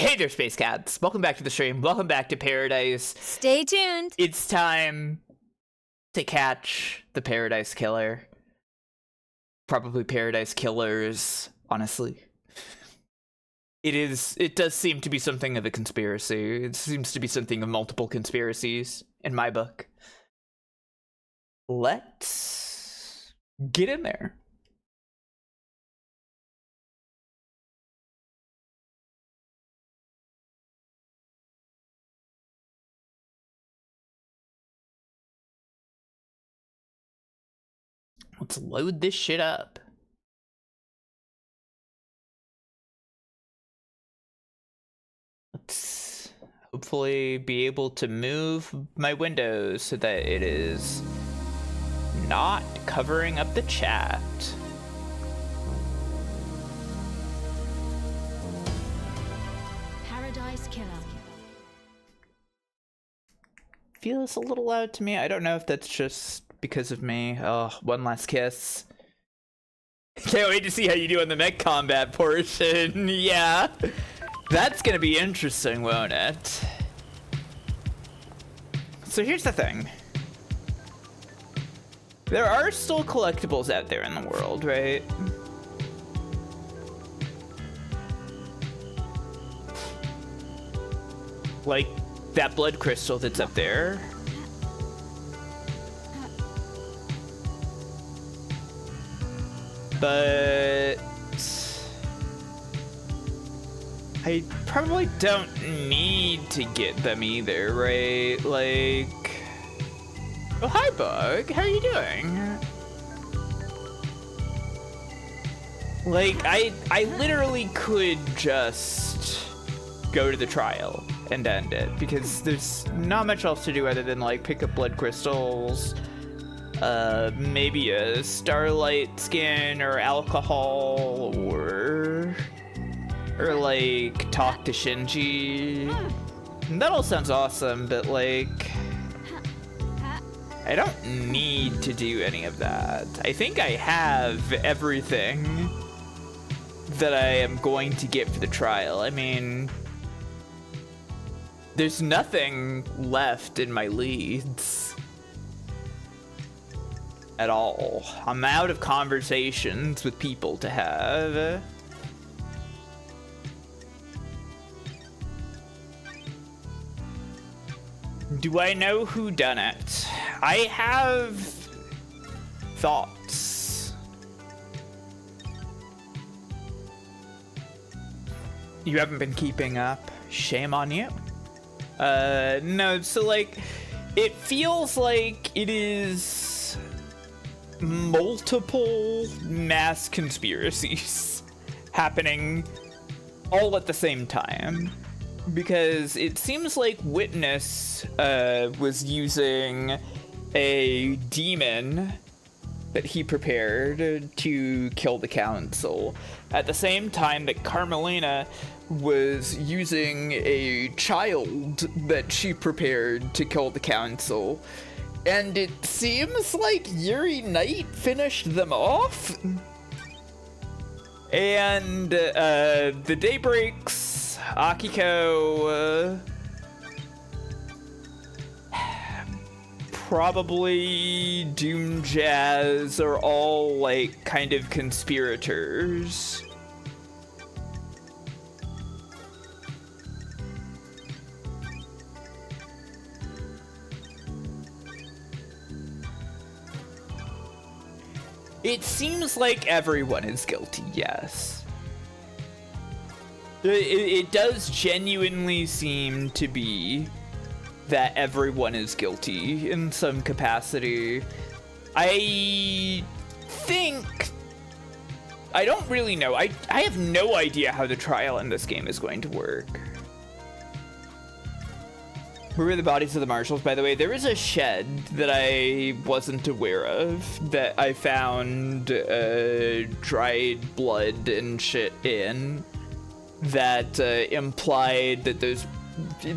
Hey there, Space Cats. Welcome back to the stream. Welcome back to Paradise. Stay tuned. It's time to catch the Paradise Killer. Probably Paradise Killers, honestly. It does seem to be something of a conspiracy. It seems to be something of multiple conspiracies, in my book. Let's get in there. Let's load this shit up. Let's hopefully be able to move my windows so that it is not covering up the chat. Paradise Killer. Feels a little loud to me. I don't know if that's just because of me. Oh, one last kiss. Can't wait to see how you do on the mech combat portion. Yeah. That's gonna be interesting, won't it? So here's the thing. There are still collectibles out there in the world, right? Like that blood crystal that's up there. But I probably don't need to get them either, right? Like, oh, hi Bug, how are you doing? Like, I literally could just go to the trial and end it, because there's not much else to do other than like pick up blood crystals, maybe a starlight skin or alcohol, or like talk to Shinji. That all sounds awesome, but like I don't need to do any of that. I think I have everything that I am going to get for the trial. I mean, there's nothing left in my leads at all. I'm out of conversations with people to have. Do I know who done it? I have thoughts. You haven't been keeping up. Shame on you. No, so like, it feels like it is multiple mass conspiracies happening all at the same time. Because it seems like Witness was using a demon that he prepared to kill the council, at the same time that Carmelina was using a child that she prepared to kill the council. And it seems like Yuri Knight finished them off. And the Daybreaks, Akiko, probably Doom Jazz are all like kind of conspirators. It seems like everyone is guilty, yes. It does genuinely seem to be that everyone is guilty in some capacity. I think... I don't really know. I have no idea how the trial in this game is going to work. Where were the bodies of the marshals, by the way? There is a shed that I wasn't aware of that I found dried blood and shit in. That implied that those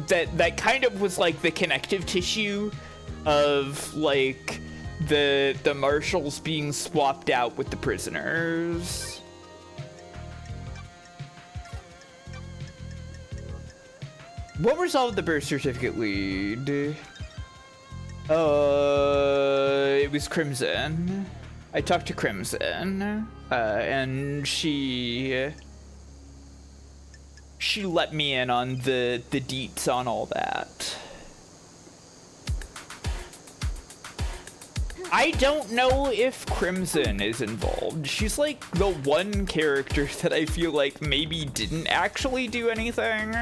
that kind of was like the connective tissue of like the marshals being swapped out with the prisoners. What resolved the birth certificate lead? It was Crimson. I talked to Crimson, and she let me in on the deets on all that. I don't know if Crimson is involved. She's like the one character that I feel like maybe didn't actually do anything.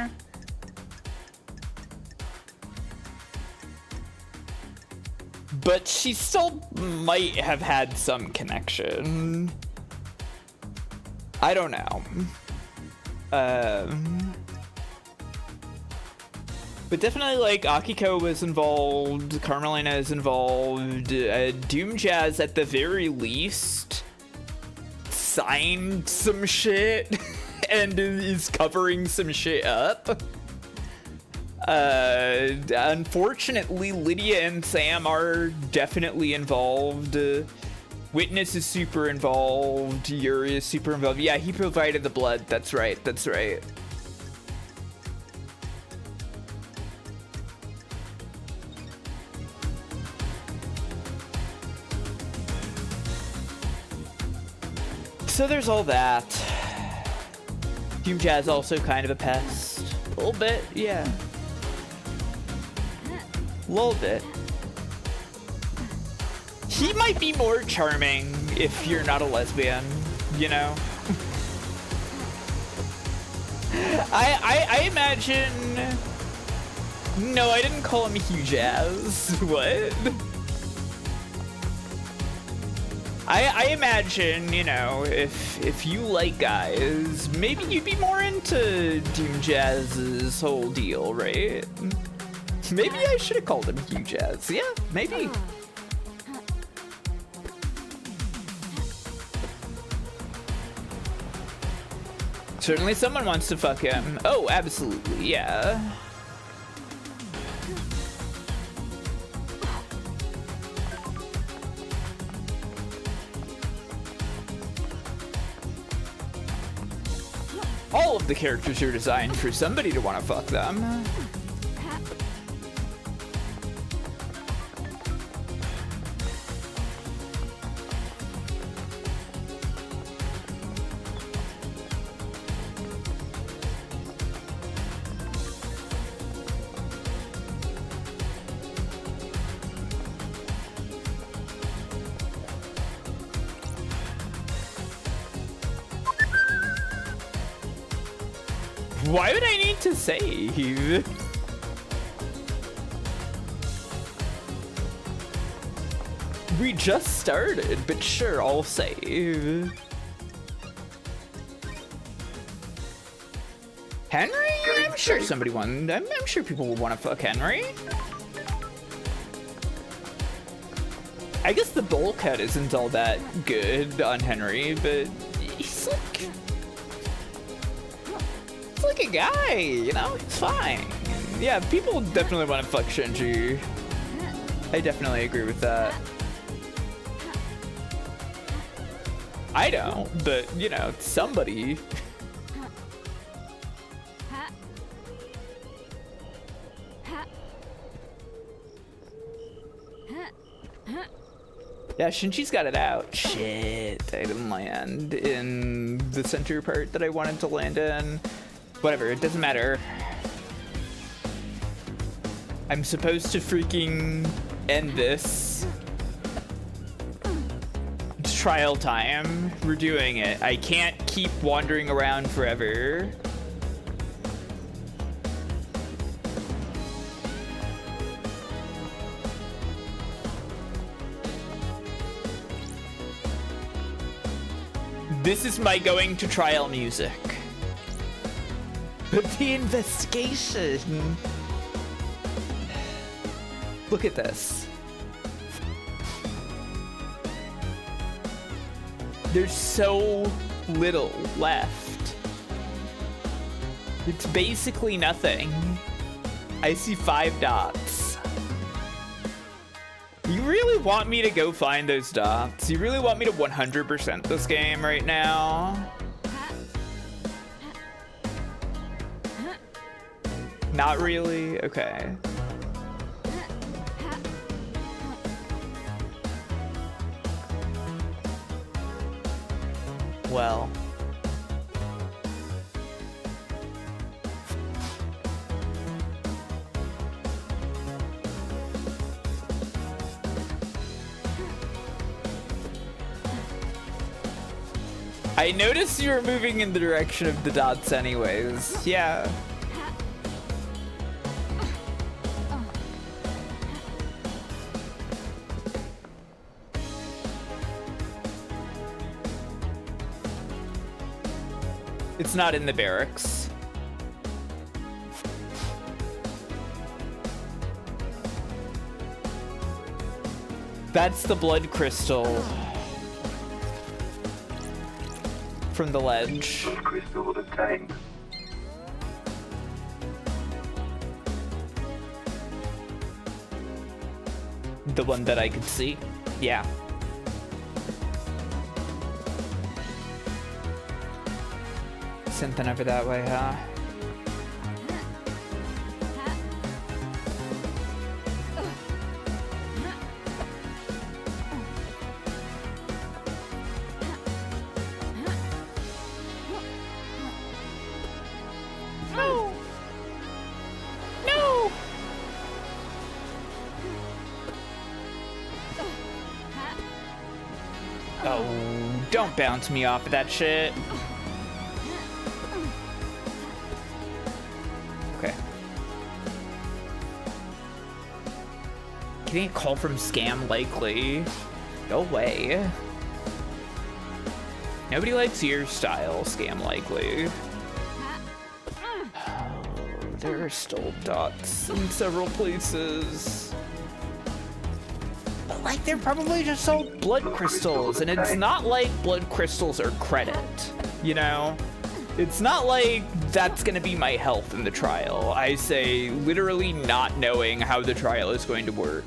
But she still might have had some connection. I don't know. But definitely, like, Akiko was involved, Carmelina is involved, Doom Jazz at the very least signed some shit and is covering some shit up. Unfortunately, Lydia and Sam are definitely involved. Witness is super involved. Yuri is super involved. Yeah, he provided the blood. That's right. That's right. So there's all that. Doom Jazz also kind of a pest. A little bit, yeah. A little bit. He might be more charming if you're not a lesbian, you know? I imagine... No, I didn't call him Hugh Jazz. What? I imagine, you know, if you like guys, maybe you'd be more into Doom Jazz's whole deal, right? Maybe I should have called him Hugh Jazz. Yeah, maybe. Certainly someone wants to fuck him. Oh, absolutely, yeah. All of the characters are designed for somebody to want to fuck them. Why would I need to save? We just started, but sure, I'll save. Henry? I'm sure somebody wanted. I'm sure people will want to fuck Henry. I guess the bowl cut isn't all that good on Henry, but he's like a guy, you know? It's fine. Yeah, people definitely want to fuck Shinji. I definitely agree with that. I don't, but, you know, somebody. Yeah, Shinji's got it out. Shit, I didn't land in the center part that I wanted to land in. Whatever, it doesn't matter. I'm supposed to freaking end this. It's trial time. We're doing it. I can't keep wandering around forever. This is my going to trial music. The investigation. Look at this. There's so little left. It's basically nothing. I see 5 dots. You really want me to go find those dots? You really want me to 100% this game right now? Not really? Okay. Well. I noticed you were moving in the direction of the dots anyways. Yeah. It's not in the barracks. That's the blood crystal from the ledge. Blood crystal obtained. The one that I could see. Yeah. Something over that way, huh? No! No! Oh, don't bounce me off of that shit. Okay. Getting a call from Scam likely. No way. Nobody likes your style, Scam likely. Oh, there are still dots in several places. But like, they're probably just all blood crystals, and it's not like blood crystals are credit, you know? It's not like that's gonna be my health in the trial. I say literally not knowing how the trial is going to work.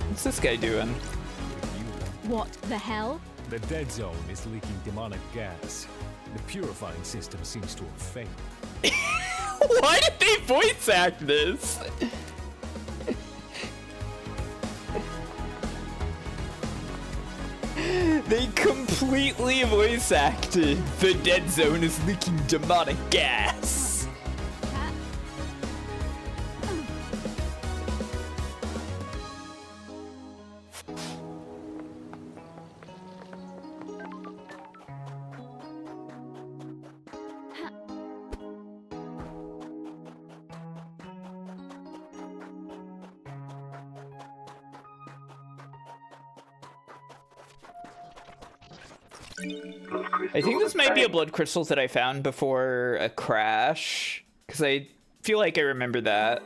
What's this guy doing? What the hell? The dead zone is leaking demonic gas. The purifying system seems to have failed. Why did they voice act this? They completely voice acted. The dead zone is leaking demonic gas. I think this might be a blood crystal that I found before a crash, because I feel like I remember that.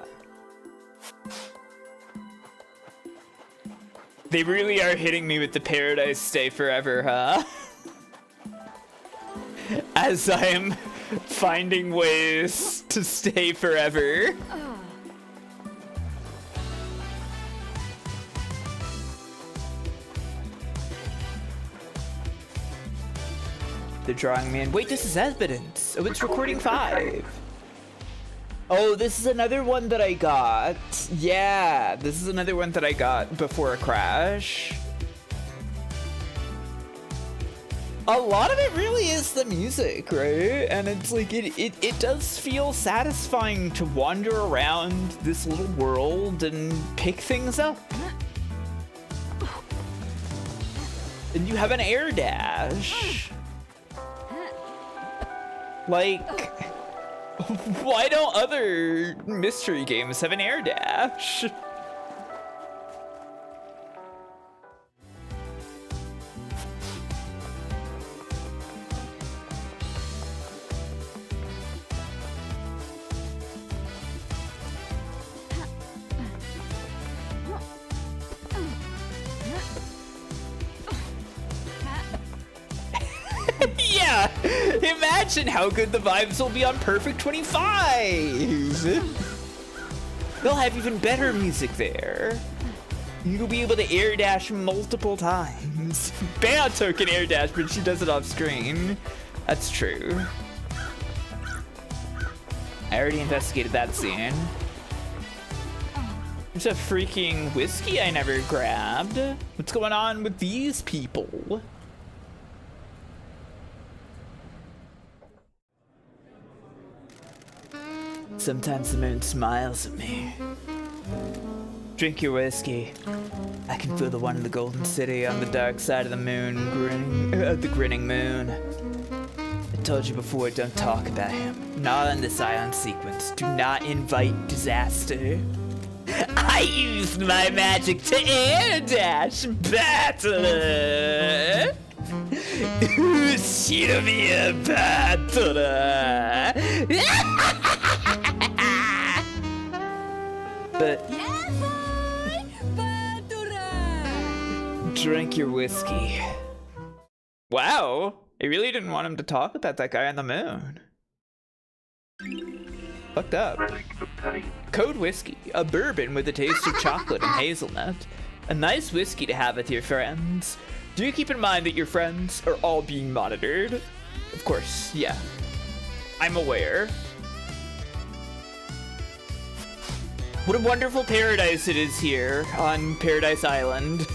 They really are hitting me with the Paradise Stay Forever, huh? As I am finding ways to stay forever. They're drawing me in. Wait, this is evidence. Oh, it's recording 5. Oh, this is another one that I got. Yeah, this is another one that I got before a crash. A lot of it really is the music, right? And it's like, it does feel satisfying to wander around this little world and pick things up. And you have an air dash. Like, why don't other mystery games have an air dash? Yeah. Imagine how good the vibes will be on Perfect 25. They'll have even better music there. You'll be able to air dash multiple times. Bayato can air dash, but she does it off screen. That's true. I already investigated that scene. There's a freaking whiskey I never grabbed. What's going on with these people? Sometimes the moon smiles at me. Drink your whiskey. I can feel the one in the golden city on the dark side of the moon, the grinning moon. I told you before, don't talk about him. Not on this island sequence. Do not invite disaster. I used my magic to air dash battler. Shoot me a battler. But drink your whiskey. Wow, I really didn't want him to talk about that guy on the moon. Fucked up. Code whiskey, a bourbon with a taste of chocolate and hazelnut. A nice whiskey to have with your friends. Do keep in mind that your friends are all being monitored. Of course, yeah. I'm aware. What a wonderful paradise it is here on Paradise Island.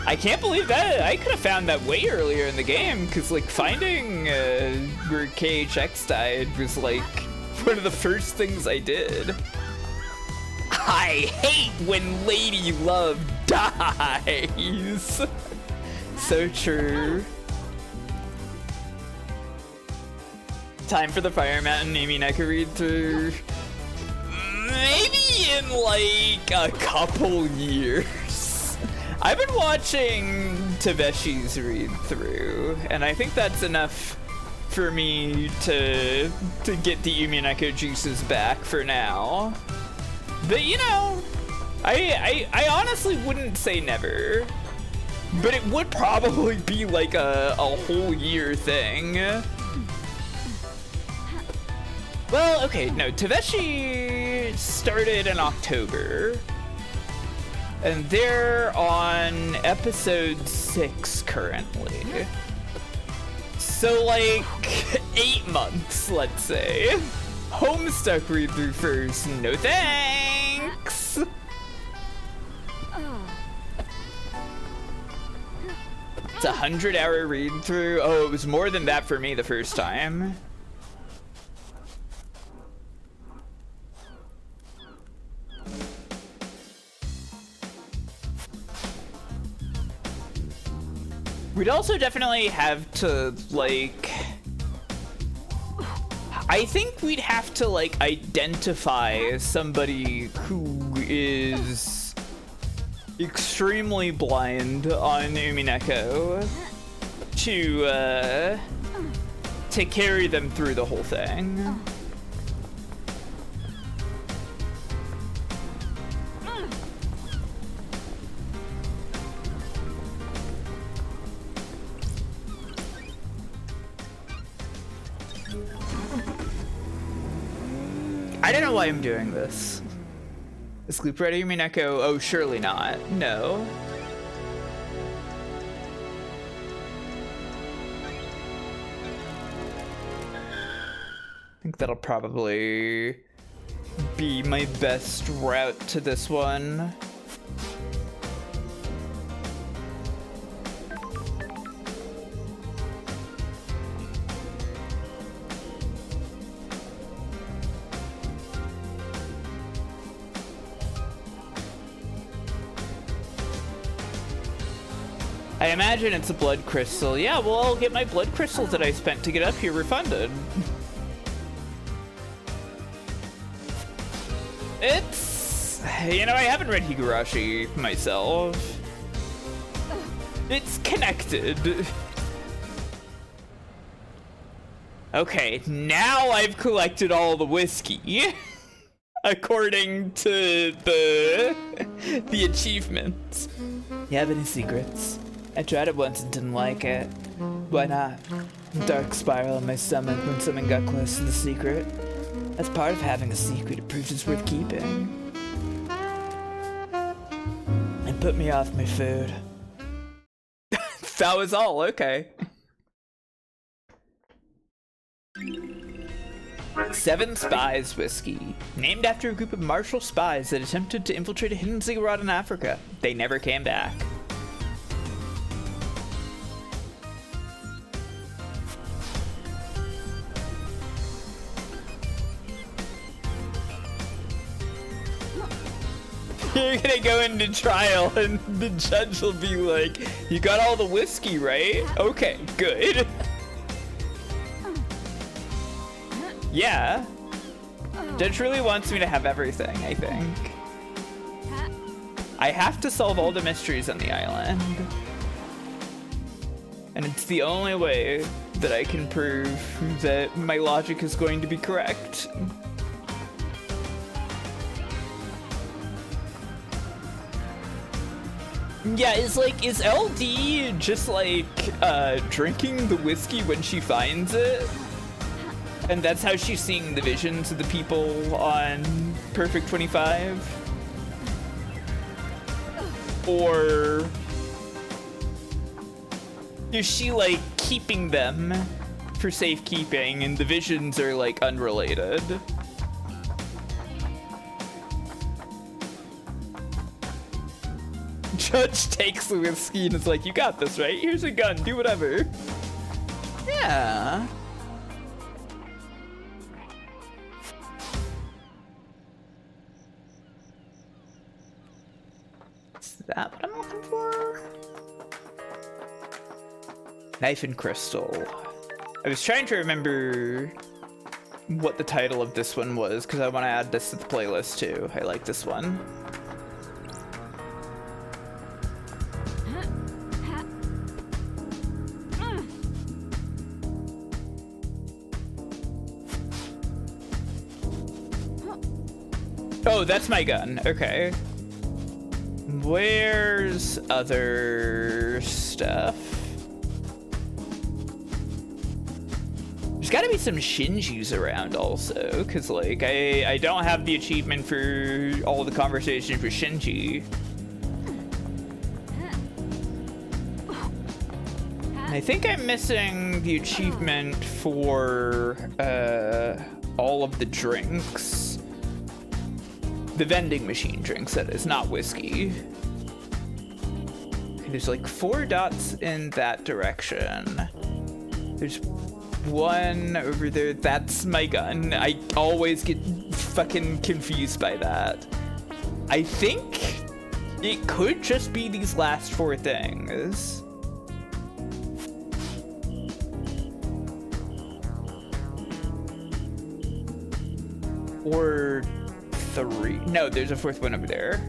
I can't believe that. I could have found that way earlier in the game, because like finding where KHX died was like one of the first things I did. I hate when Lady Love dies. So true. Time for the Fire Mountain Amy Necker read through. Maybe in like a couple years. I've been watching Taveshi's read through, and I think that's enough for me to get the Amy Necker juices back for now. But you know, I honestly wouldn't say never. But it would probably be like a whole year thing. Well, okay, no, Taveshi started in October. And they're on episode 6 currently. So like 8 months, let's say. Homestuck read through first, no thanks. It's a 100-hour read through. Oh, it was more than that for me the first time. We'd also definitely have to, like... I think we'd have to, like, identify somebody who is extremely blind on Umineko to carry them through the whole thing. I don't know why I'm doing this. Is Sleep Ready Mineko? Oh, surely not. No. I think that'll probably be my best route to this one. I imagine it's a blood crystal. Yeah, well, I'll get my blood crystals that I spent to get up here refunded. It's... You know, I haven't read Higurashi myself. It's connected. Okay, now I've collected all the whiskey. according to the achievements. You have any secrets? I tried it once and didn't like it. Why not? Dark spiral in my stomach when someone got close to the secret. That's part of having a secret. It proves it's worth keeping. It put me off my food. That was all, okay. 7 Spies whiskey. Named after a group of Marshall spies that attempted to infiltrate a hidden ziggurat in Africa. They never came back. You're gonna go into trial and the judge will be like, you got all the whiskey, right? Okay, good. Yeah. Judge really wants me to have everything, I think. I have to solve all the mysteries on the island. And it's the only way that I can prove that my logic is going to be correct. Yeah, is LD just like drinking the whiskey when she finds it? And that's how she's seeing the visions of the people on Perfect 25? Or is she like keeping them for safekeeping and the visions are like unrelated? Judge takes the whiskey and is like, you got this, right? Here's a gun, do whatever. Yeah. Is that what I'm looking for? Knife and crystal. I was trying to remember what the title of this one was because I want to add this to the playlist too. I like this one. Oh, that's my gun. Okay. Where's other stuff? There's gotta be some Shinjis around also, because like I don't have the achievement for all the conversations with Shinji. I think I'm missing the achievement for all of the drinks. The vending machine drinks, that is, not whiskey. Okay, there's like 4 dots in that direction. There's one over there. That's my gun. I always get fucking confused by that. I think it could just be these last 4 things. Or 3. No, there's a 4th one over there.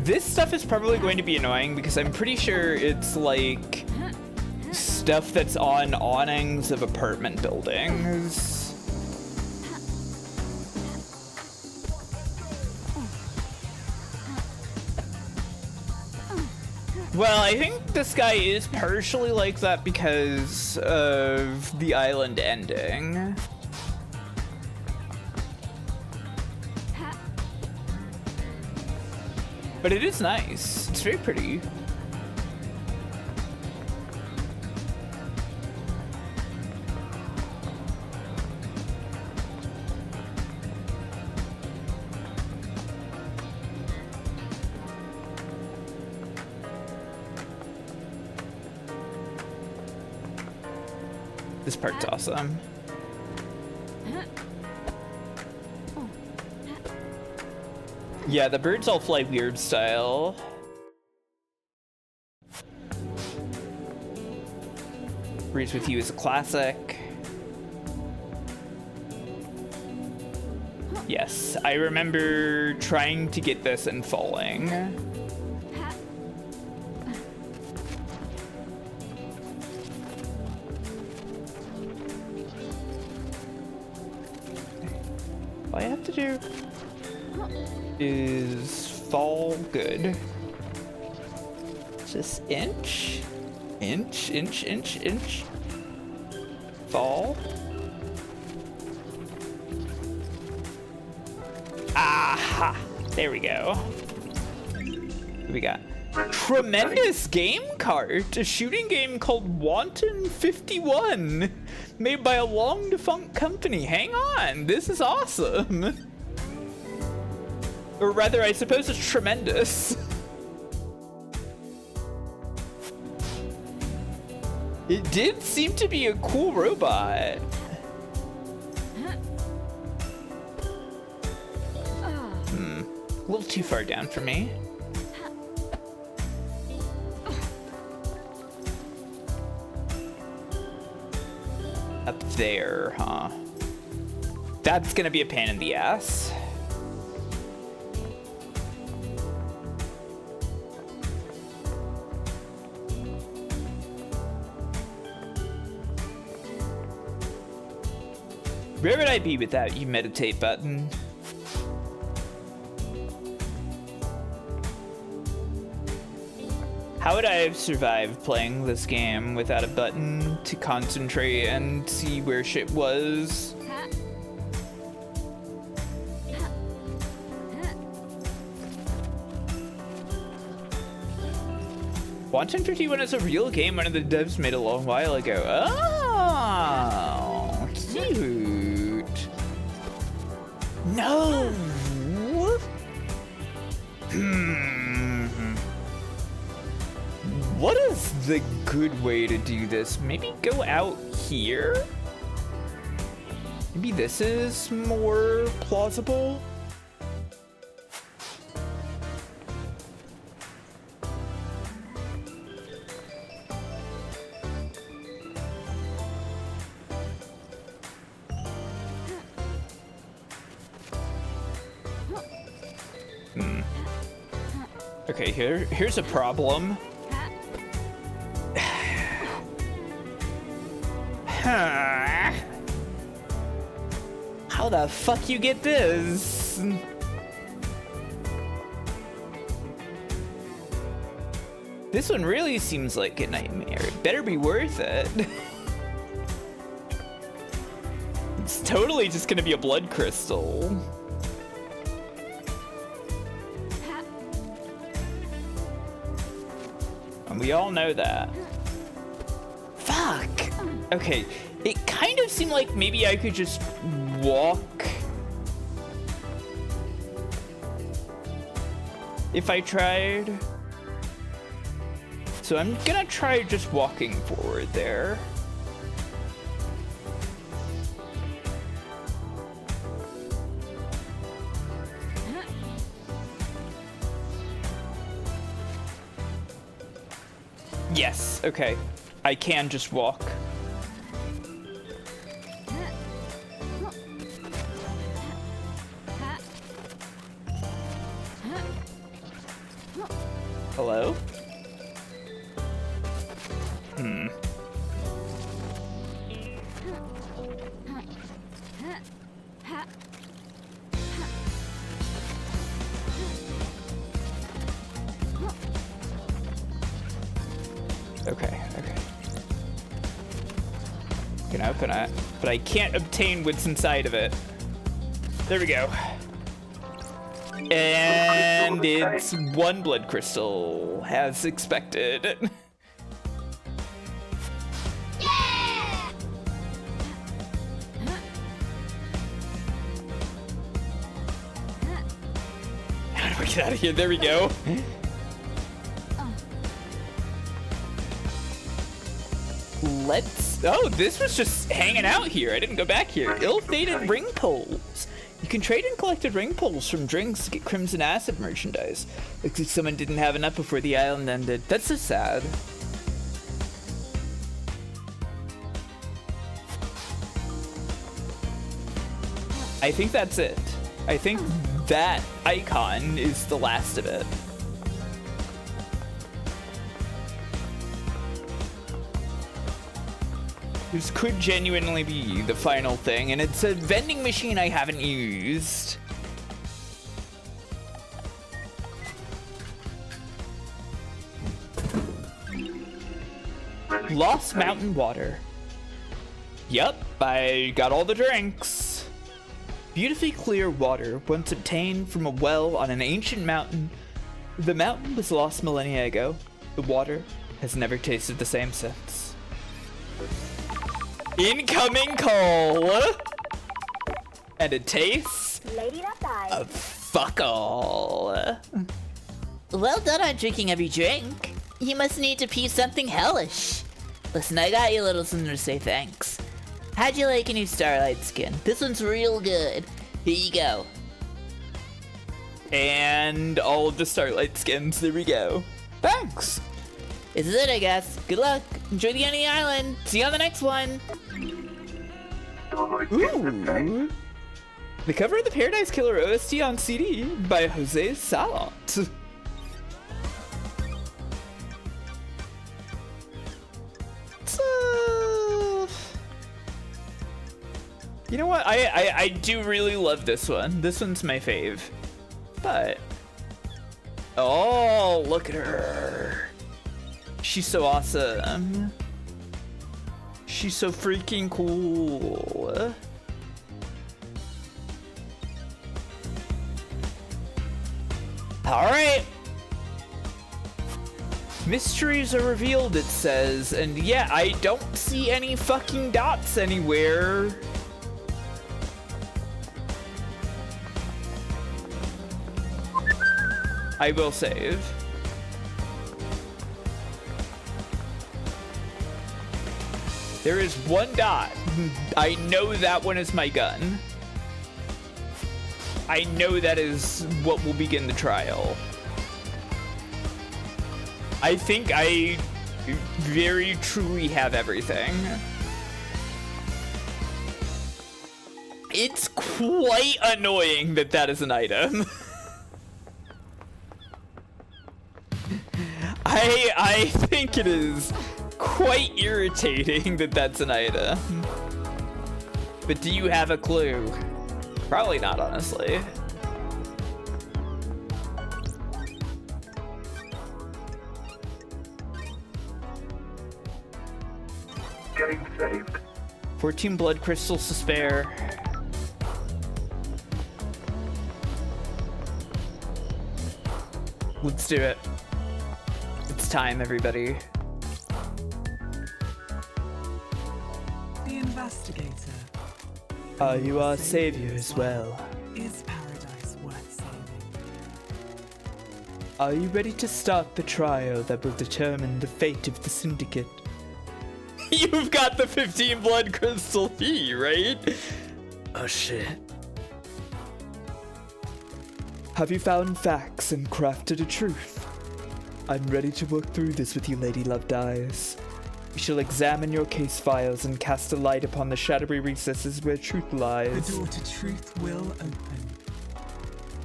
This stuff is probably going to be annoying because I'm pretty sure it's like stuff that's on awnings of apartment buildings. Well, I think this guy is partially like that because of the island ending. But it is nice. It's very pretty. This part's awesome. Yeah, the birds all fly weird style. Breeze with You is a classic. Yes, I remember trying to get this and falling. All I have to do is fall good. Just inch, inch, inch, inch, inch. Fall. Aha! There we go. What we got? Tremendous game cart, a shooting game called Wanton 51, made by a long defunct company. Hang on, this is awesome. Or rather, I suppose it's tremendous. It did seem to be a cool robot. A little too far down for me. Up there, huh? That's gonna be a pain in the ass. Where would I be without you, meditate button? How would I have survived playing this game without a button to concentrate and see where shit was? Wanton 51 is a real game one of the devs made a long while ago. Oh, cute. No. What is the good way to do this? Maybe go out here? Maybe this is more plausible? Okay, here's a problem. How the fuck you get this? This one really seems like a nightmare. It better be worth it. It's totally just gonna be a blood crystal. And we all know that. Fuck! Okay, it kind of seemed like maybe I could just walk. If I tried. So I'm gonna try just walking forward there. Yes, okay. I can just walk. Hello? Okay. Can open it, but I can't obtain what's inside of it. There we go. And it's one blood crystal, as expected. How do I get out of here? There we go. Oh, this was just hanging out here. I didn't go back here. Ill-fated ring poles. You can trade in collected ring poles from drinks to get Crimson Acid merchandise. Looks like someone didn't have enough before the island ended. That's so sad. I think that's it. I think that icon is the last of it. This could genuinely be the final thing, and it's a vending machine I haven't used. Lost Mountain Water. Yup, I got all the drinks. Beautifully clear water, once obtained from a well on an ancient mountain. The mountain was lost millennia ago. The water has never tasted the same since. Incoming call! And it tastes of fuck all. Well done on drinking every drink. You must need to pee something hellish. Listen, I got you a little something to say thanks. How'd you like a new Starlight skin? This one's real good. Here you go. And all of the Starlight skins, there we go. Thanks! This is it, I guess. Good luck. Enjoy the end of the island. See you on the next one. Ooh! The cover of the Paradise Killer OST on CD by Jose Salot. You know what? I do really love this one. This one's my fave. But oh, look at her. She's so awesome. She's so freaking cool. All right. Mysteries are revealed, it says, and yeah, I don't see any fucking dots anywhere. I will save. There is one dot. I know that one is my gun. I know that is what will begin the trial. I think I very truly have everything. It's quite annoying that that is an item. I think it is quite irritating that that's an item. But do you have a clue? Probably not, honestly. Getting saved. 14 blood crystals to spare. Let's do it. It's time, everybody. The investigator. Are you our savior as well? Is paradise worth saving? Are you ready to start the trial that will determine the fate of the syndicate? You've got the 15 blood crystal key, right? Oh shit. Have you found facts and crafted a truth? I'm ready to work through this with you, Lady Loved Eyes. We shall examine your case files and cast a light upon the shadowy recesses where truth lies. The door to truth will open.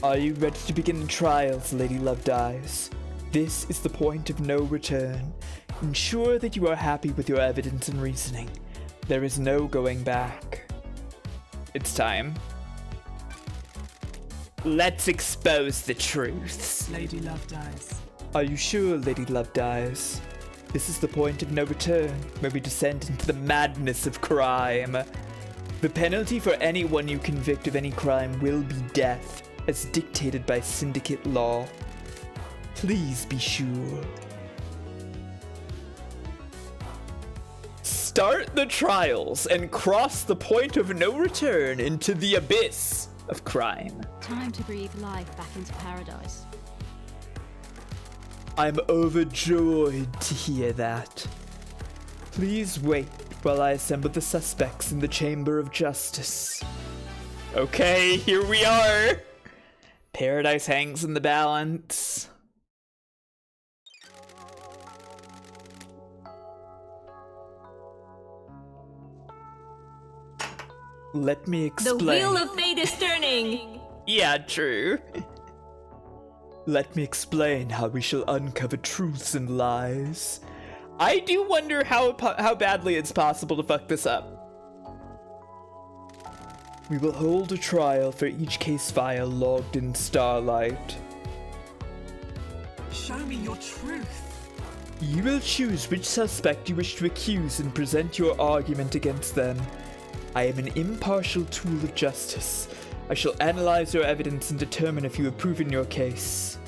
Are you ready to begin the trials, Lady Loved Eyes? This is the point of no return. Ensure that you are happy with your evidence and reasoning. There is no going back. It's time. Let's expose the truths. Lady Loved Eyes. Are you sure, Lady Loved Eyes? This is the point of no return, where we descend into the madness of crime. The penalty for anyone you convict of any crime will be death, as dictated by syndicate law. Please be sure. Start the trials and cross the point of no return into the abyss of crime. Time to breathe life back into paradise. I'm overjoyed to hear that. Please wait while I assemble the suspects in the Chamber of Justice. Okay, here we are. Paradise hangs in the balance. Let me explain. The wheel of fate is turning! Yeah, true. Let me explain how we shall uncover truths and lies. I do wonder how badly it's possible to fuck this up. We will hold a trial for each case file logged in Starlight. Show me your truth. You will choose which suspect you wish to accuse and present your argument against them. I am an impartial tool of justice. I shall analyze your evidence and determine if you have proven your case.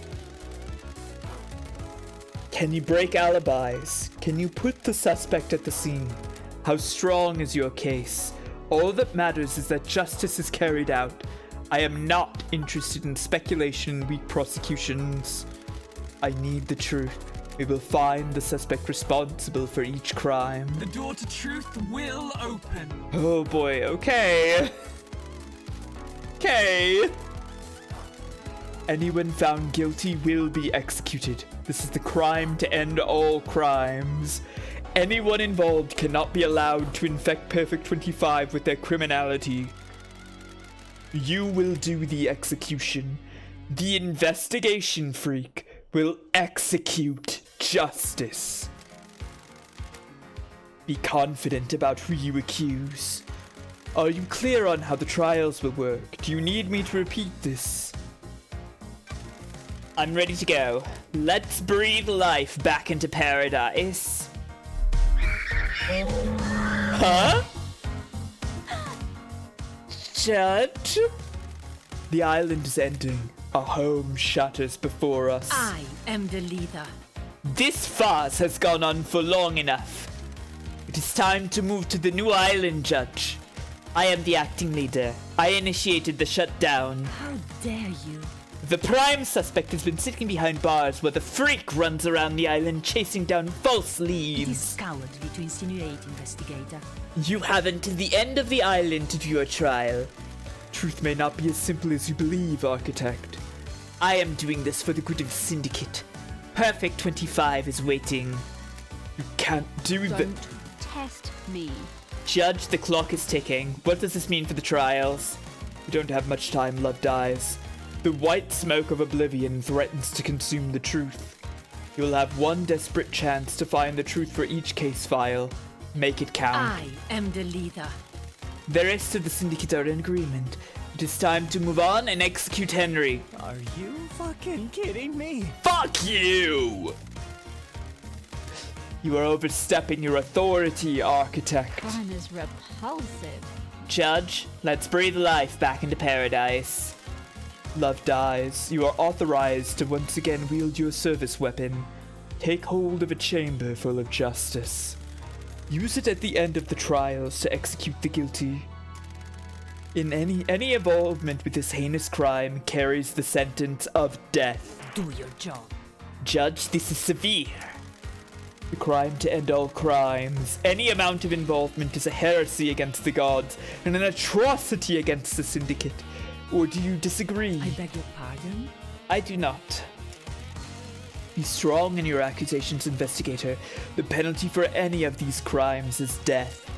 Can you break alibis? Can you put the suspect at the scene? How strong is your case? All that matters is that justice is carried out. I am not interested in speculation and weak prosecutions. I need the truth. We will find the suspect responsible for each crime. The door to truth will open. Oh boy, okay. Okay. Anyone found guilty will be executed. This is the crime to end all crimes. Anyone involved cannot be allowed to infect Perfect 25 with their criminality. You will do the execution. The investigation freak will execute justice. Be confident about who you accuse. Are you clear on how the trials will work? Do you need me to repeat this? I'm ready to go. Let's breathe life back into paradise. Huh? Judge? The island is ending. Our home shatters before us. I am the leader. This farce has gone on for long enough. It is time to move to the new island, Judge. I am the acting leader. I initiated the shutdown. How dare you? The prime suspect has been sitting behind bars while the freak runs around the island chasing down false It is leads. cowardly to insinuate, investigator. You have until the end of the island to do your trial. Truth may not be as simple as you believe, Architect. I am doing this for the good of the Syndicate. Perfect 25 is waiting. You can't do that. Don't test me. Judge, the clock is ticking. What does this mean for the trials? We don't have much time, Love dies. The white smoke of oblivion threatens to consume the truth. You will have one desperate chance to find the truth for each case file. Make it count. I am the leader. The rest of the Syndicate are in agreement. It is time to move on and execute Henry. Are you fucking kidding me? Fuck you! You are overstepping your authority, Architect. Crime is repulsive. Judge, let's breathe life back into paradise. Love dies. You are authorized to once again wield your service weapon. Take hold of a chamber full of justice. Use it at the end of the trials to execute the guilty. In any involvement with this heinous crime carries the sentence of death. Do your job. Judge, this is severe. The crime to end all crimes. Any amount of involvement is a heresy against the gods and an atrocity against the Syndicate. Or do you disagree? I beg your pardon? I do not. Be strong in your accusations, investigator. The penalty for any of these crimes is death.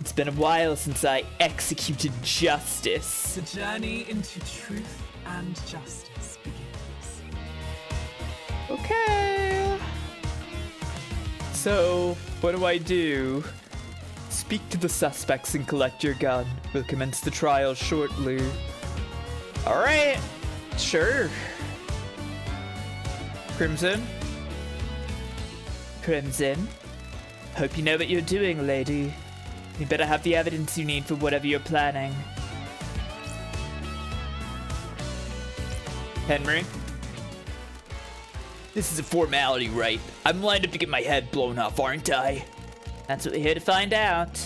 It's been a while since I executed justice. The journey into truth and justice begins. Okay. So, what do I do? Speak to the suspects and collect your gun. We'll commence the trial shortly. Alright. Sure. Crimson? Crimson? Hope you know what you're doing, lady. You better have the evidence you need for whatever you're planning. Henry? This is a formality, right? I'm lined up to get my head blown off, aren't I? That's what we're here to find out.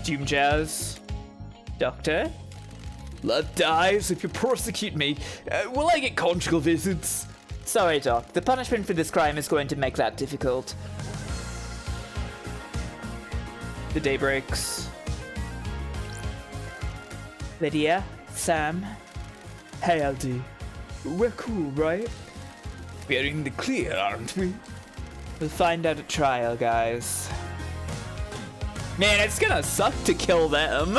Doom Jazz? Doctor? Love dies if you prosecute me. Will I get conjugal visits? Sorry, Doc. The punishment for this crime is going to make that difficult. The day breaks. Lydia? Sam? Hey, LD. We're cool, right? We're in the clear, aren't we? We'll find out at trial, guys. Man, it's gonna suck to kill them.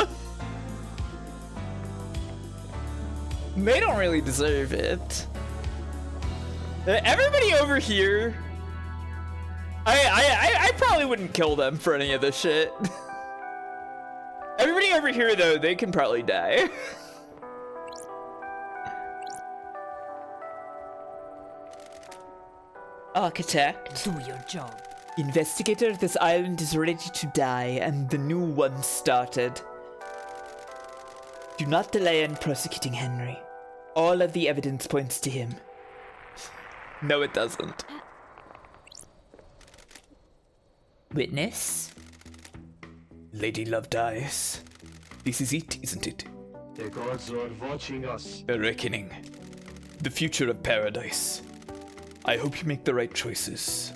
They don't really deserve it. Everybody over here I probably wouldn't kill them for any of this shit. Everybody over here, though, they can probably die. Architect. Do your job. Investigator, this island is ready to die, and the new one started. Do not delay in prosecuting Henry. All of the evidence points to him. No, it doesn't. Witness? Lady Love dies. This is it, isn't it? The gods are watching us. A reckoning. The future of paradise. I hope you make the right choices.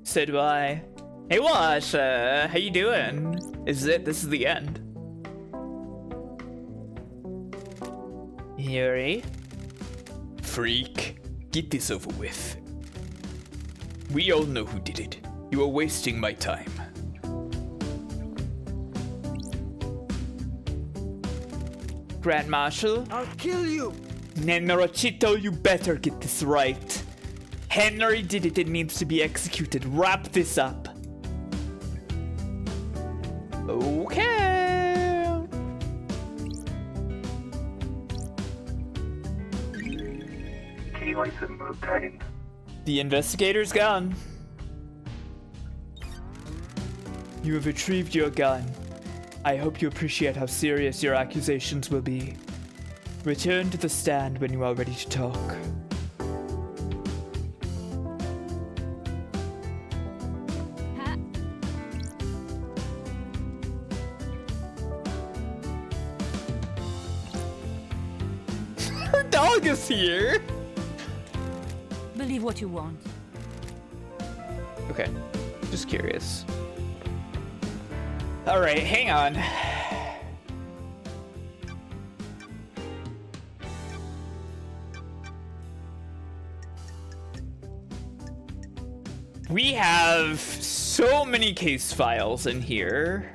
So do I. Hey Wash, how you doing? This is the end. Yuri? Freak. Get this over with. We all know who did it. You are wasting my time. Grand Marshal? I'll kill you! Nenorochito, you better get this right. Henry did it. It needs to be executed. Wrap this up. Okay. K-item obtained. The investigator's gone. You have retrieved your gun. I hope you appreciate how serious your accusations will be. Return to the stand when you are ready to talk. Her dog is here. Believe what you want. Okay, just curious. All right, hang on. We have so many case files in here.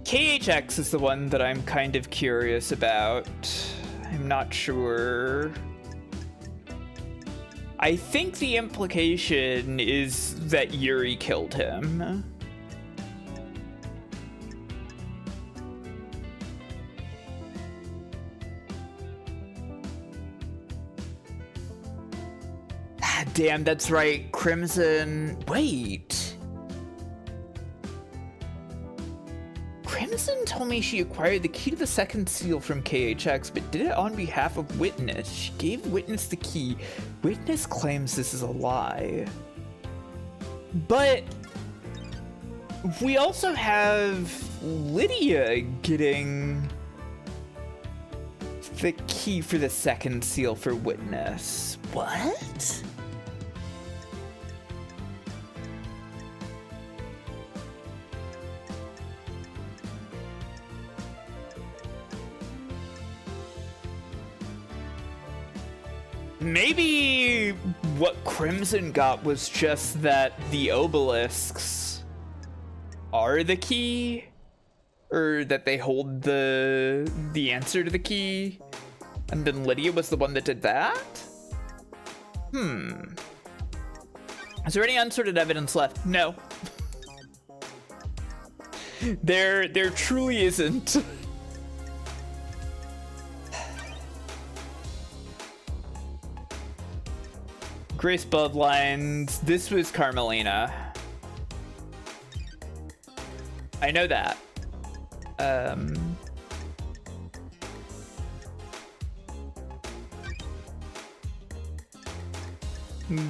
KHX is the one that I'm kind of curious about. I'm not sure. I think the implication is that Yuri killed him. Ah, damn, that's right. Crimson. Wait. Crimson told me she acquired the key to the second seal from KHX, but did it on behalf of Witness. She gave Witness the key. Witness claims this is a lie. But we also have Lydia getting the key for the second seal for Witness. What? Maybe what Crimson got was just that the obelisks are the key, or that they hold the answer to the key, and then Lydia was the one that did that? Is there any unsorted evidence left? No. There truly isn't. Grace Bloodlines. This was Carmelina. I know that.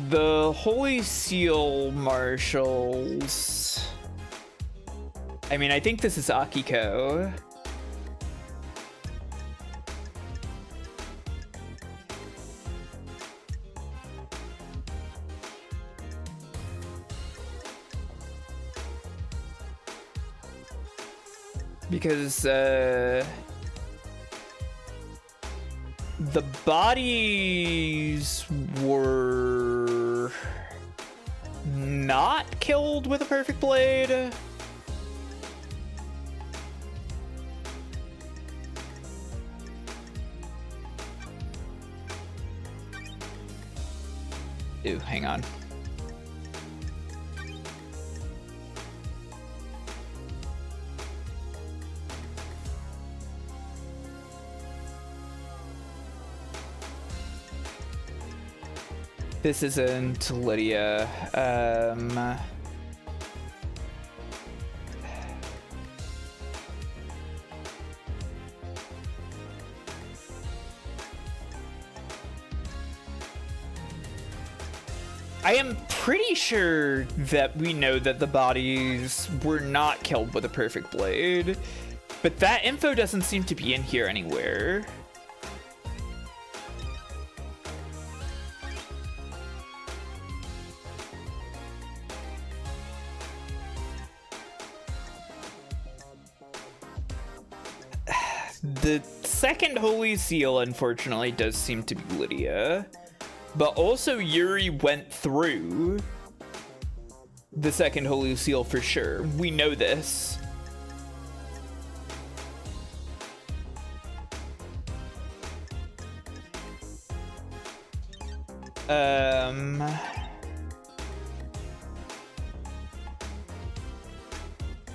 The Holy Seal Marshals. I mean, I think this is Akiko. Because the bodies were not killed with a perfect blade. Ew, hang on. This isn't Lydia. I am pretty sure that we know that the bodies were not killed with a perfect blade, but that info doesn't seem to be in here anywhere. The second Holy Seal, unfortunately, does seem to be Lydia. But also Yuri went through the second Holy Seal for sure. We know this. I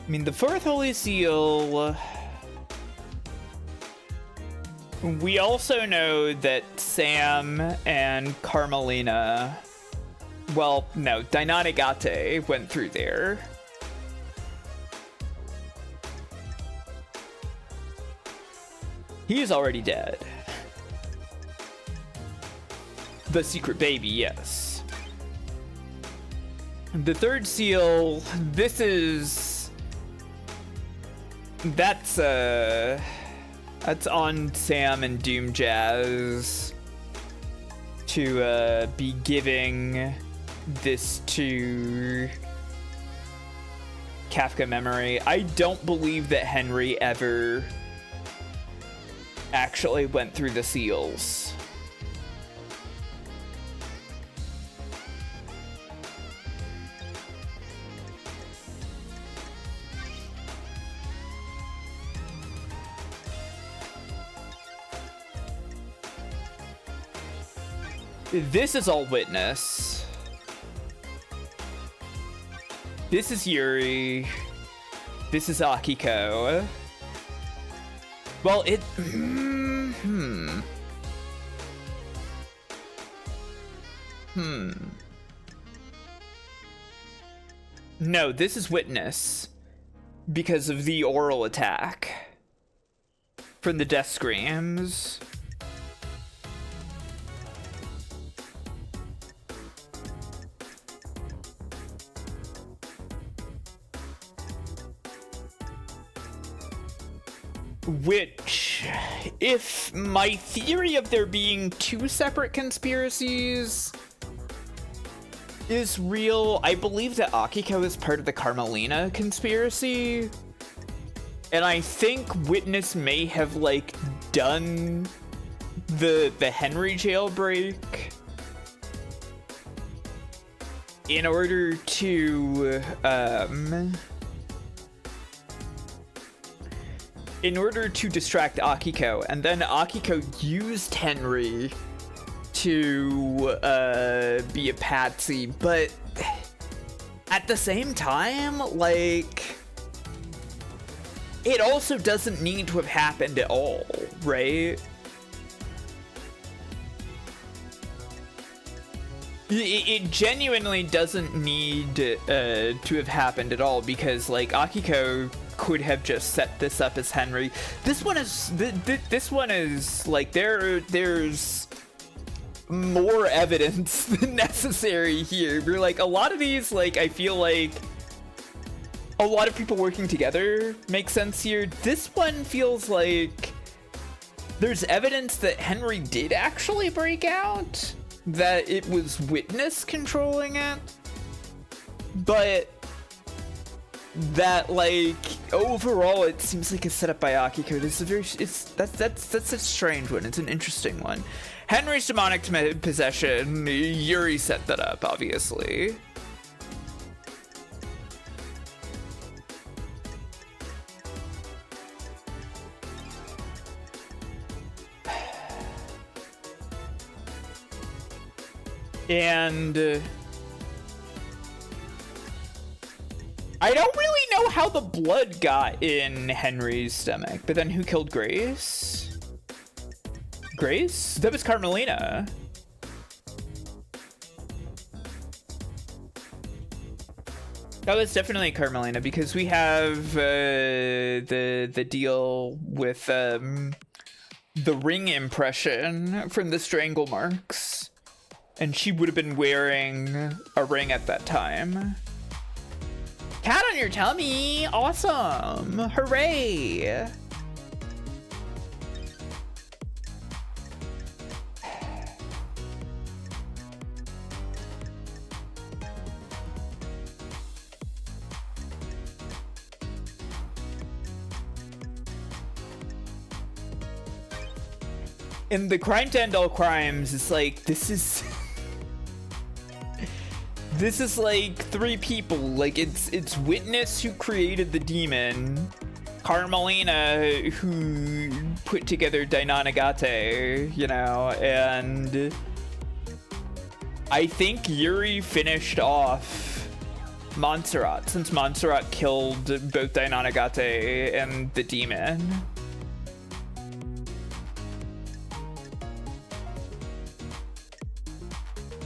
mean, the fourth Holy Seal... We also know that Sam and Carmelina, well, no, Dainanegate went through there. He is already dead. The secret baby, yes. The third seal, this is... That's on Sam and Doom Jazz to be giving this to Kafka Memory. I don't believe that Henry ever actually went through the seals. This is all Witness. This is Yuri. This is Akiko. Well, it... No, this is Witness. Because of the oral attack. From the death screams. Which, if my theory of there being two separate conspiracies is real, I believe that Akiko is part of the Carmelina conspiracy. And I think Witness may have, like, done the Henry jailbreak in order to, distract Akiko, and then Akiko used Henry to be a patsy, but at the same time, like, it also doesn't need to have happened at all, right? It genuinely doesn't need to have happened at all, because, like, Akiko could have just set this up as Henry. This one is like, there's more evidence than necessary here. We're like, a lot of these, like, I feel like a lot of people working together makes sense here. This one feels like there's evidence that Henry did actually break out, that it was Witness controlling it, but that, like, overall it seems like it's set up by Akiko. This is that's a strange one. It's an interesting one. Henry's demonic possession, Yuri set that up, obviously. And I don't really know how the blood got in Henry's stomach, but then who killed Grace? Grace? That was Carmelina. That was definitely Carmelina, because we have the deal with the ring impression from the strangle marks, and she would have been wearing a ring at that time. Cat on your tummy! Awesome! Hooray! In the crime to end all crimes, it's like, this is like three people. Like, it's Witness who created the demon, Carmelina who put together Dainanagate, you know, and I think Yuri finished off Montserrat, since Montserrat killed both Dainanagate and the demon.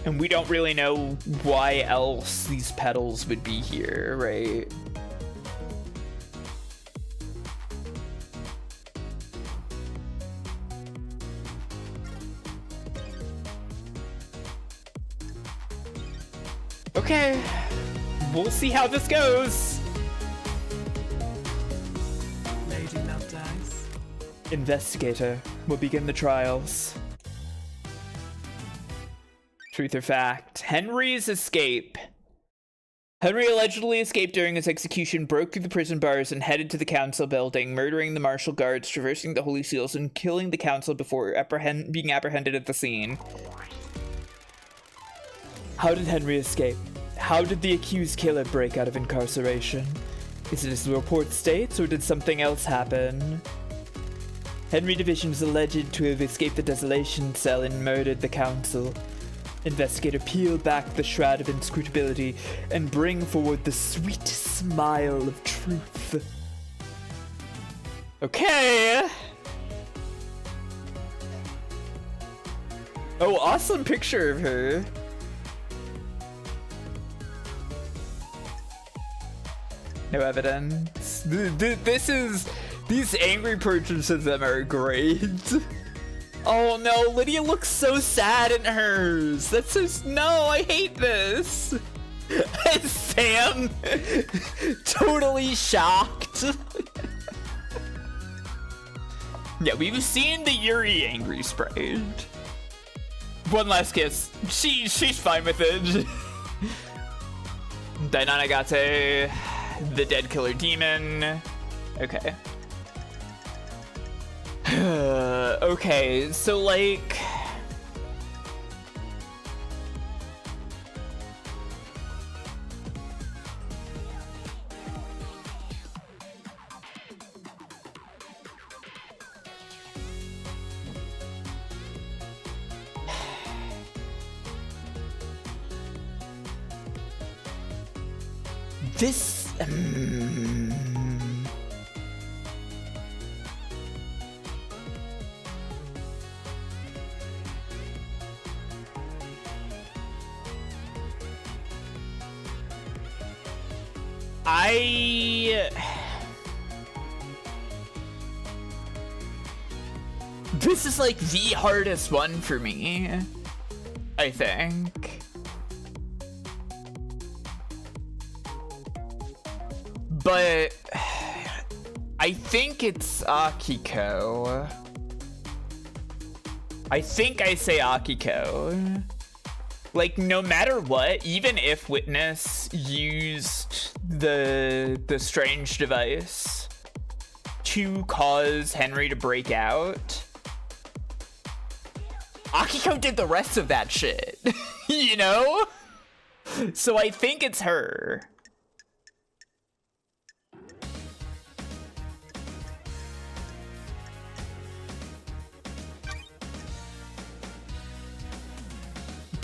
And we don't really know why else these petals would be here, right? Okay, we'll see how this goes. Lady Love Dice. Investigator will begin the trials. Truth or fact? Henry's escape. Henry allegedly escaped during his execution, broke through the prison bars, and headed to the council building, murdering the martial guards, traversing the holy seals, and killing the council before being apprehended at the scene. How did Henry escape? How did the accused killer break out of incarceration? Is it as the report states, or did something else happen? Henry Division is alleged to have escaped the desolation cell and murdered the council. Investigator peel back the shroud of inscrutability and bring forward the sweet smile of truth. Okay. Oh, awesome picture of her. No evidence. These angry portraits of them are great. Oh no, Lydia looks so sad in hers. That's just, no, I hate this. And Sam, totally shocked. Yeah, we've seen the Yuri angry sprite. One last kiss. She's fine with it. Dainanagate, the dead killer demon. Okay. Okay, so like... This... This is like the hardest one for me, I think. But I think it's Akiko. I think I say Akiko. Like, no matter what, even if Witness used the strange device to cause Henry to break out, Akiko did the rest of that shit, you know? So I think it's her.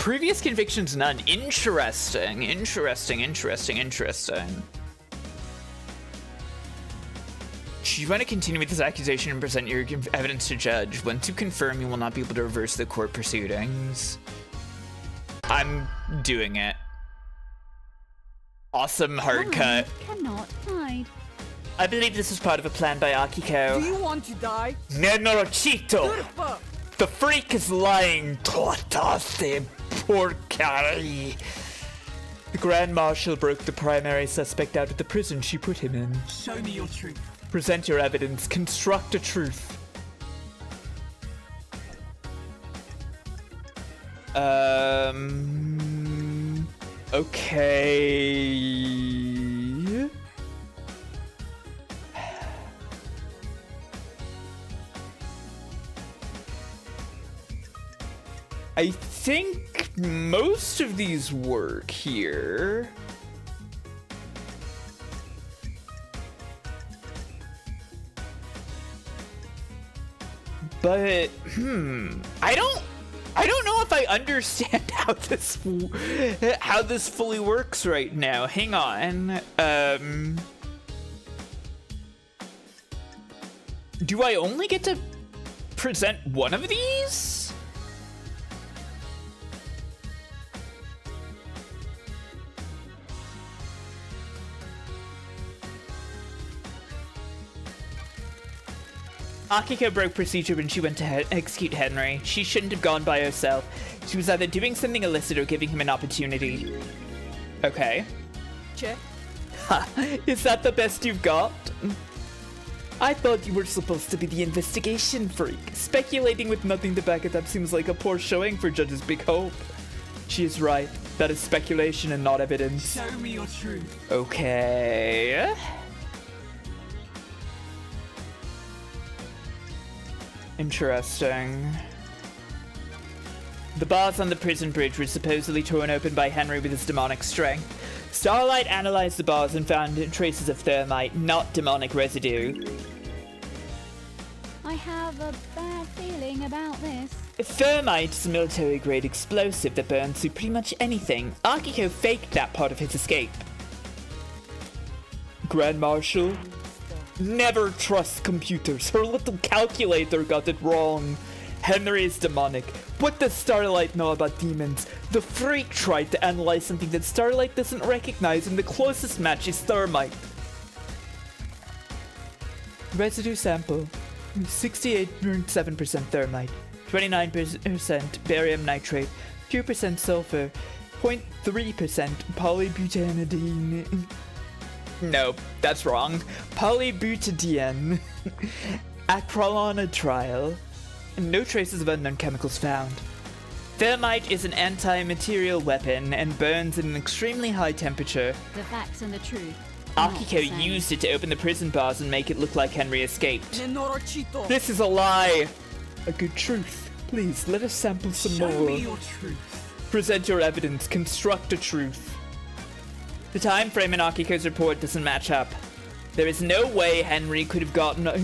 Previous convictions, none. Interesting. You want to continue with this accusation and present your evidence to judge. Once you confirm, you will not be able to reverse the court proceedings. I'm doing it. Awesome hard cut. Cannot hide. I believe this was part of a plan by Akiko. Do you want to die? Nenorochito! Urfa! The freak is lying! Tortaste porcari! The Grand Marshal broke the primary suspect out of the prison she put him in. Show me your truth. Present your evidence. Construct a truth. Okay. I think most of these work here. But I don't know if I understand how this fully works right now. Hang on. Do I only get to present one of these? Akiko broke procedure when she went to execute Henry. She shouldn't have gone by herself. She was either doing something illicit or giving him an opportunity. Okay. Check. Ha! Is that the best you've got? I thought you were supposed to be the investigation freak. Speculating with nothing to back it up seems like a poor showing for Judge's Big Hope. She is right. That is speculation and not evidence. Show me your truth. Okay. Interesting. The bars on the prison bridge were supposedly torn open by Henry with his demonic strength. Starlight analyzed the bars and found traces of thermite, not demonic residue. I have a bad feeling about this. Thermite is a military-grade explosive that burns through pretty much anything. Akiko faked that part of his escape. Grand Marshal? Never trust computers. Her little calculator got it wrong. Henry is demonic. What does Starlight know about demons? The freak tried to analyze something that Starlight doesn't recognize, and the closest match is thermite. Residue sample. 68.7% thermite, 29% barium nitrate, 2% sulfur, 0.3% polybutanidine. No, that's wrong. Polybutadiene. Acrylonitrile. No traces of unknown chemicals found. Thermite is an anti-material weapon and burns at an extremely high temperature. The facts and the truth. Not the Akiko same. used it to open the prison bars and make it look like Henry escaped. Nenorochito. This is a lie! A good truth. Please, let us sample some Show more. me your truth. Present your evidence. Construct a truth. The time frame in Akiko's report doesn't match up. There is no way Henry could have got off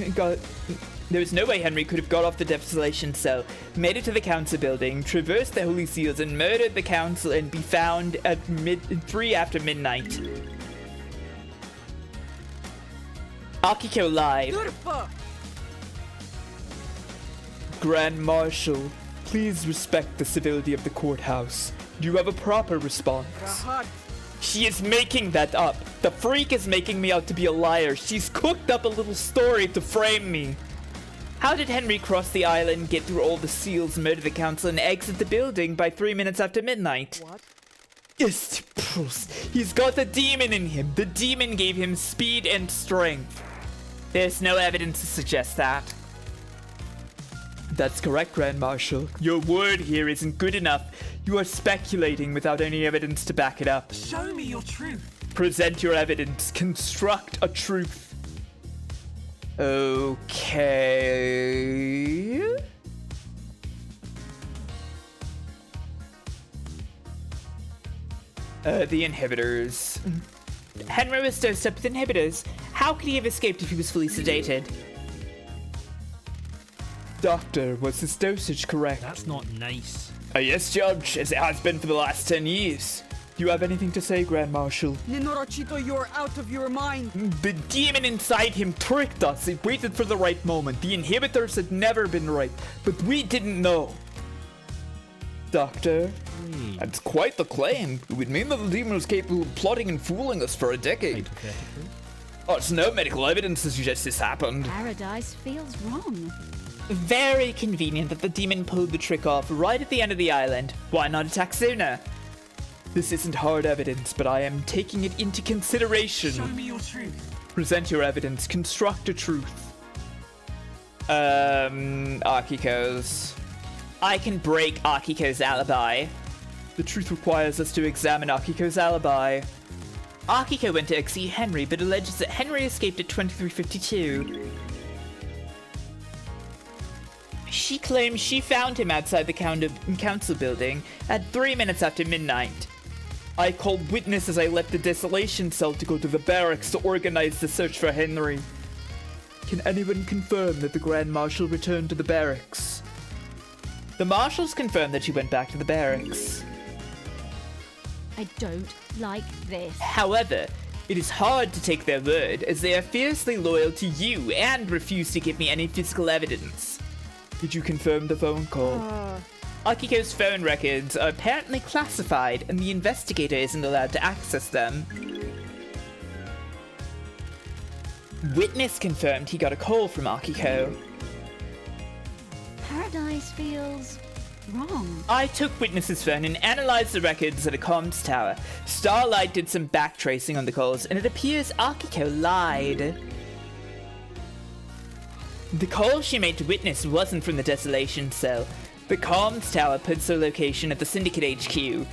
the desolation cell, made it to the council building, traversed the holy seals, and murdered the council and be found at 3 after midnight. Akiko lied. Urfa! Grand Marshal, please respect the civility of the courthouse. Do you have a proper response? Rahat. She is making that up. The freak is making me out to be a liar. She's cooked up a little story to frame me. How did Henry cross the island, get through all the seals, murder the council, and exit the building by 3 minutes after midnight? What? Yes, he's got a demon in him. The demon gave him speed and strength. There's no evidence to suggest that. That's correct, Grand Marshal. Your word here isn't good enough. You are speculating without any evidence to back it up. Show me your truth. Present your evidence. Construct a truth. Okay. The inhibitors. Henry was dosed up with inhibitors. How could he have escaped if he was fully sedated? Doctor, was his dosage correct? That's not nice. Yes, Judge, as it has been for the last 10 years. Do you have anything to say, Grand Marshal? Nenorachito, you're out of your mind. The demon inside him tricked us. It waited for the right moment. The inhibitors had never been right, but we didn't know. Doctor, that's quite the claim. It would mean that the demon was capable of plotting and fooling us for a decade. Oh, there's no medical evidence to suggest this happened. Paradise feels wrong. Very convenient that the demon pulled the trick off right at the end of the island. Why not attack sooner? This isn't hard evidence, but I am taking it into consideration. Show me your truth. Present your evidence. Construct a truth. Akiko's. I can break Akiko's alibi. The truth requires us to examine Akiko's alibi. Akiko went to see Henry, but alleges that Henry escaped at 2352. She claims she found him outside the council building at 3 minutes after midnight. I called witness as I left the desolation cell to go to the barracks to organize the search for Henry. Can anyone confirm that the Grand Marshal returned to the barracks? The marshals confirmed that she went back to the barracks. I don't like this. However, it is hard to take their word, as they are fiercely loyal to you and refuse to give me any physical evidence. Did you confirm the phone call? Akiko's phone records are apparently classified, and the investigator isn't allowed to access them. Witness confirmed he got a call from Akiko. Paradise feels wrong. I took Witness's phone and analyzed the records at a comms tower. Starlight did some backtracing on the calls, and it appears Akiko lied. The call she made to Witness wasn't from the Desolation Cell. The comms tower puts her location at the Syndicate HQ,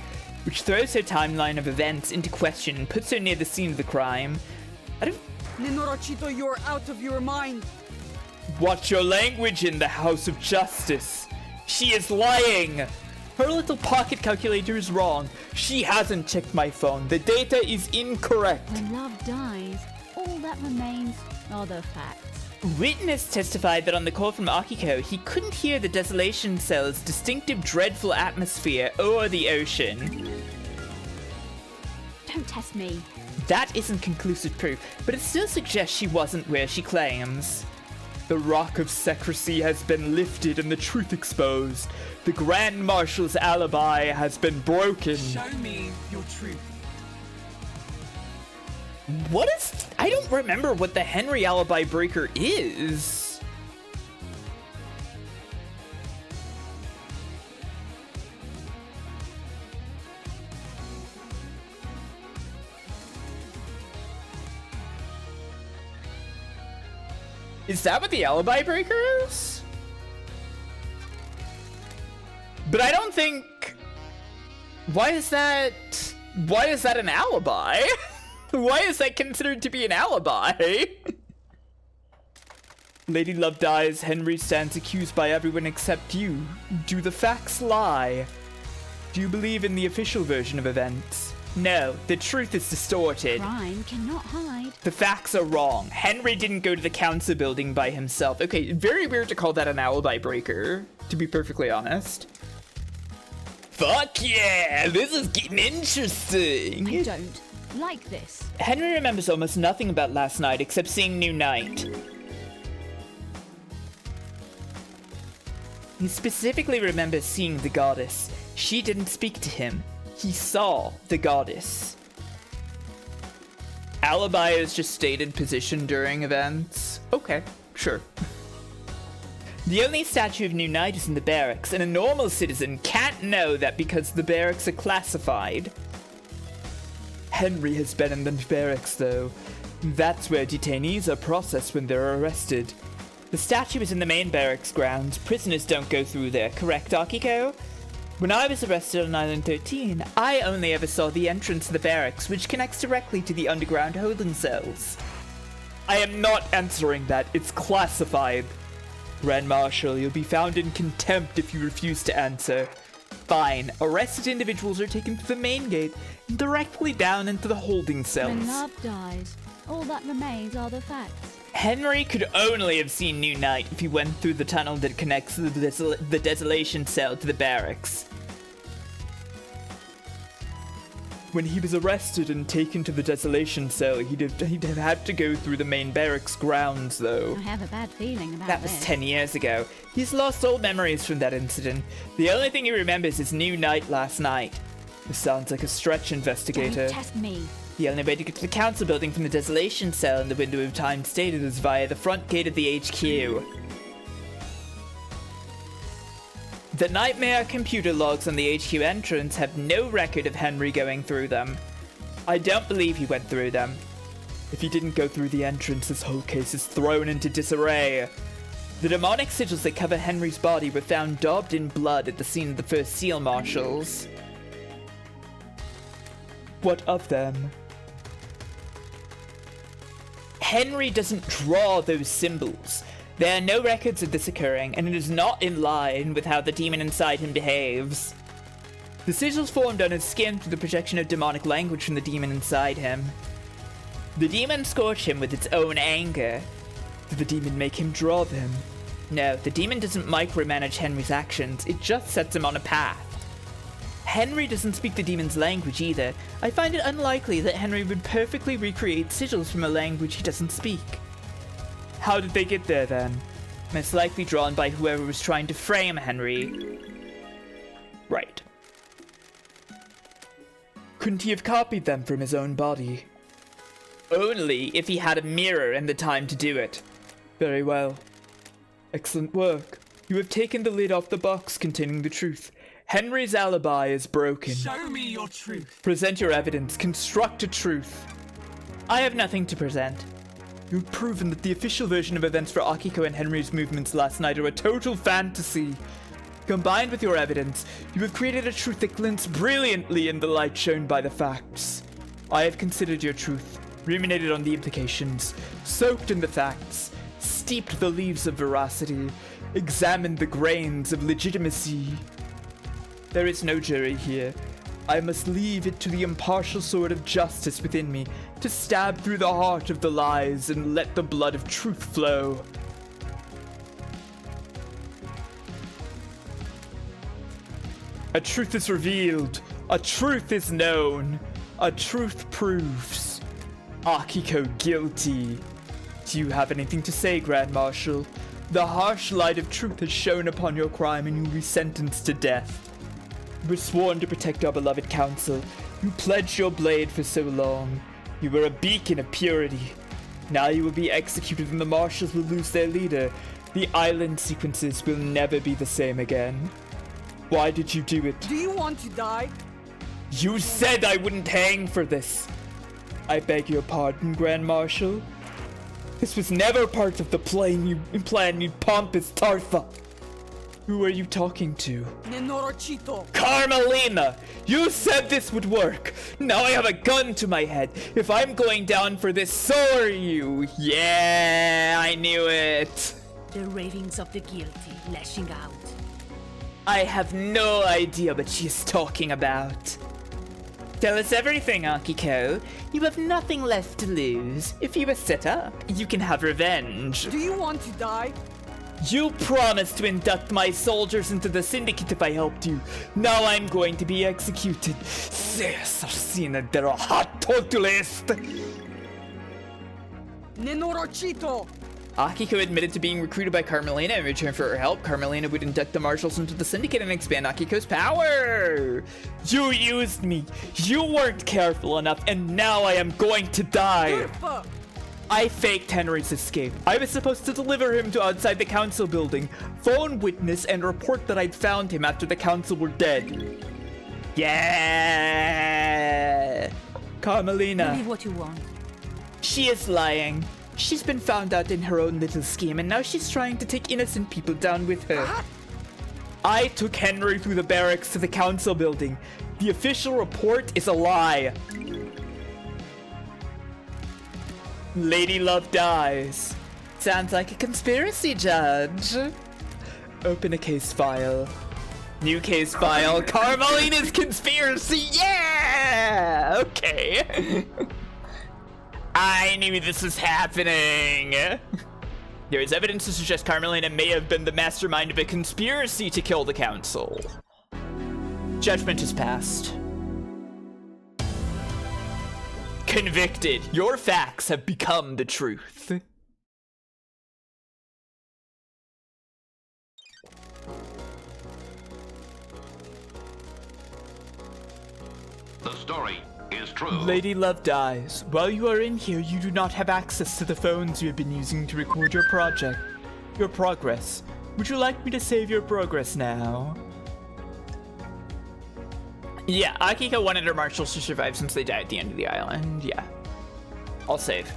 which throws her timeline of events into question and puts her near the scene of the crime. Nenorachito, you're out of your mind. Watch your language in the House of Justice. She is lying. Her little pocket calculator is wrong. She hasn't checked my phone. The data is incorrect. When love dies, all that remains are the facts. Witness testified that on the call from Akiko, he couldn't hear the Desolation Cell's distinctive dreadful atmosphere or the ocean. Don't test me. That isn't conclusive proof, but it still suggests she wasn't where she claims. The rock of secrecy has been lifted and the truth exposed. The Grand Marshal's alibi has been broken. Show me your truth. What is... I don't remember what the Henry alibi breaker is. Is that what the alibi breaker is? But I don't think... Why is that an alibi? Why is that considered to be an alibi? Lady Love dies, Henry stands accused by everyone except you. Do the facts lie? Do you believe in the official version of events? No, the truth is distorted. Crime cannot hide. The facts are wrong. Henry didn't go to the council building by himself. Okay, very weird to call that an alibi breaker, to be perfectly honest. Fuck yeah, this is getting interesting. I don't like this. Henry remembers almost nothing about last night except seeing New Night. He specifically remembers seeing the goddess. She didn't speak to him. He saw the goddess. Alibi is just stated position during events. Okay, sure. The only statue of New Night is in the barracks, and a normal citizen can't know that because the barracks are classified. Henry has been in the barracks, though. That's where detainees are processed when they're arrested. The statue is in the main barracks grounds. Prisoners don't go through there, correct, Akiko? When I was arrested on Island 13, I only ever saw the entrance to the barracks, which connects directly to the underground holding cells. I am not answering that. It's classified. Grand Marshal, you'll be found in contempt if you refuse to answer. Fine. Arrested individuals are taken to the main gate and directly down into the holding cells. When love dies, all that remains are the facts. Henry could only have seen New Night if he went through the tunnel that connects the Desolation Cell to the barracks. when he was arrested and taken to the desolation cell, he'd have had to go through the main barracks grounds, though. I have a bad feeling about That was this. 10 years ago. He's lost all memories from that incident. The only thing he remembers is new night last night. This sounds like a stretch, investigator. Don't test me. The only way to get to the council building from the desolation cell in the window of time stated is via the front gate of the HQ. The Nightmare computer logs on the HQ entrance have no record of Henry going through them. I don't believe he went through them. If he didn't go through the entrance, this whole case is thrown into disarray. The demonic sigils that cover Henry's body were found daubed in blood at the scene of the first seal marshals. What of them? Henry doesn't draw those symbols. There are no records of this occurring, and it is not in line with how the demon inside him behaves. The sigils formed on his skin through the projection of demonic language from the demon inside him. The demon scorched him with its own anger. Did the demon make him draw them? No, the demon doesn't micromanage Henry's actions, it just sets him on a path. Henry doesn't speak the demon's language either. I find it unlikely that Henry would perfectly recreate sigils from a language he doesn't speak. How did they get there then? Most likely drawn by whoever was trying to frame Henry. Right. Couldn't he have copied them from his own body? Only if he had a mirror and the time to do it. Very well. Excellent work. You have taken the lid off the box containing the truth. Henry's alibi is broken. Show me your truth. Present your evidence. Construct a truth. I have nothing to present. You've proven that the official version of events for Akiko and Henry's movements last night are a total fantasy. Combined with your evidence, you have created a truth that glints brilliantly in the light shown by the facts. I have considered your truth, ruminated on the implications, soaked in the facts, steeped the leaves of veracity, examined the grains of legitimacy. There is no jury here. I must leave it to the impartial sword of justice within me to stab through the heart of the lies and let the blood of truth flow. A truth is revealed. A truth is known. A truth proves. Akiko guilty. Do you have anything to say, Grand Marshal? The harsh light of truth has shone upon your crime and you will be sentenced to death. You were sworn to protect our beloved council. You pledged your blade for so long. You were a beacon of purity. Now you will be executed and the marshals will lose their leader. The island sequences will never be the same again. Why did you do it? Do you want to die? You said I wouldn't hang for this. I beg your pardon, Grand Marshal. This was never part of the plan, you pompous Tarfa. Who are you talking to? Nenorochito. Carmelina! You said this would work! Now I have a gun to my head! If I'm going down for this, so are you! Yeah, I knew it! The ravings of the guilty lashing out. I have no idea what she is talking about. Tell us everything, Akiko. You have nothing left to lose. If you were set up, you can have revenge. Do you want to die? You promised to induct my soldiers into the syndicate if I helped you. Now I'm going to be executed. Nenorochito. Akiko admitted to being recruited by Carmelina in return for her help. Carmelina would induct the marshals into the syndicate and expand Akiko's power. You used me. You weren't careful enough, and now I am going to die. I faked Henry's escape. I was supposed to deliver him to outside the council building, phone witness, and report that I'd found him after the council were dead. Yeah! Carmelina. Believe what you want. She is lying. She's been found out in her own little scheme, and now she's trying to take innocent people down with her. I took Henry through the barracks to the council building. The official report is a lie. Lady Love dies. Sounds like a conspiracy, Judge. Open a case file. New case file. Carmelina's conspiracy. Yeah! Okay. I knew this was happening. There is evidence to suggest Carmelina may have been the mastermind of a conspiracy to kill the council. Judgment is passed. Convicted. Your facts have become the truth. The story is true. Lady Love dies. While you are in here, you do not have access to the phones you have been using to record your project. Your progress. Would you like me to save your progress now? Yeah, Akiko wanted her marshals to survive since they died at the end of the island. Yeah. I'll save.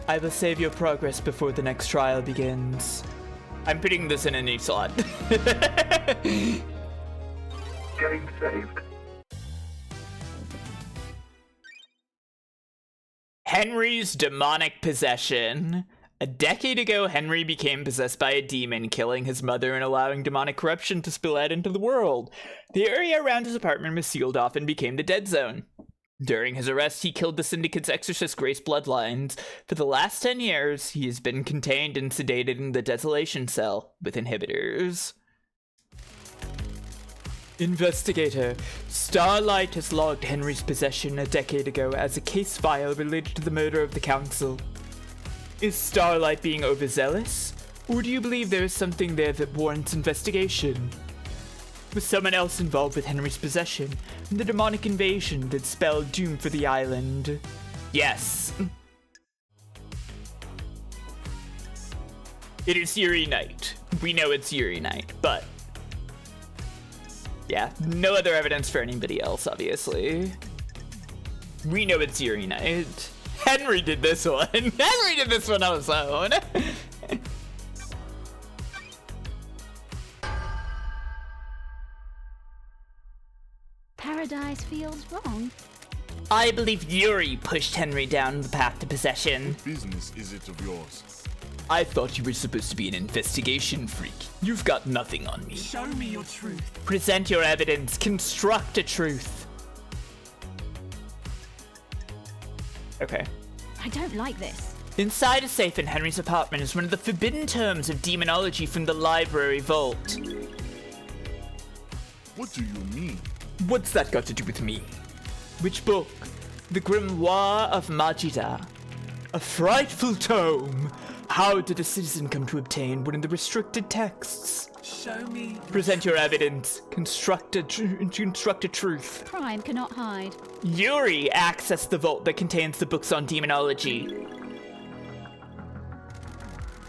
I will save your progress before the next trial begins. I'm putting this in a new slot. Getting saved. Henry's demonic possession. A decade ago, Henry became possessed by a demon, killing his mother and allowing demonic corruption to spill out into the world. The area around his apartment was sealed off and became the dead zone. During his arrest, he killed the Syndicate's exorcist Grace Bloodlines. For the last 10 years, he has been contained and sedated in the Desolation Cell with inhibitors. Investigator. Starlight has logged Henry's possession a decade ago as a case file related to the murder of the council. Is Starlight being overzealous? Or do you believe there is something there that warrants investigation? Was someone else involved with Henry's possession and the demonic invasion that spelled doom for the island? Yes. It is Yuri Knight. We know it's Yuri Knight, but yeah, no other evidence for anybody else, obviously. We know it's Yuri Knight. Henry did this one. Henry did this one on his own. Paradise feels wrong. I believe Yuri pushed Henry down the path to possession. What business is it of yours? I thought you were supposed to be an investigation freak. You've got nothing on me. Show me your truth. Present your evidence. Construct a truth. Okay. I don't like this. Inside a safe in Henry's apartment is one of the forbidden terms of demonology from the library vault. What do you mean? What's that got to do with me? Which book? The Grimoire of Majida. A frightful tome. How did a citizen come to obtain one of the restricted texts? Show me. Present your evidence. Construct a truth. Crime cannot hide. Yuri accessed the vault that contains the books on demonology.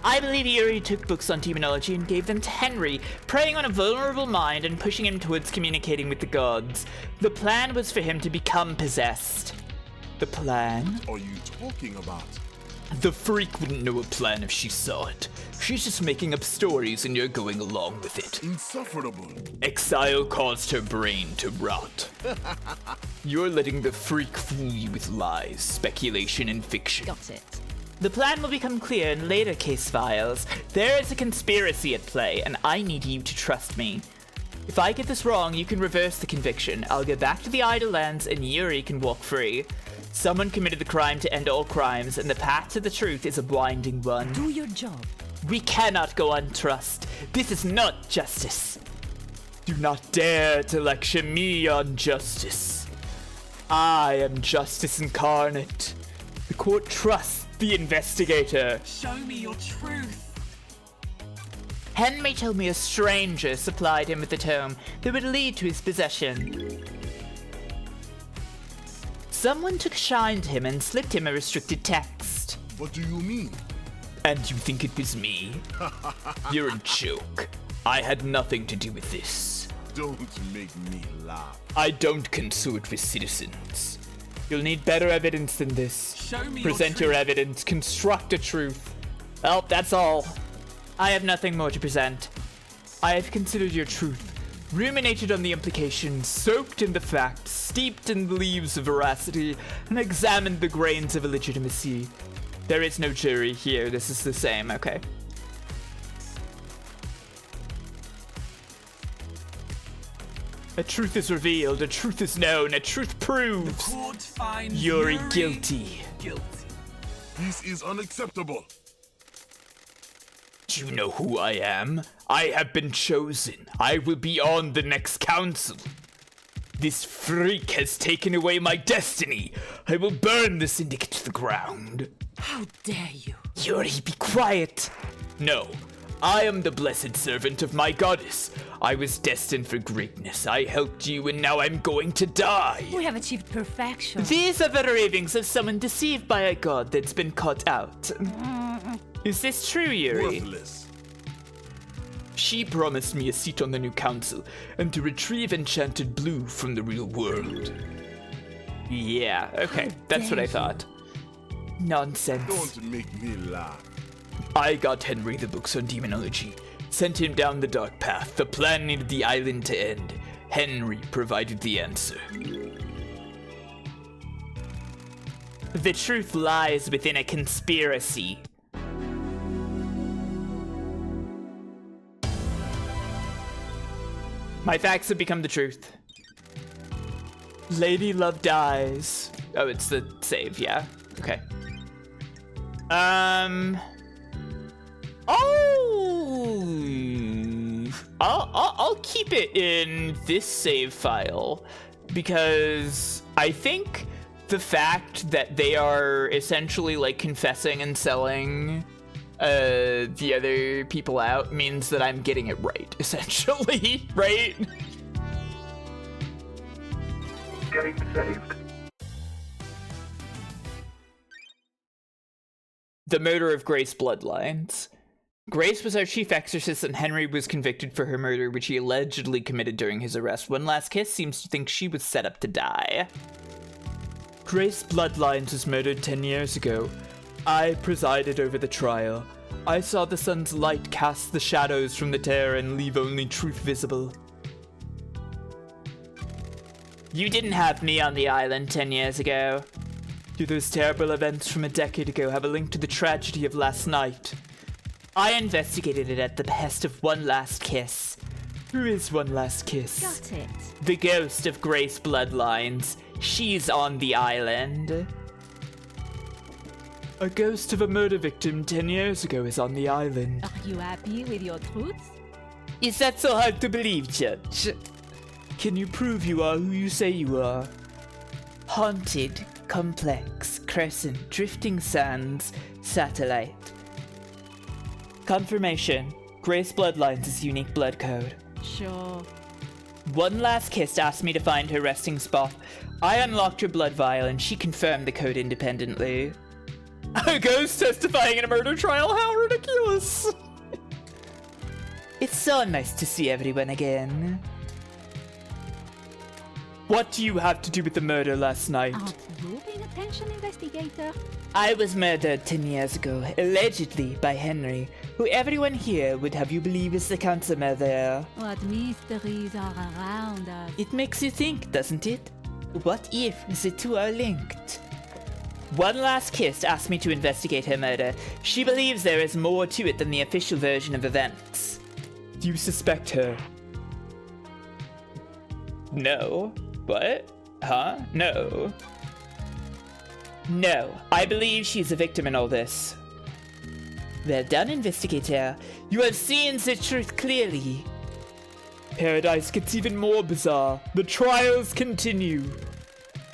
I believe Yuri took books on demonology and gave them to Henry, preying on a vulnerable mind and pushing him towards communicating with the gods. The plan was for him to become possessed. The plan? What are you talking about? The freak wouldn't know a plan if she saw it. She's just making up stories and you're going along with it. Insufferable. Exile caused her brain to rot. You're letting the freak fool you with lies, speculation, and fiction. Got it. The plan will become clear in later case files. There is a conspiracy at play, and I need you to trust me. If I get this wrong, you can reverse the conviction. I'll go back to the Idle Lands, and Yuri can walk free. Someone committed the crime to end all crimes, and the path to the truth is a blinding one. Do your job. We cannot go untrust. This is not justice. Do not dare to lecture me on justice. I am justice incarnate. The court trusts the investigator. Show me your truth. Henry told me a stranger supplied him with a tome that would lead to his possession. Someone took shine to him and slipped him a restricted text. What do you mean? And you think it was me? You're a joke. I had nothing to do with this. Don't make me laugh. I don't consort with citizens. You'll need better evidence than this. Show me Present your your truth. evidence. Construct a truth. Well, that's all. I have nothing more to present. I have considered your truth, ruminated on the implications, soaked in the facts, steeped in the leaves of veracity, and examined the grains of illegitimacy. There is no jury here. This is the same. Okay. A truth is revealed, a truth is known, a truth proves Court finds Yuri guilty. Guilty. This is unacceptable. Do you know who I am? I have been chosen. I will be on the next council. This freak has taken away my destiny. I will burn the syndicate to the ground. How dare you? Yuri, be quiet. No, I am the blessed servant of my goddess. I was destined for greatness. I helped you, and now I'm going to die. We have achieved perfection. These are the ravings of someone deceived by a god that's been caught out. Is this true, Yuri? Worthless. She promised me a seat on the new council and to retrieve enchanted blue from the real world. Yeah, okay, that's what I thought. Nonsense. Don't make me laugh. I got Henry the books on demonology, sent him down the dark path. The plan needed the island to end. Henry provided the answer. The truth lies within a conspiracy. My facts have become the truth. Lady Love dies. Oh, it's the save, yeah. Okay. I'll keep it in this save file because I think the fact that they are essentially like confessing and selling the other people out means that I'm getting it right, essentially, right? Getting saved. The murder of Grace Bloodlines. Grace was our chief exorcist and Henry was convicted for her murder, which he allegedly committed during his arrest. One Last Kiss seems to think she was set up to die. Grace Bloodlines was murdered 10 years ago. I presided over the trial. I saw the sun's light cast the shadows from the tear and leave only truth visible. You didn't have me on the island 10 years ago. Do those terrible events from a decade ago have a link to the tragedy of last night? I investigated it at the behest of One Last Kiss. Who is One Last Kiss? Got it. The ghost of Grace Bloodlines. She's on the island. A ghost of a murder victim 10 years ago is on the island. Are you happy with your truth? Is that so hard to believe, Judge? Can you prove you are who you say you are? Haunted, complex, crescent, drifting sands, satellite. Confirmation. Grace Bloodlines is unique blood code. Sure. One Last Kiss asked me to find her resting spot. I unlocked her blood vial and she confirmed the code independently. A ghost testifying in a murder trial? How ridiculous! It's so nice to see everyone again. What do you have to do with the murder last night? Aren't you paying attention, investigator? I was murdered 10 years ago, allegedly by Henry, who everyone here would have you believe is the cancer murderer. What mysteries are around us? It makes you think, doesn't it? What if the two are linked? One Last Kiss asked me to investigate her murder. She believes there is more to it than the official version of events. Do you suspect her? No. What? Huh? No. No. I believe she's a victim in all this. Well done, investigator. You have seen the truth clearly. Paradise gets even more bizarre. The trials continue.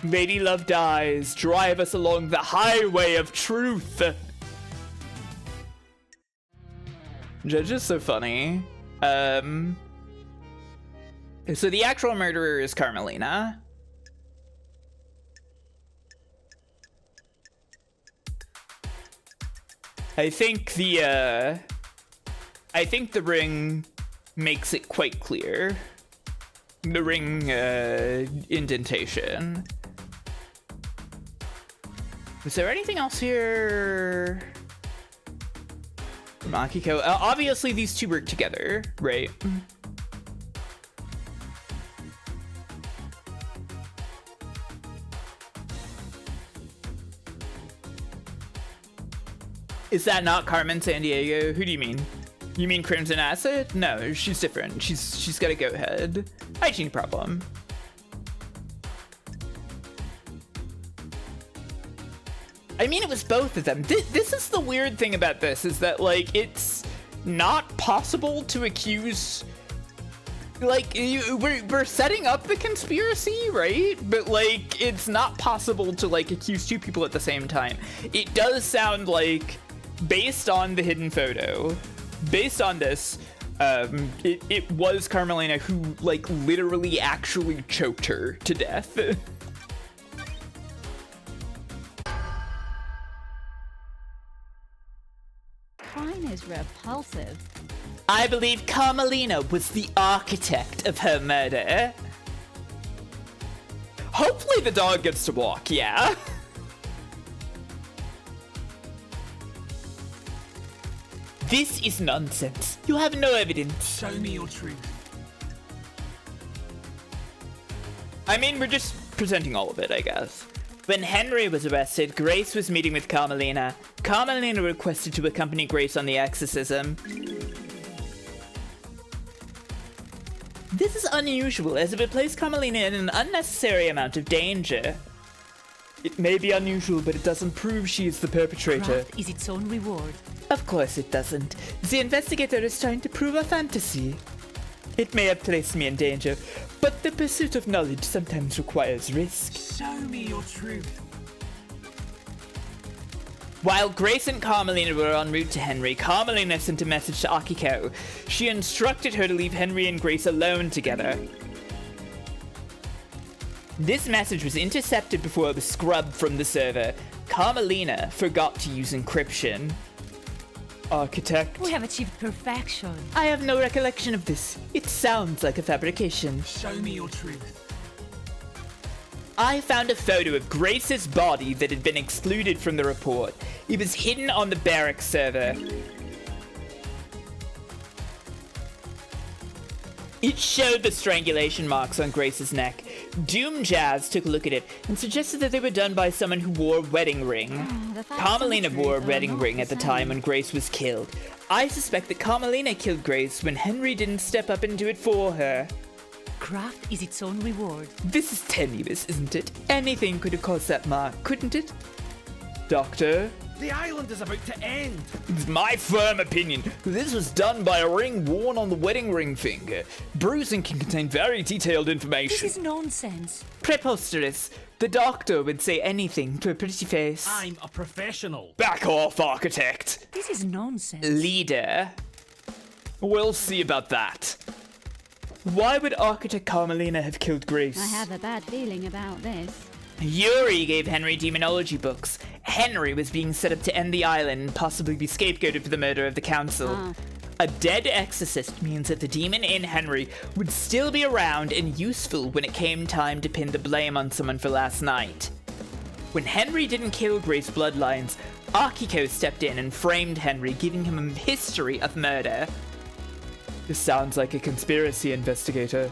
Lady Love dies. Drive us along the highway of truth. Judge is so funny. So the actual murderer is Carmelina. I think the ring makes it quite clear. The ring indentation. Was there anything else here? Makiko. Obviously these two work together, right? Is that not Carmen Sandiego? Who do you mean? You mean Crimson Acid? No, she's different. She's got a goat head. Hygiene problem. I mean, it was both of them. This is the weird thing about this, is that, like, it's not possible to accuse like, we're setting up the conspiracy, right? But, like, it's not possible to, like, accuse two people at the same time. It does sound like, based on the hidden photo, based on this, it was Carmelina who, like, literally actually choked her to death. Fine is repulsive. I believe Carmelina was the architect of her murder. Hopefully the dog gets to walk, yeah? This is nonsense. You have no evidence. Show me your truth. I mean, we're just presenting all of it, I guess. When Henry was arrested, Grace was meeting with Carmelina. Carmelina requested to accompany Grace on the exorcism. This is unusual, as it would place Carmelina in an unnecessary amount of danger. It may be unusual, but it doesn't prove she is the perpetrator. Craft is its own reward. Of course it doesn't. The investigator is trying to prove a fantasy. It may have placed me in danger, but the pursuit of knowledge sometimes requires risk. Show me your truth. While Grace and Carmelina were en route to Henry, Carmelina sent a message to Akiko. She instructed her to leave Henry and Grace alone together. This message was intercepted before it was scrubbed from the server. Carmelina forgot to use encryption. Architect. We have achieved perfection. I have no recollection of this. It sounds like a fabrication. Show me your truth. I found a photo of Grace's body that had been excluded from the report. It was hidden on the barracks server. It showed the strangulation marks on Grace's neck. Doom Jazz took a look at it and suggested that they were done by someone who wore a wedding ring. Carmelina wore a wedding ring at the time when Grace was killed. I suspect that Carmelina killed Grace when Henry didn't step up and do it for her. Craft is its own reward. This is tenuous, isn't it? Anything could have caused that mark, couldn't it? Doctor? The island is about to end. It's my firm opinion. This was done by a ring worn on the wedding ring finger. Bruising can contain very detailed information. This is nonsense. Preposterous. The doctor would say anything to a pretty face. I'm a professional. Back off, architect. This is nonsense. Leader. We'll see about that. Why would Architect Carmelina have killed Grace? I have a bad feeling about this. Yuri gave Henry demonology books. Henry was being set up to end the island and possibly be scapegoated for the murder of the council. Ah. A dead exorcist means that the demon in Henry would still be around and useful when it came time to pin the blame on someone for last night. When Henry didn't kill Grace's bloodlines, Akiko stepped in and framed Henry, giving him a history of murder. This sounds like a conspiracy, investigator.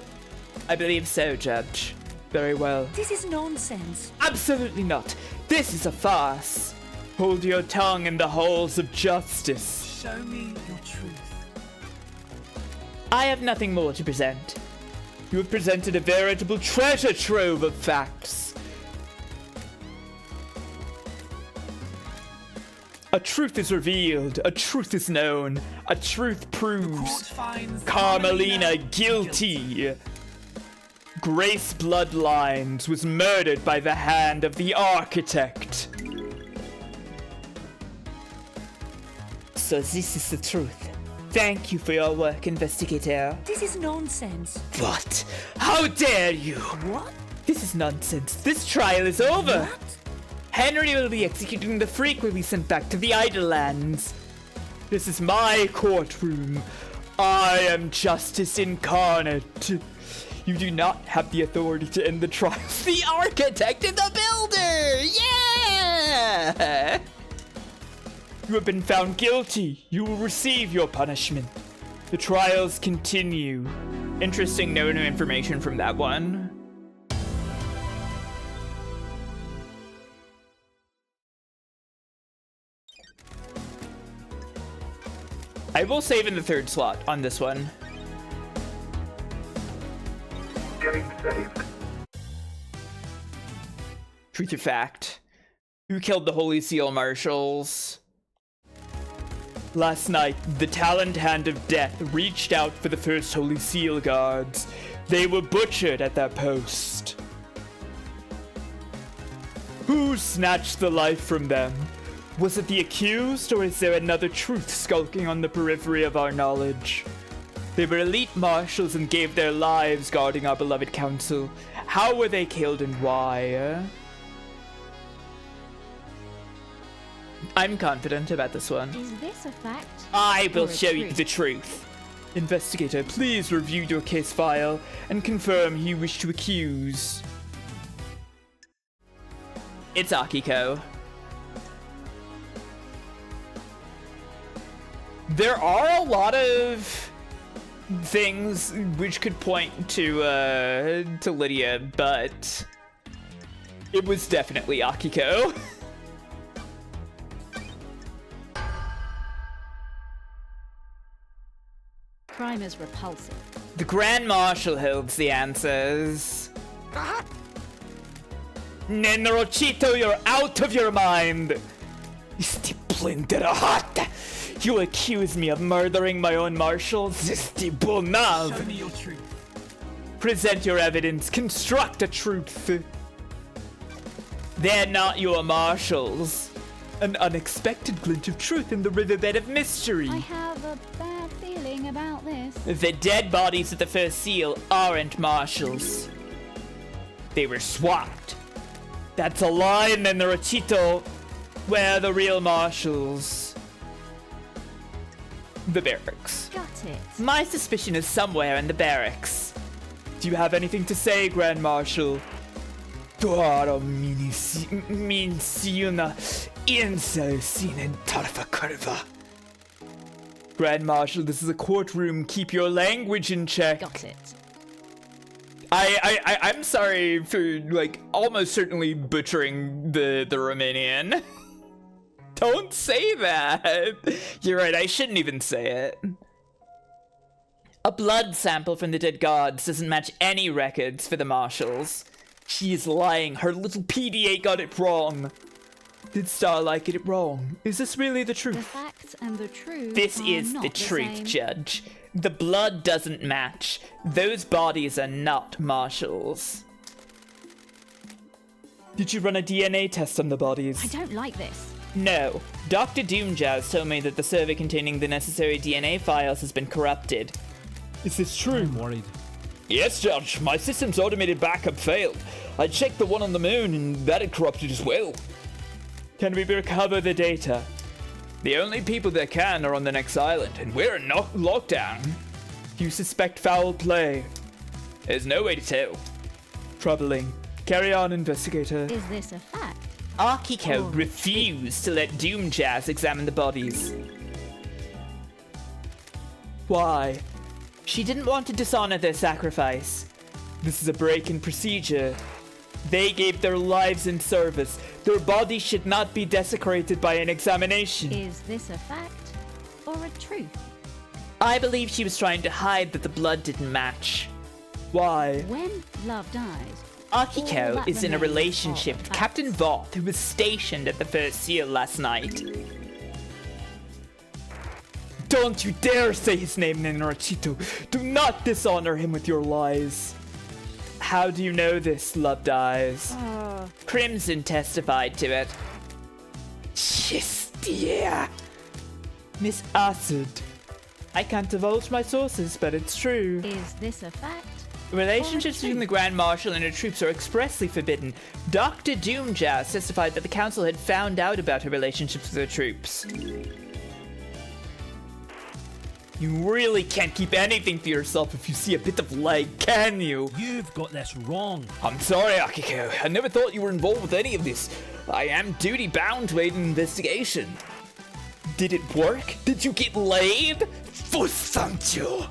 I believe so, Judge. Very well. This is nonsense. Absolutely not. This is a farce. Hold your tongue in the halls of justice. Show me your truth. I have nothing more to present. You have presented a veritable treasure trove of facts. A truth is revealed, a truth is known, a truth Court proves finds Carmelina guilty. Grace Bloodlines was murdered by the hand of the architect. So this is the truth. Thank you for your work, investigator. This is nonsense. What? How dare you? What? This is nonsense. This trial is over. What? Henry will be executed and the freak will be sent back to the Idlelands. This is my courtroom. I am justice incarnate. You do not have the authority to end the trial. The architect and the builder! Yeah! You have been found guilty. You will receive your punishment. The trials continue. Interesting, no new information from that one. I will save in the third slot on this one. Getting saved. Truth or fact? Who killed the Holy Seal Marshals? Last night, the taloned hand of death reached out for the first Holy Seal guards. They were butchered at their post. Who snatched the life from them? Was it the accused, or is there another truth skulking on the periphery of our knowledge? They were elite marshals and gave their lives guarding our beloved council. How were they killed and why? I'm confident about this one. Is this a fact? I will or a show you truth? the truth. Investigator, please review your case file and confirm who you wish to accuse. It's Akiko. There are a lot of things which could point to Lydia, but it was definitely Akiko. Crime is repulsive. The Grand Marshal holds the answers. Nenorochito, you're out of your mind! You accuse me of murdering my own marshals? Show me your truth. Present your evidence. Construct a truth. They're not your marshals. An unexpected glint of truth in the riverbed of mystery. I have a bad feeling about this. The dead bodies of the first seal aren't marshals. They were swapped. That's a lie, and then the Rochito. Where are the real marshals? The barracks. Got it. My suspicion is somewhere in the barracks. Do you have anything to say, Grand Marshal? Doro minsiuna insalsinen tarfa curva. Grand Marshal, this is a courtroom. Keep your language in check. Got it. I'm sorry for, like, almost certainly butchering the Romanian. Don't say that. You're right, I shouldn't even say it. A blood sample from the dead gods doesn't match any records for the marshals. She is lying. Her little PDA got it wrong. Did Starlight get it wrong? Is this really the The truth? facts and the truth This are is not the truth, same. Judge. The blood doesn't match. Those bodies are not marshals. Did you run a DNA test on the bodies? I don't like this. No. Dr. Doomjazz told me that the server containing the necessary DNA files has been corrupted. Is this true? I'm worried. Yes, Judge. My system's automated backup failed. I checked the one on the moon and that had corrupted as well. Can we recover the data? The only people that can are on the next island, and we're in lockdown. You suspect foul play? There's no way to tell. Troubling. Carry on, investigator. Is this a fact? Akiko refused to let Doomjazz examine the bodies. Why? She didn't want to dishonor their sacrifice. This is a break in procedure. They gave their lives in service. Their bodies should not be desecrated by an examination. Is this a fact or a truth? I believe she was trying to hide that the blood didn't match. Why? When love dies, all Akiko that is in a remains relationship are with facts. Captain Voth, who was stationed at the First Seal last night. Don't you dare say his name, Nenorochito. Do not dishonor him with your lies. How do you know this, Loved Eyes? Crimson testified to it. Just, yeah. Miss Acid. I can't divulge my sources, but it's true. Is this a fact? Relationships Or a between the truth? Grand Marshal and her troops are expressly forbidden. Dr. Doomjazz testified that the council had found out about her relationships with her troops. You really can't keep anything for yourself if you see a bit of leg, can you? You've got this wrong. I'm sorry, Akiko. I never thought you were involved with any of this. I am duty-bound to aid an investigation. Did it work? Did you get laid? Fusancho!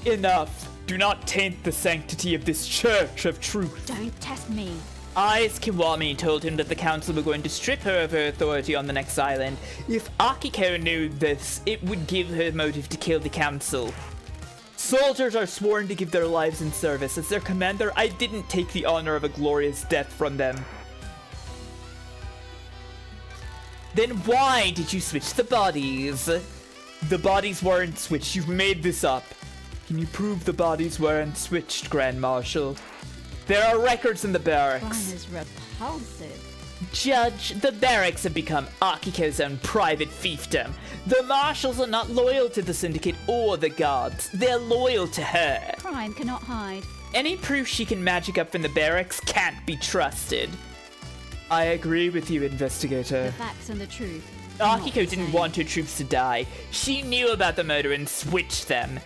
Enough. Do not taint the sanctity of this church of truth. Don't test me. Ais Kiwami told him that the council were going to strip her of her authority on the next island. If Akiko knew this, it would give her motive to kill the council. Soldiers are sworn to give their lives in service. As their commander, I didn't take the honor of a glorious death from them. Then why did you switch the bodies? The bodies weren't switched. You've made this up. Can you prove the bodies weren't switched, Grand Marshal? There are records in the Crime barracks. is repulsive. Judge, the barracks have become Akiko's own private fiefdom. The marshals are not loyal to the Syndicate or the guards. They're loyal to her. Crime cannot hide. Any proof she can magic up from the barracks can't be trusted. I agree with you, Investigator. The facts and the truth. are not Akiko the didn't same. want her troops to die. She knew about the murder and switched them.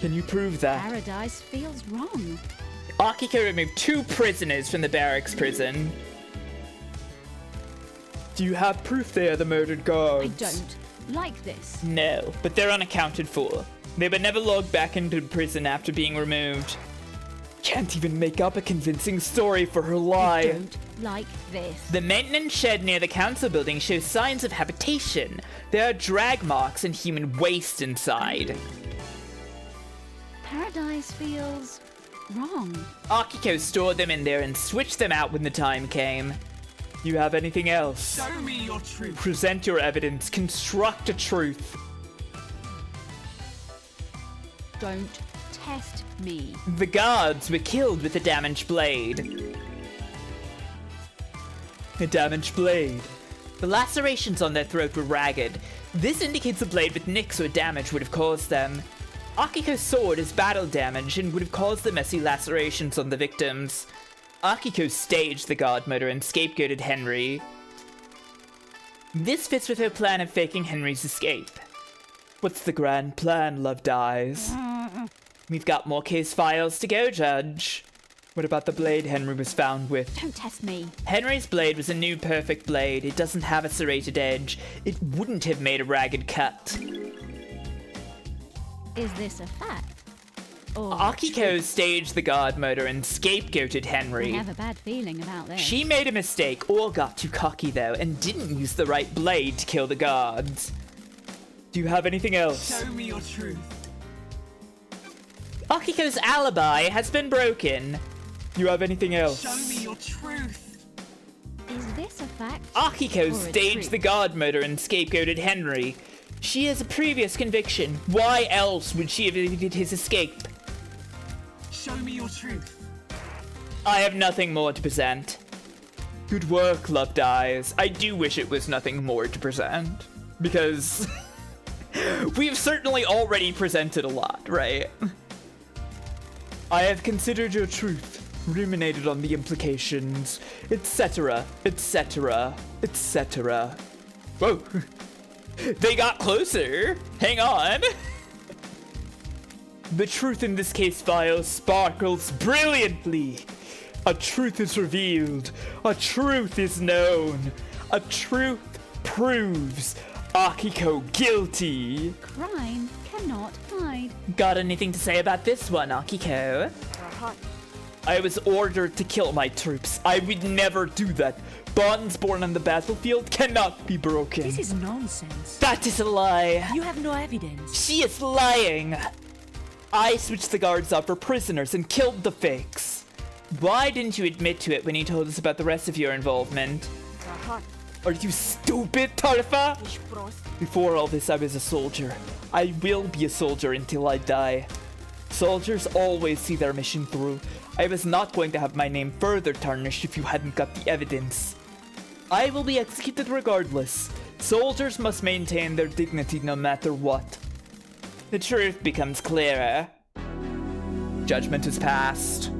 Can you prove that? Paradise feels wrong. Akiko removed 2 prisoners from the barracks prison. Do you have proof they are the murdered I guards? don't like this. No, but they're unaccounted for. They were never logged back into prison after being removed. Can't even make up a convincing story for her I lie. don't like this. The maintenance shed near the council building shows signs of habitation. There are drag marks and human waste inside. Paradise feels wrong. Akiko stored them in there and switched them out when the time came. You have anything else? Show me your truth. Present your evidence. Construct a truth. Don't test me. The guards were killed with a damaged blade. A damaged blade. The lacerations on their throat were ragged. This indicates a blade with nicks or damage would have caused them. Akiko's sword is battle damage and would have caused the messy lacerations on the victims. Akiko staged the guard murder and scapegoated Henry. This fits with her plan of faking Henry's escape. What's the grand plan, Loved Eyes? We've got more case files to go, Judge. What about the blade Henry was found with? Don't test me. Henry's blade was a new perfect blade. It doesn't have a serrated edge. It wouldn't have made a ragged cut. Is this a fact? Or Akiko staged the guard murder and scapegoated I Henry. have a bad feeling about this. She made a mistake or got too cocky though and didn't use the right blade to kill the guards. Do you have anything else? Show me your truth. Akiko's alibi has been broken. You have anything else? Show me your truth. Is this a fact? Akiko or a staged truth? the guard murder and scapegoated Henry. She has a previous conviction. Why else would she have evaded his escape? Show me your truth. I have nothing more to present. Good work, Loved Eyes. I do wish it was nothing more to present. Because we've certainly already presented a lot, right? I have considered your truth, ruminated on the implications, etc., etc., etc. Whoa. They got closer. Hang on. The truth in this case file sparkles brilliantly. A truth is revealed. A truth is known. A truth proves Akiko guilty. Crime cannot hide. Got anything to say about this one, Akiko? I was ordered to kill my troops. I would never do that. Bonds born on the battlefield cannot be broken. This is nonsense. That is a lie. You have no evidence. She is lying. I switched the guards out for prisoners and killed the fakes. Why didn't you admit to it when you told us about the rest of your involvement? Are you stupid, Tarfa? Before all this, I was a soldier. I will be a soldier until I die. Soldiers always see their mission through. I was not going to have my name further tarnished if you hadn't got the evidence. I will be executed regardless. Soldiers must maintain their dignity no matter what. The truth becomes clearer. Judgment is passed.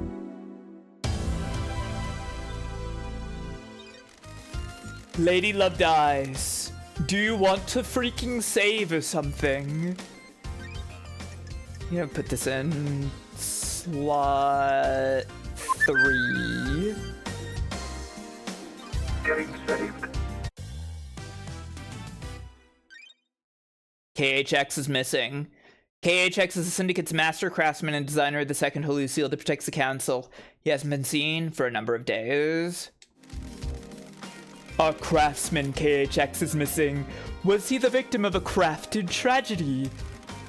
Lady Loved Eyes, do you want to freaking save or something? Yeah, put this in slot 3. Getting saved. KHX is missing. KHX is the Syndicate's master craftsman and designer of the second Holy Seal that protects the Council. He hasn't been seen for a number of days. Our craftsman KHX is missing. Was he the victim of a crafted tragedy?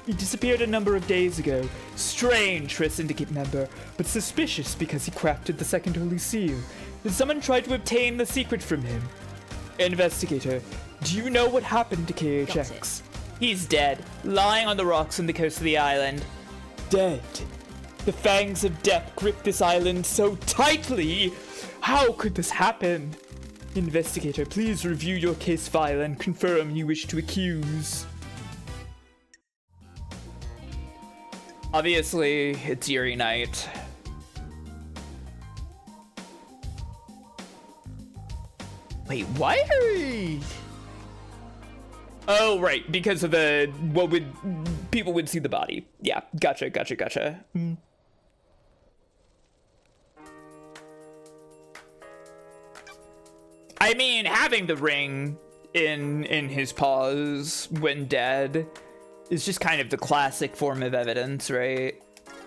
He disappeared a number of days ago. Strange for a Syndicate member, but suspicious because he crafted the second Holy Seal. Did someone try to obtain the secret from him? Investigator, Do you know what happened to KHX? He's dead, lying on the rocks on the coast of the island. Dead. The fangs of death grip this island so tightly. How could this happen? Investigator, please review your case file and confirm you wish to accuse. Obviously, it's Yuri Knight. Wait, why are we... Oh, right, because of the... What would... People would see the body. Yeah, gotcha. I mean, having the ring in his paws when dead is just kind of the classic form of evidence, right?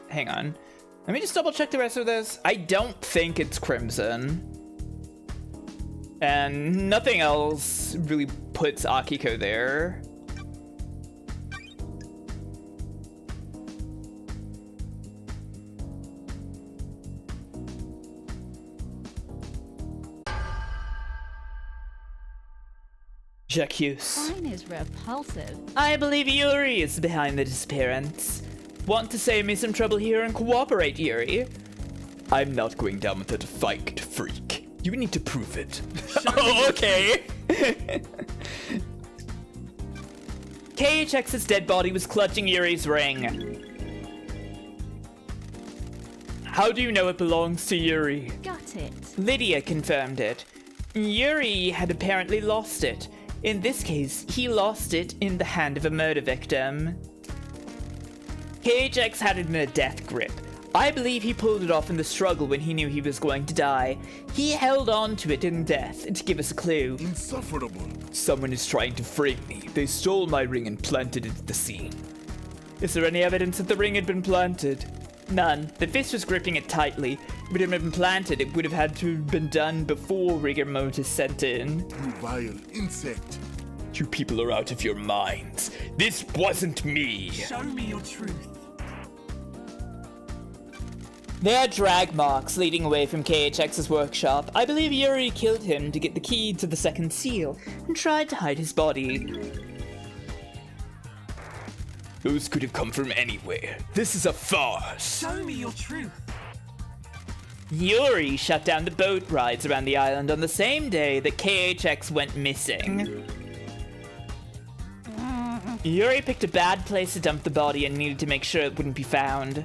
Hang on. Let me just double check the rest of this. I don't think it's Crimson. And nothing else really puts Akiko there. Jacques. Fine is repulsive. I believe Yuri is behind the disappearance. Want to save me some trouble here and cooperate, Yuri? I'm not going down with a fight, freak. You need to prove it. Oh, okay. KHX's dead body was clutching Yuri's ring. How do you know it belongs to Yuri? Got it. Lydia confirmed it. Yuri had apparently lost it. In this case, he lost it in the hand of a murder victim. KHX had it in a death grip. I believe he pulled it off in the struggle when he knew he was going to die. He held on to it in death to give us a clue. Insufferable. Someone is trying to frame me. They stole my ring and planted it at the scene. Is there any evidence that the ring had been planted? None. The fist was gripping it tightly. If it had been planted, it would have had to have been done before rigor mortis set in. You vile insect. You people are out of your minds. This wasn't me. Show me your truth. There are drag marks leading away from KHX's workshop. I believe Yuri killed him to get the key to the second seal and tried to hide his body. Those could have come from anywhere. This is a farce. Show me your truth. Yuri shut down the boat rides around the island on the same day that KHX went missing. Yuri picked a bad place to dump the body and needed to make sure it wouldn't be found.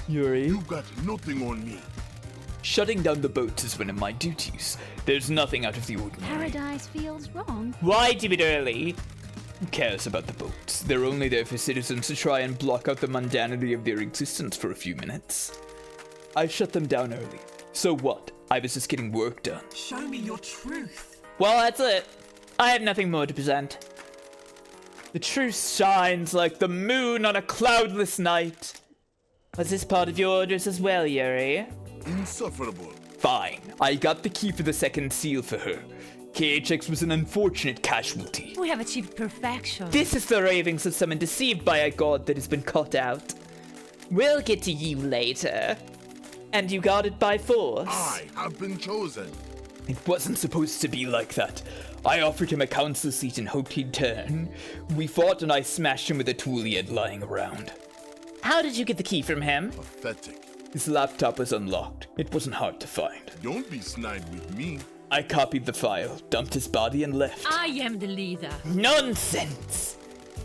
Yuri? You got nothing on me. Shutting down the boats is one of my duties. There's nothing out of the ordinary. Paradise feels wrong. Why do it early? Who cares about the boats? They're only there for citizens to try and block out the mundanity of their existence for a few minutes. I shut them down early. So what? I was just getting work done. Show me your truth. Well, that's it. I have nothing more to present. The truth shines like the moon on a cloudless night. Was this part of your orders as well, Yuri? Insufferable. Fine. I got the key for the second seal for her. KHX was an unfortunate casualty. We have achieved perfection. This is the ravings of someone deceived by a god that has been cut out. We'll get to you later. And you got it by force. I have been chosen. It wasn't supposed to be like that. I offered him a council seat and hoped he'd turn. We fought and I smashed him with a tool he had lying around. How did you get the key from him? Pathetic. His laptop was unlocked. It wasn't hard to find. Don't be snide with me. I copied the file, dumped his body, and left. I am the leader. Nonsense!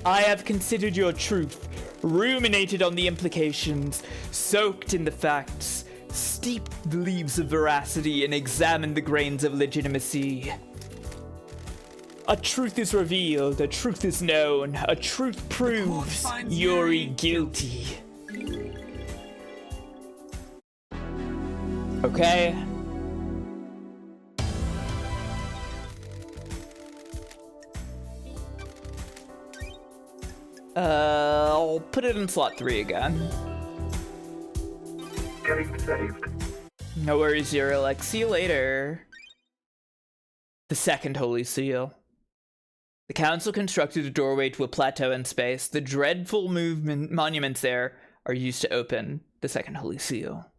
I have considered your truth, ruminated on the implications, soaked in the facts, steeped the leaves of veracity, and examined the grains of legitimacy. A truth is revealed, a truth is known, a truth proves finds Yuri guilty. Okay. I'll put it in slot 3 again. Getting saved. No worries, Yuri. Like, see you later. The second Holy Seal. The council constructed a doorway to a plateau in space. The dreadful monuments there are used to open the second Holy Seal.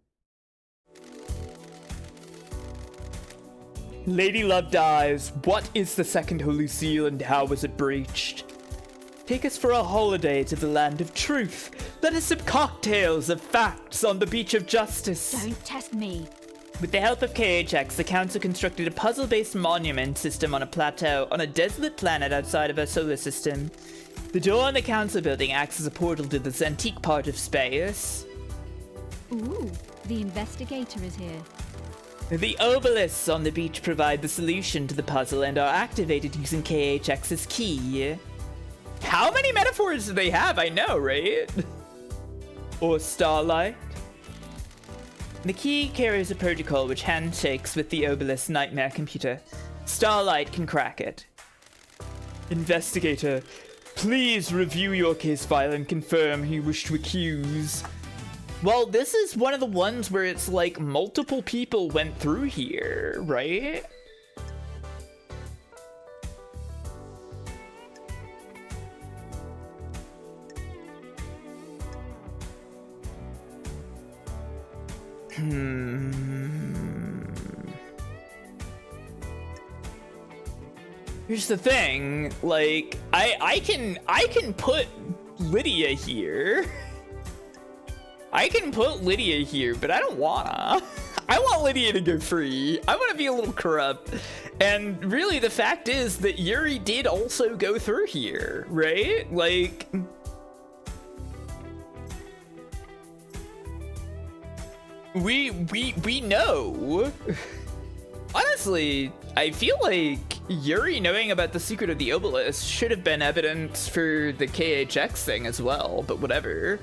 Lady Love dies. What is the second holy seal and how was it breached? Take us for a holiday to the land of truth. Let us sip cocktails of facts on the beach of justice. Don't test me. With the help of KHX, the Council constructed a puzzle-based monument system on a plateau on a desolate planet outside of our solar system. The door on the Council building acts as a portal to this antique part of space. Ooh, the investigator is here. The obelisks on the beach provide the solution to the puzzle and are activated using KHX's key. How many metaphors do they have? I know, right? Or starlight. The key carries a protocol which handshakes with the obelisk nightmare computer. Starlight can crack it. Investigator, please review your case file and confirm who you wish to accuse. Well, this is one of the ones where it's like multiple people went through here, right? Here's the thing, like, I can put Lydia here. I can put Lydia here, but I don't wanna. I want Lydia to go free. I want to be a little corrupt. And really, the fact is that Yuri did also go through here, right? Like... We know. Honestly, I feel like Yuri knowing about the secret of the obelisk should have been evidence for the KHX thing as well, but whatever.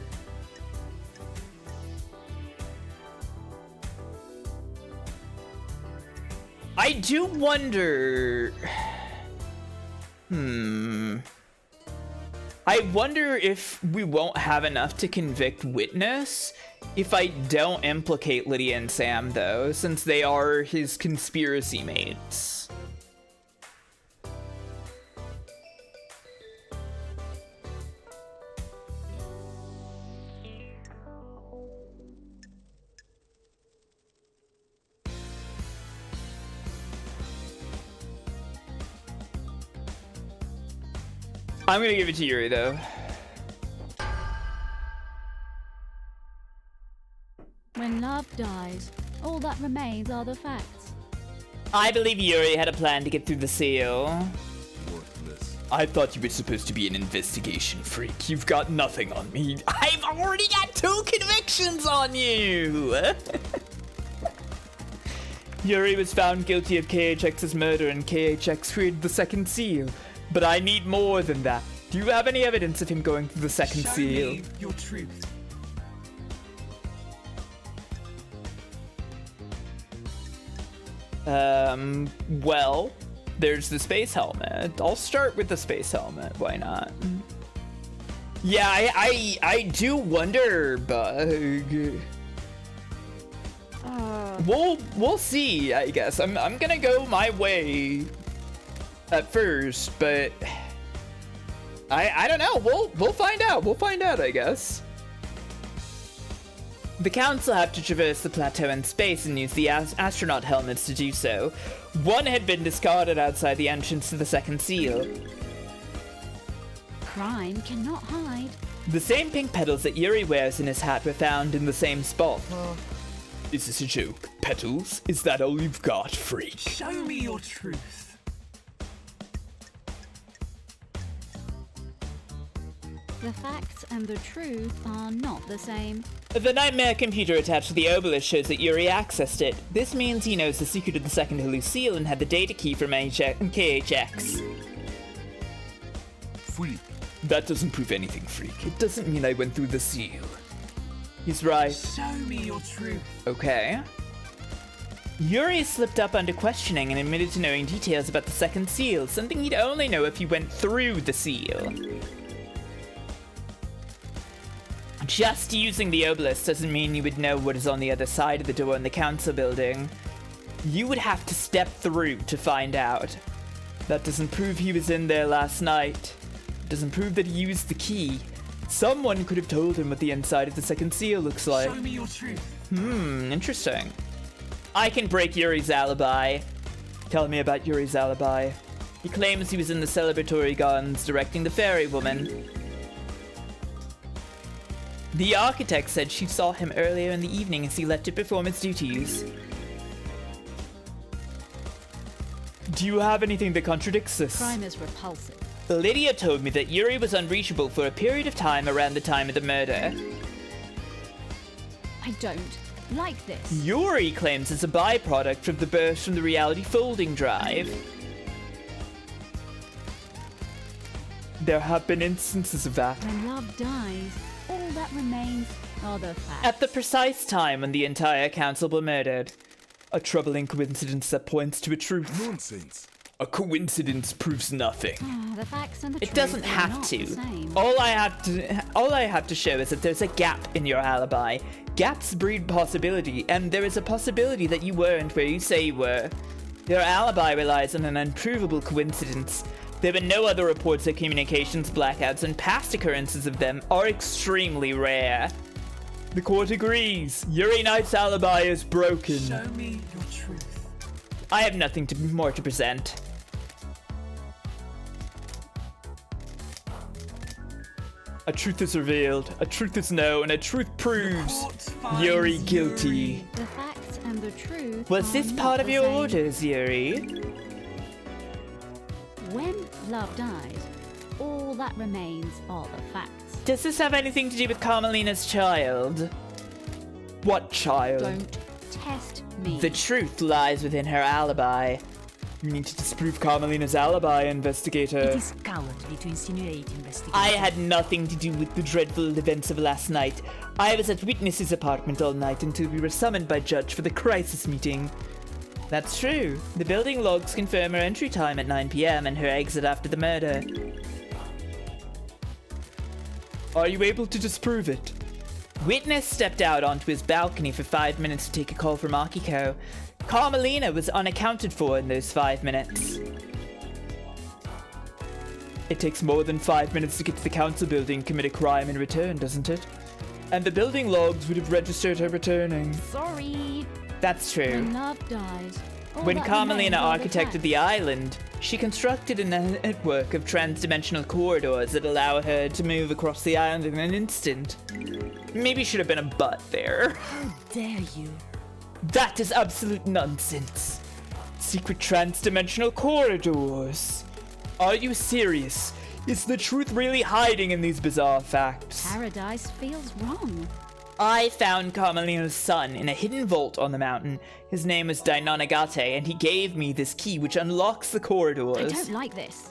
I do wonder... I wonder if we won't have enough to convict Witness if I don't implicate Lydia and Sam, though, since they are his conspiracy mates. I'm gonna give it to Yuri, though. When love dies, all that remains are the facts. I believe Yuri had a plan to get through the seal. Worthless. I thought you were supposed to be an investigation freak. You've got nothing on me. I've already got 2 convictions on you! Yuri was found guilty of KHX's murder and KHX created the second seal. But I need more than that. Do you have any evidence of him going through the second seal? Me your truth. Well, there's the space helmet. I'll start with the space helmet. Why not? Yeah, I do wonder, Bug. We'll see, I guess. I'm gonna go my way at first, but I don't know. We'll find out. We'll find out, I guess. The Council have to traverse the plateau in space and use the astronaut helmets to do so. One had been discarded outside the entrance to the second seal. Crime cannot hide. The same pink petals that Yuri wears in his hat were found in the same spot. Is this a joke? Petals? Is that all you've got, freak? Show me your truth. The facts and the truth are not the same. The nightmare computer attached to the obelisk shows that Yuri accessed it. This means he knows the secret of the second Holy Seal and had the data key from KHX. Freak. That doesn't prove anything, freak. It doesn't mean I went through the seal. He's right. Show me your truth. Okay. Yuri slipped up under questioning and admitted to knowing details about the second seal, something he'd only know if he went through the seal. Just using the obelisk doesn't mean you would know what is on the other side of the door in the council building. You would have to step through to find out. That doesn't prove he was in there last night. It doesn't prove that he used the key. Someone could have told him what the inside of the second seal looks like. Show me your truth. Interesting. I can break Yuri's alibi. Tell me about Yuri's alibi. He claims he was in the celebratory gardens directing the fairy woman. The architect said she saw him earlier in the evening as he left to perform his duties. Do you have anything that contradicts this? Crime is repulsive. Lydia told me that Yuri was unreachable for a period of time around the time of the murder. I don't like this. Yuri claims it's a byproduct of the burst from the reality folding drive. There have been instances of that. When love dies, all that remains are the facts. At the precise time when the entire council were murdered. A troubling coincidence that points to a truth. Nonsense. A coincidence proves nothing. The facts and the It truth doesn't are have not to. the same. All I have to show is that there's a gap in your alibi. Gaps breed possibility, and there is a possibility that you weren't where you say you were. Your alibi relies on an unprovable coincidence. There were no other reports of communications blackouts, and past occurrences of them are extremely rare. The court agrees. Yuri Knight's alibi is broken. Show me your truth. I have nothing more to present. A truth is revealed, a truth is known, a truth proves Court finds Yuri guilty. The facts and the truth Was are this not part of the your same. orders, Yuri? When love dies, all that remains are the facts. Does this have anything to do with Carmelina's child? What child? Don't test me. The truth lies within her alibi. You need to disprove Carmelina's alibi, investigator. It is cowardly to insinuate investigation. I had nothing to do with the dreadful events of last night. I was at Witness's apartment all night until we were summoned by Judge for the crisis meeting. That's true. The building logs confirm her entry time at 9 p.m. and her exit after the murder. Are you able to disprove it? Witness stepped out onto his balcony for 5 minutes to take a call from Akiko. Carmelina was unaccounted for in those 5 minutes. It takes more than 5 minutes to get to the council building and commit a crime and return, doesn't it? And the building logs would have registered her returning. Sorry. That's true. When love dies, all When that Carmelina remains are the architected facts. the island, she constructed a network of trans-dimensional corridors that allow her to move across the island in an instant. Maybe should have been a butt there. How dare you? That is absolute nonsense. Secret trans-dimensional corridors. Are you serious? Is the truth really hiding in these bizarre facts? Paradise feels wrong. I found Carmelina's son in a hidden vault on the mountain. His name was Dainonagate, and he gave me this key which unlocks the I corridors. don't like this.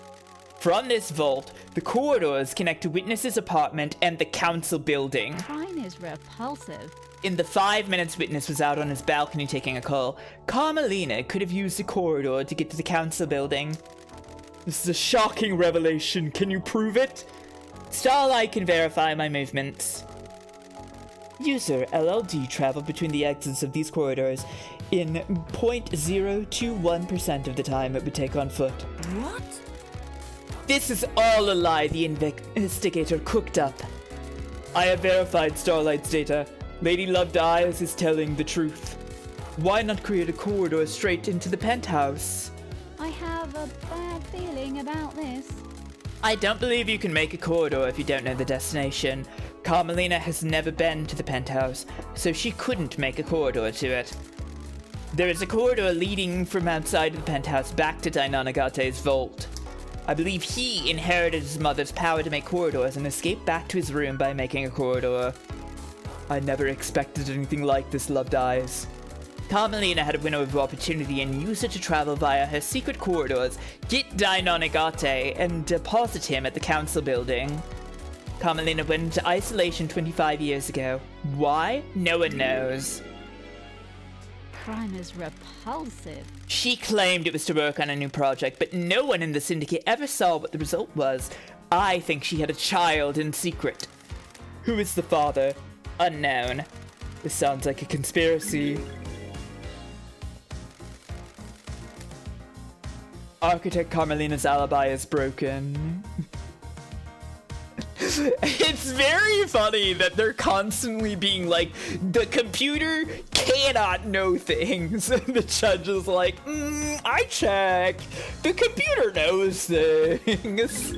From this vault, the corridors connect to Witness's apartment and the council building. Crime is repulsive. In the 5 minutes Witness was out on his balcony taking a call, Carmelina could have used the corridor to get to the council building. This is a shocking revelation. Can you prove it? Starlight can verify my movements. User LLD traveled between the exits of these corridors in 0.021% of the time it would take on foot. What? This is all a lie the investigator cooked up. I have verified Starlight's data. Lady Love Dies is telling the truth. Why not create a corridor straight into the penthouse? I have a bad feeling about this. I don't believe you can make a corridor if you don't know the destination. Carmelina has never been to the penthouse, so she couldn't make a corridor to it. There is a corridor leading from outside of the penthouse back to Dainonagate's vault. I believe he inherited his mother's power to make corridors and escaped back to his room by making a corridor. I never expected anything like this, Love Dies. Carmelina had a window of opportunity and used it to travel via her secret corridors, get Dainonagate, and deposit him at the council building. Carmelina went into isolation 25 years ago. Why? No one knows. Crime is repulsive. She claimed it was to work on a new project, but no one in the syndicate ever saw what the result was. I think she had a child in secret. Who is the father? Unknown. This sounds like a conspiracy. Architect Carmelina's alibi is broken. It's very funny that they're constantly being like, the computer cannot know things. And the judge is like, I checked. The computer knows things.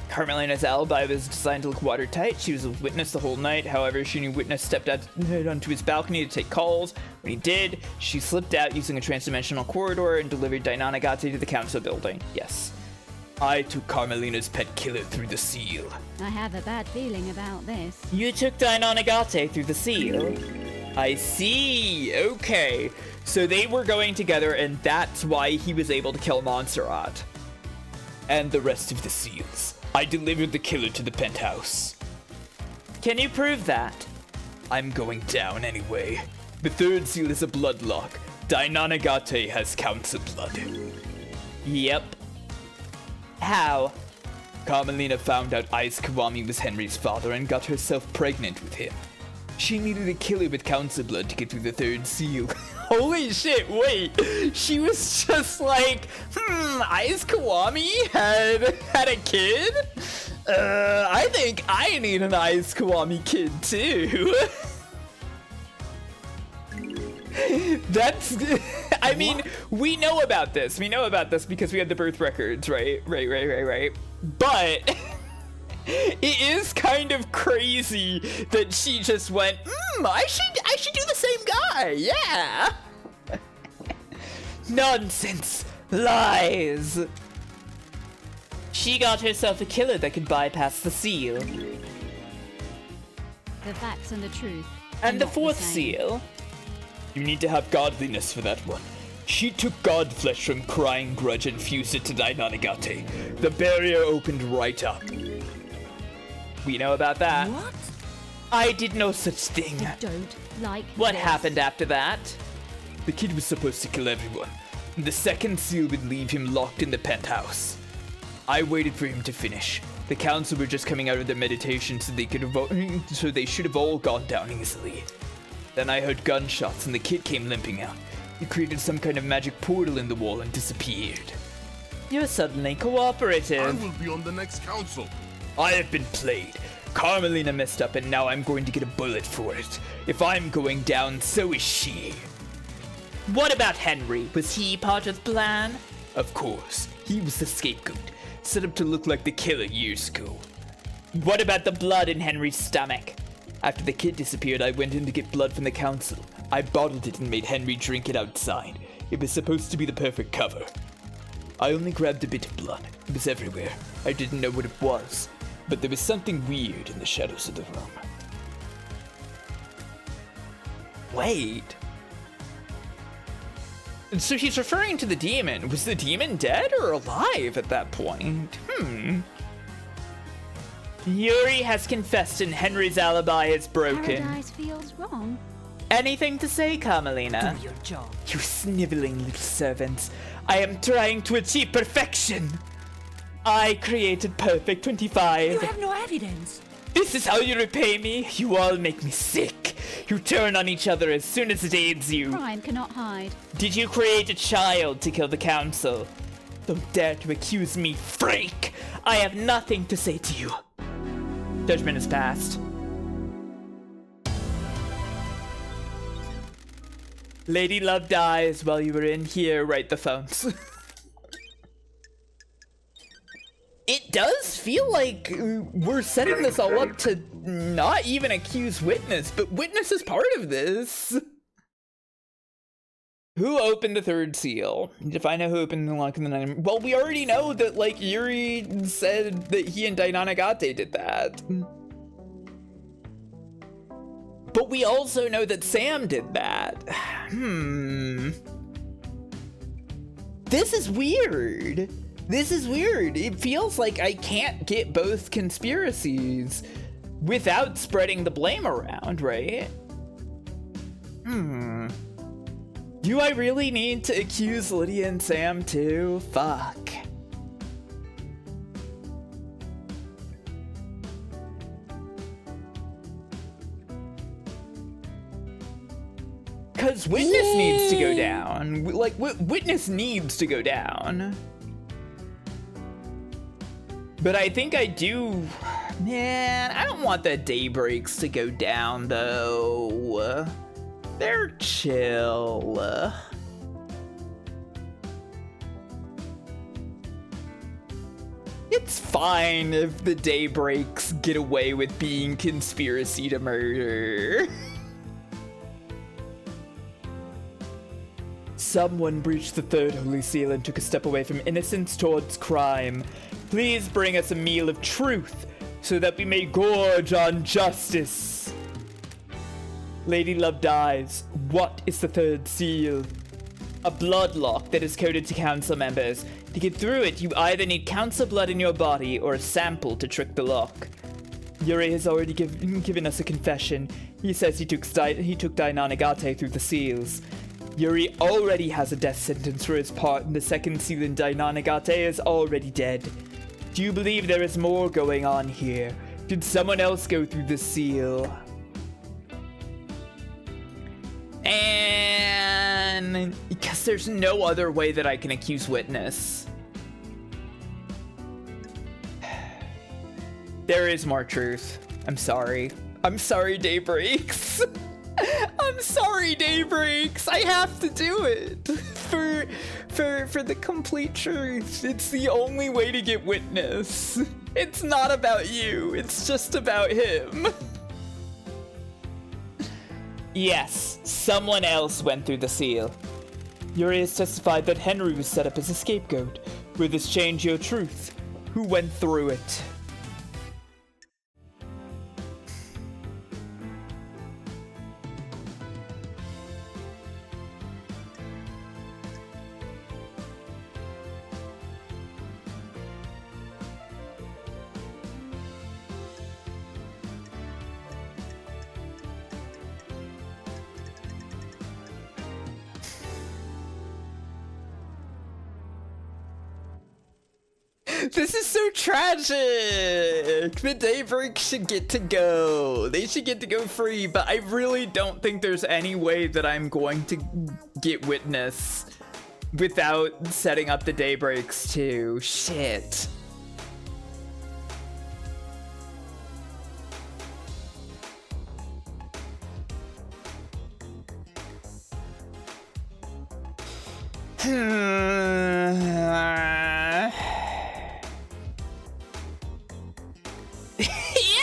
Carmelina's alibi was designed to look watertight. She was a witness the whole night. However, she knew witness stepped out onto his balcony to take calls. When he did, she slipped out using a transdimensional corridor and delivered Dainanagate to the council building. Yes. I took Carmelina's pet killer through the seal. I have a bad feeling about this. You took Dainanagate through the seal? I see. Okay. So they were going together, and that's why he was able to kill Montserrat. And the rest of the seals. I delivered the killer to the penthouse. Can you prove that? I'm going down anyway. The third seal is a bloodlock. Dainanagate has council blood. Yep. How? Carmelina found out Ice Kiwami was Henry's father and got herself pregnant with him. She needed a killer with council blood to get through the third seal. Holy shit, wait. She was just like, Ice Kiwami had a kid? I think I need an Ice Kiwami kid too. That's, I mean, we know about this. We know about this because we had the birth records, right? Right. But it is kind of crazy that she just went, I should do the same guy, yeah. Nonsense. Lies. She got herself a killer that could bypass the seal. The facts and the truth. And the not fourth same. seal? You need to have godliness for that one. She took god flesh from Crying Grudge and fused it to Dainanagate. The barrier opened right up. We know about that. What? I did no such thing. I don't like What this. happened after that? The kid was supposed to kill everyone. And the second seal would leave him locked in the penthouse. I waited for him to finish. The council were just coming out of their meditation so they should have all gone down easily. Then I heard gunshots and the kid came limping out. He created some kind of magic portal in the wall and disappeared. You're suddenly cooperative. I will be on the next council. I have been played. Carmelina messed up and now I'm going to get a bullet for it. If I'm going down, so is she. What about Henry? Was he part of the plan? Of course. He was the scapegoat, set up to look like the killer years ago. What about the blood in Henry's stomach? After the kid disappeared, I went in to get blood from the council. I bottled it and made Henry drink it outside. It was supposed to be the perfect cover. I only grabbed a bit of blood. It was everywhere. I didn't know what it was, but there was something weird in the shadows of the room. Wait. So he's referring to the demon. Was the demon dead or alive at that point? Yuri has confessed and Henry's alibi is broken. Paradise feels wrong. Anything to say, Carmelina? Do your job. You sniveling little servants. I am trying to achieve perfection. I created Perfect 25. You have no evidence. This is how you repay me? You all make me sick. You turn on each other as soon as it aids you. Crime cannot hide. Did you create a child to kill the council? Don't dare to accuse me, freak! I have nothing to say to you. Judgment is passed. Lady Love dies while you were in here, right the phones. It does feel like we're setting this all up to not even accuse Witness, but Witness is part of this. Who opened the third seal? If I know who opened the lock in the night. Well, we already know that, like, Yuri said that he and Dainanagate did that. But we also know that Sam did that. This is weird. This is weird. It feels like I can't get both conspiracies without spreading the blame around, right? Do I really need to accuse Lydia and Sam too? Fuck. Because Witness needs to go down. Like, Witness needs to go down. But I think I do... Man, I don't want the daybreaks to go down, though. They're chill. It's fine if the daybreaks get away with being conspiracy to murder. Someone breached the third holy seal and took a step away from innocence towards crime. Please bring us a meal of truth so that we may gorge on justice. Lady Love dies. What is the third seal? A blood lock that is coded to council members. To get through it, you either need council blood in your body or a sample to trick the lock. Yuri has already given us a confession. He says he took Dainanagate through the seals. Yuri already has a death sentence for his part in the second seal, and Dainanagate is already dead. Do you believe there is more going on here? Did someone else go through the seal? And because there's no other way that I can accuse witness. There is more truth. I'm sorry. I'm sorry, Daybreaks. I'm sorry, Daybreaks. I have to do it for the complete truth. It's the only way to get witness. It's not about you. It's just about him. Yes, someone else went through the seal. Yuri has testified that Henry was set up as a scapegoat. Will this change your truth? Who went through it? This is so tragic! The Daybreak should get to go. They should get to go free, but I really don't think there's any way that I'm going to get witness without setting up the Daybreaks too. Shit.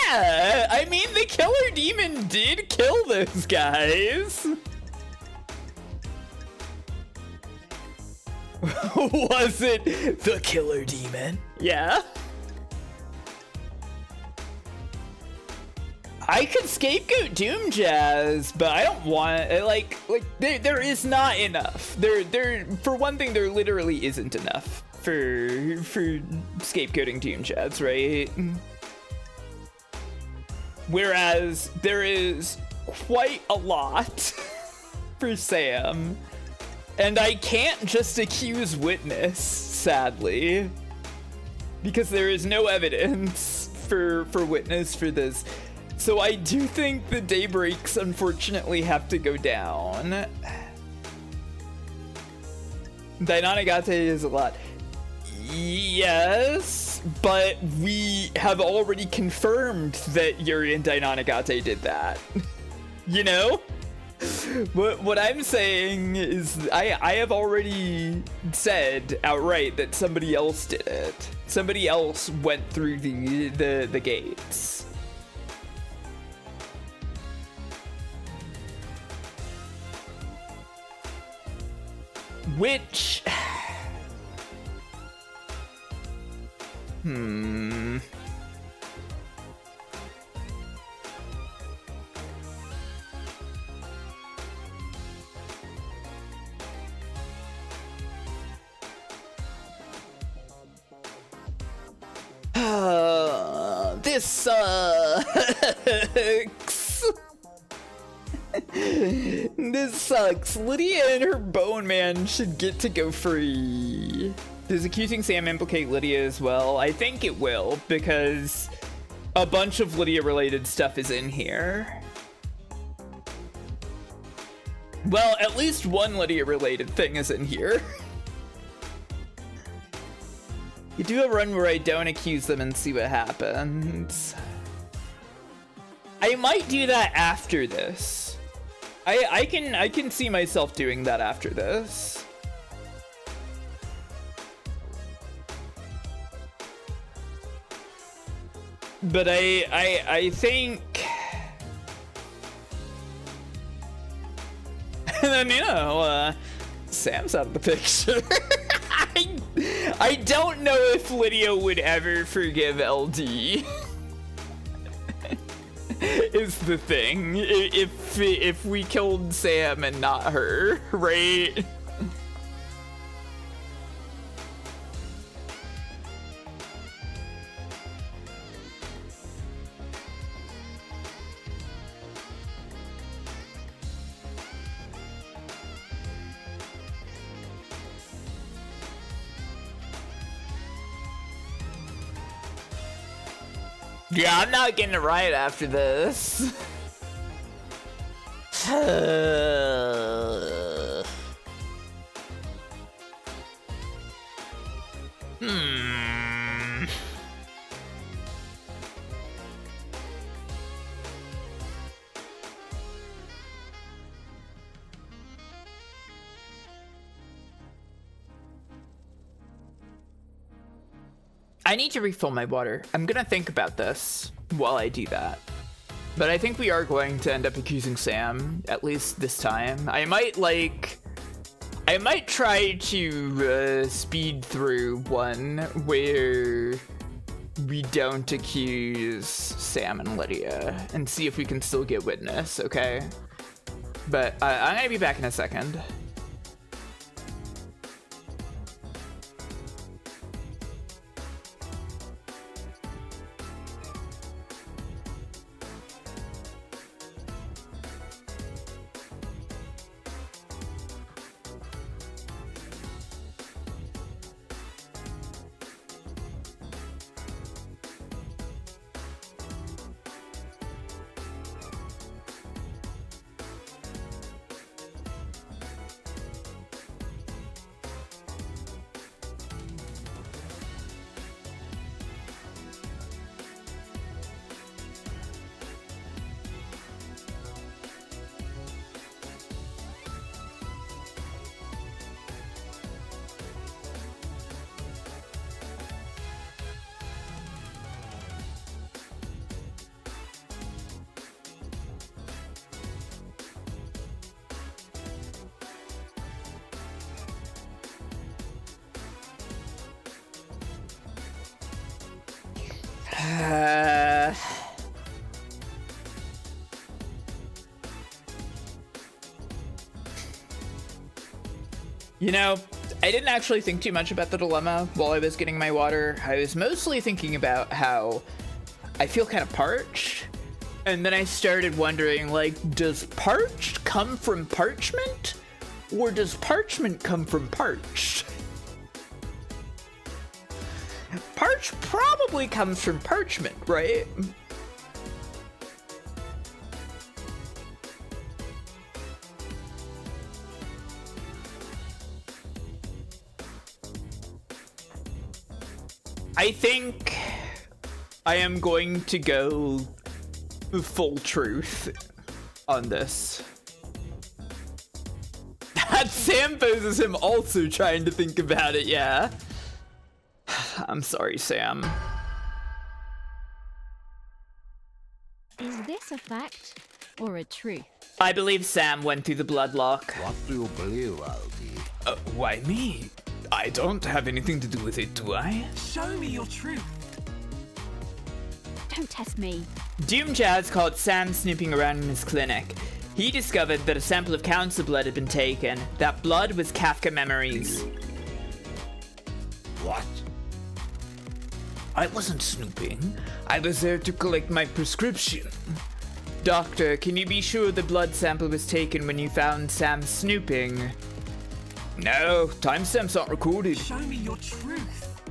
Yeah, I mean, the Killer Demon did kill those guys. Was it the Killer Demon? Yeah. I could scapegoat Doom Jazz, but I don't want like there is not enough. There for one thing, there literally isn't enough for scapegoating Doom Jazz, right? Whereas there is quite a lot for Sam. And I can't just accuse witness, sadly. Because there is no evidence for witness for this. So I do think the Daybreaks unfortunately have to go down. Dainanagate is a lot. Yes, but we have already confirmed that Yuri and Dainanagate did that. You know? What I'm saying is I have already said outright that somebody else did it. Somebody else went through the gates. Which... This sucks. This sucks. Lydia and her bone man should get to go free. Does accusing Sam implicate Lydia as well? I think it will, because a bunch of Lydia-related stuff is in here. Well, at least one Lydia-related thing is in here. You do a run where I don't accuse them and see what happens. I might do that after this. I can see myself doing that after this. But I think and then, you know, Sam's out of the picture. I don't know if Lydia would ever forgive LD. Is the thing. If we killed Sam and not her, right? Yeah, I'm not getting it right after this. I need to refill my water. I'm gonna think about this while I do that. But I think we are going to end up accusing Sam, at least this time. I might try to speed through one where we don't accuse Sam and Lydia and see if we can still get witness, okay? But I'm gonna be back in a second. You know, I didn't actually think too much about the dilemma while I was getting my water. I was mostly thinking about how I feel kind of parched. And then I started wondering, like, does parched come from parchment? Or does parchment come from parched? Parched probably comes from parchment, right? I think I am going to go full truth on this. That Sam poses him also trying to think about it, yeah. I'm sorry, Sam. Is this a fact or a truth? I believe Sam went through the bloodlock. What do you believe, LD? Why me? I don't have anything to do with it, do I? Show me your truth. Don't test me. Doom Jazz caught Sam snooping around in his clinic. He discovered that a sample of council blood had been taken. That blood was Kafka Memories. What? I wasn't snooping. I was there to collect my prescription. Doctor, can you be sure the blood sample was taken when you found Sam snooping? No, timestamps aren't recorded. Show me your truth.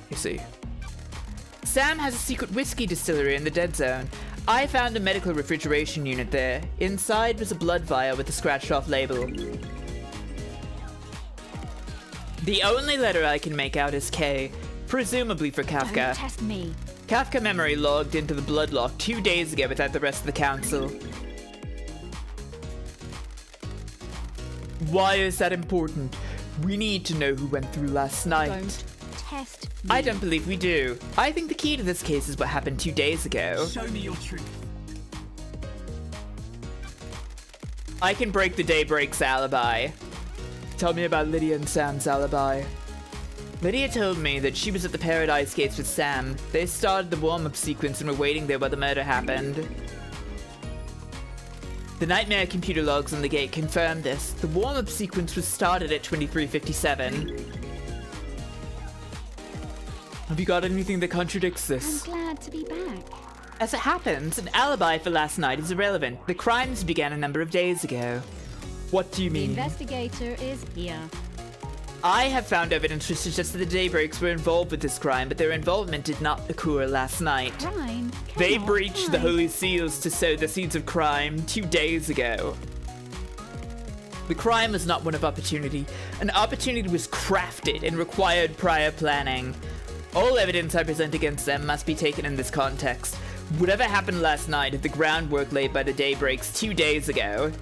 You see. Sam has a secret whiskey distillery in the dead zone. I found a medical refrigeration unit there. Inside was a blood vial with a scratched off label. The only letter I can make out is K. presumably for Don't Kafka. test me. Kafka memory logged into the Bloodlock 2 days ago without the rest of the council. Why is that important? We need to know who went through last night. Don't test me. I don't believe we do. I think the key to this case is what happened 2 days ago. Show me your truth. I can break the Daybreak's alibi. Tell me about Lydia and Sam's alibi. Lydia told me that she was at the Paradise Gates with Sam. They started the warm-up sequence and were waiting there while the murder happened. The Nightmare computer logs on the gate confirmed this. The warm-up sequence was started at 23:57. Have you got anything that contradicts I'm this? glad to be back. As it happens, an alibi for last night is irrelevant. The crimes began a number of days ago. What do you The mean? investigator is here. I have found evidence to suggest that the Daybreaks were involved with this crime, but their involvement did not occur last night. Crime. They cannot breached the hide. Holy Seals to sow the seeds of crime 2 days ago. The crime was not one of opportunity. An opportunity was crafted and required prior planning. All evidence I present against them must be taken in this context. Whatever happened last night is the groundwork laid by the Daybreaks 2 days ago.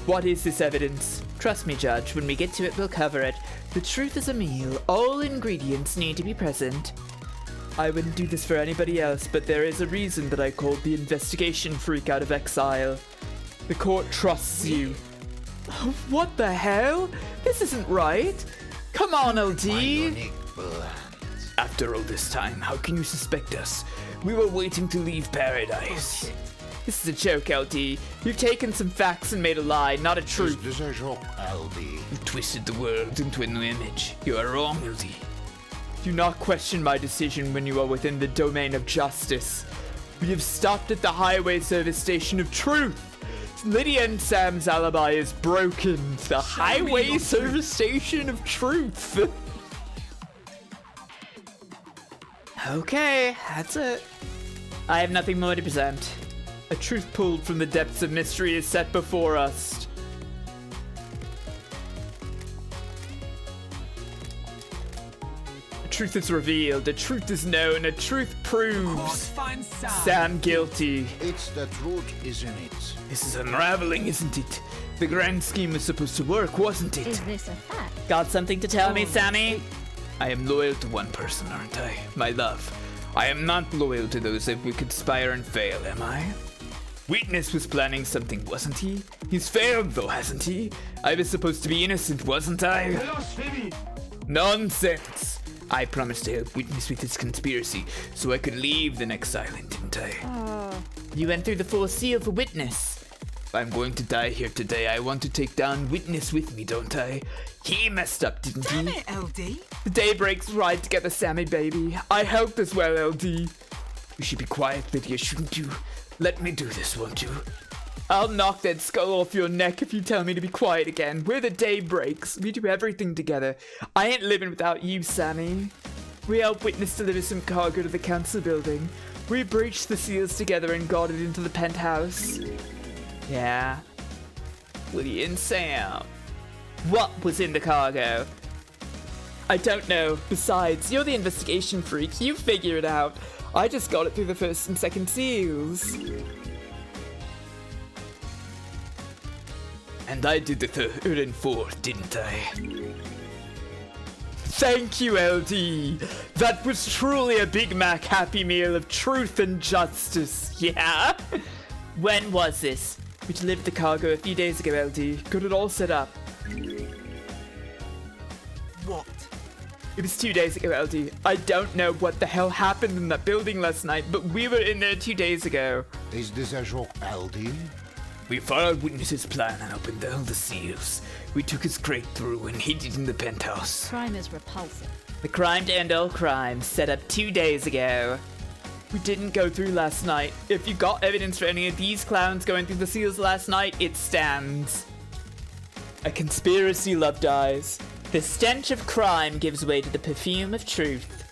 What is this evidence? Trust me, Judge, when we get to it, we'll cover it. The truth is a meal. All ingredients need to be present. I wouldn't do this for anybody else, but there is a reason that I called the investigation freak out of exile. The court trusts you. What the hell? This isn't right. Come on, LD. Bionic blood. After all this time, how can you suspect us? We were waiting to leave paradise. This is a joke, LD. You've taken some facts and made a lie, not a Is truth. this a joke, LD? You've twisted the world into a new image. You are wrong, LD. Do not question my decision when you are within the domain of justice. We have stopped at the highway service station of truth. Lydia and Sam's alibi is broken. The highway service station of truth. Okay, that's it. I have nothing more to present. A truth pulled from the depths of mystery is set before us. A truth is revealed, a truth is known, a truth Court proves finds Sam. Sam guilty. It's the truth, isn't it? This is unraveling, isn't it? The grand scheme was supposed to work, wasn't Is it? this a fact? Got something to tell me, Sammy? I am loyal to one person, aren't I? My love. I am not loyal to those that would conspire and fail, am I? Witness was planning something, wasn't he? He's failed, though, hasn't he? I was supposed to be innocent, wasn't I? Nonsense! I promised to help Witness with his conspiracy, so I could leave the next island, didn't I? You went through the full seal for Witness. If I'm going to die here today, I want to take down Witness with me, don't I? He messed up, didn't Damn he? it, LD. The Daybreaks ride together, Sammy, baby. I helped as well, LD. You should be quiet, Lydia, shouldn't you? Let me do this, won't you? I'll knock that skull off your neck if you tell me to be quiet again. We're the Daybreaks. We do everything together. I ain't living without you, Sammy. We helped Witness deliver some cargo to the council building. We breached the seals together and got it into the penthouse. Yeah. Lydia and Sam. What was in the cargo? I don't know. Besides, you're the investigation freak. You figure it out. I just got it through the first and second seals. And I did the third and fourth, didn't I? Thank you, LD. That was truly a Big Mac Happy Meal of truth and justice, yeah? When was this? We delivered the cargo a few days ago, LD. Got it all set up. What? It was 2 days ago, LD. I don't know what the hell happened in that building last night, but we were in there 2 days ago. Is this a joke, LD? We followed Witness's plan and opened all the seals. We took his crate through and hid it in the penthouse. Crime is repulsive. The crime to end all crimes set up 2 days ago. We didn't go through last night. If you got evidence for any of these clowns going through the seals last night, it stands. A conspiracy, loved eyes. The stench of crime gives way to the perfume of truth.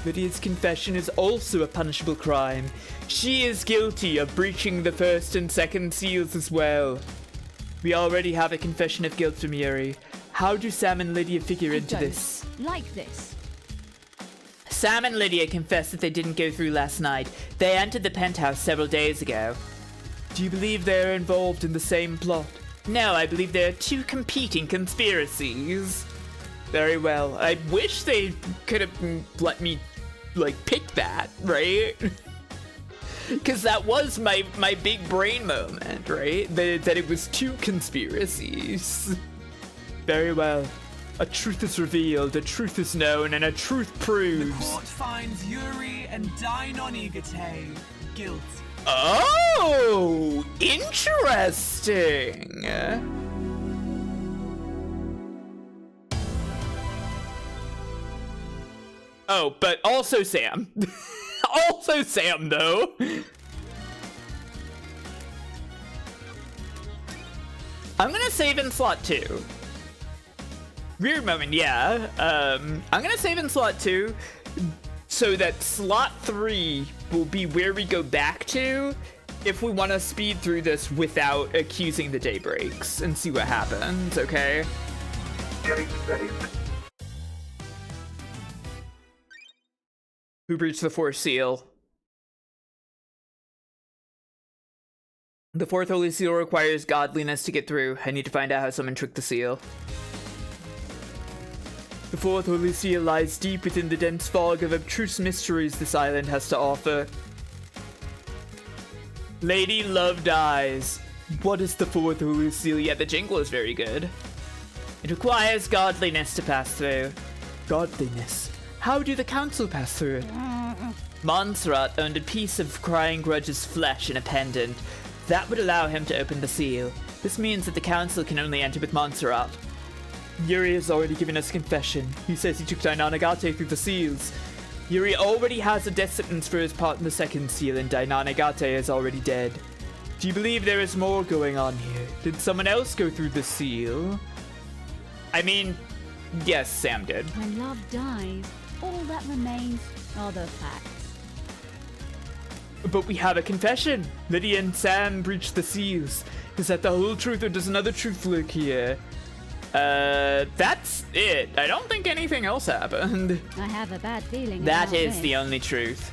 Lydia's confession is also a punishable crime. She is guilty of breaching the first and second seals as well. We already have a confession of guilt from Yuri. How do Sam and Lydia figure into Don't. this? Like this. Sam and Lydia confessed that they didn't go through last night. They entered the penthouse several days ago. Do you believe they're involved in the same plot? No, I believe there are two competing conspiracies. Very well. I wish they could have let me, like, pick that, right? Because that was my big brain moment, right? That it was two conspiracies. Very well. A truth is revealed, a truth is known, and a truth proves. The court finds Yuri and Dainonigate guilty. Oh, interesting. Oh, but also Sam. Also Sam, though. I'm gonna save in slot 2. Weird moment, yeah. I'm gonna save in slot 2 so that slot 3 will be where we go back to if we want to speed through this without accusing the daybreaks and see what happens, okay? Getting saved. Who breached the fourth seal? The fourth holy seal requires godliness to get through. I need to find out how someone tricked the seal. The fourth holy seal lies deep within the dense fog of abstruse mysteries this island has to offer. Lady Love dies. What is the fourth holy seal? Yeah, the jingle is very good. It requires godliness to pass through. Godliness? How do the council pass through it? Montserrat owned a piece of Crying Grudge's flesh in a pendant. That would allow him to open the seal. This means that the council can only enter with Montserrat. Yuri has already given us confession. He says he took Dainonigate through the seals. Yuri already has a death sentence for his part in the second seal, and Dainonigate is already dead. Do you believe there is more going on here? Did someone else go through the seal? I mean, yes, Sam did. When love dies, all that remains are the facts. But we have a confession. Lydia and Sam breached the seals. Is that the whole truth, or does another truth lurk here? That's it. I don't think anything else happened. I have a bad feeling That about is this. the only truth.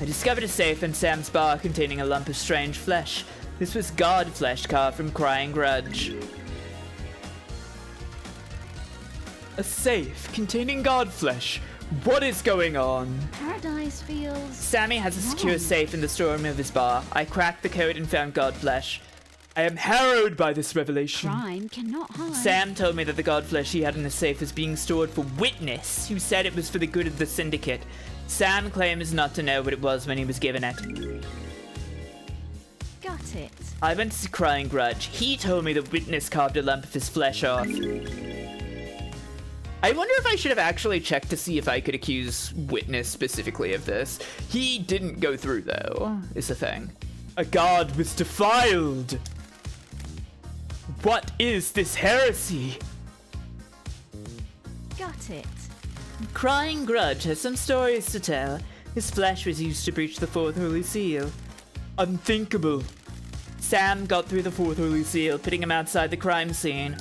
I discovered a safe in Sam's bar containing a lump of strange flesh. This was god flesh carved from Crying Grudge. A safe containing god flesh. What is going on? Paradise feels... Sammy has a secure wrong. safe in the storeroom of his bar. I cracked the code and found god flesh. I am harrowed by this revelation. Crime cannot hide. Sam told me that the god flesh he had in his safe was being stored for Witness, who said it was for the good of the Syndicate. Sam claims not to know what it was when he was given it. Got it. I went to see Crying Grudge. He told me that Witness carved a lump of his flesh off. I wonder if I should have actually checked to see if I could accuse Witness specifically of this. He didn't go through, though, is the thing. A god was defiled! What is this heresy? Got it. Crying Grudge has some stories to tell. His flesh was used to breach the fourth holy seal. Unthinkable. Sam got through the fourth holy seal, putting him outside the crime scene.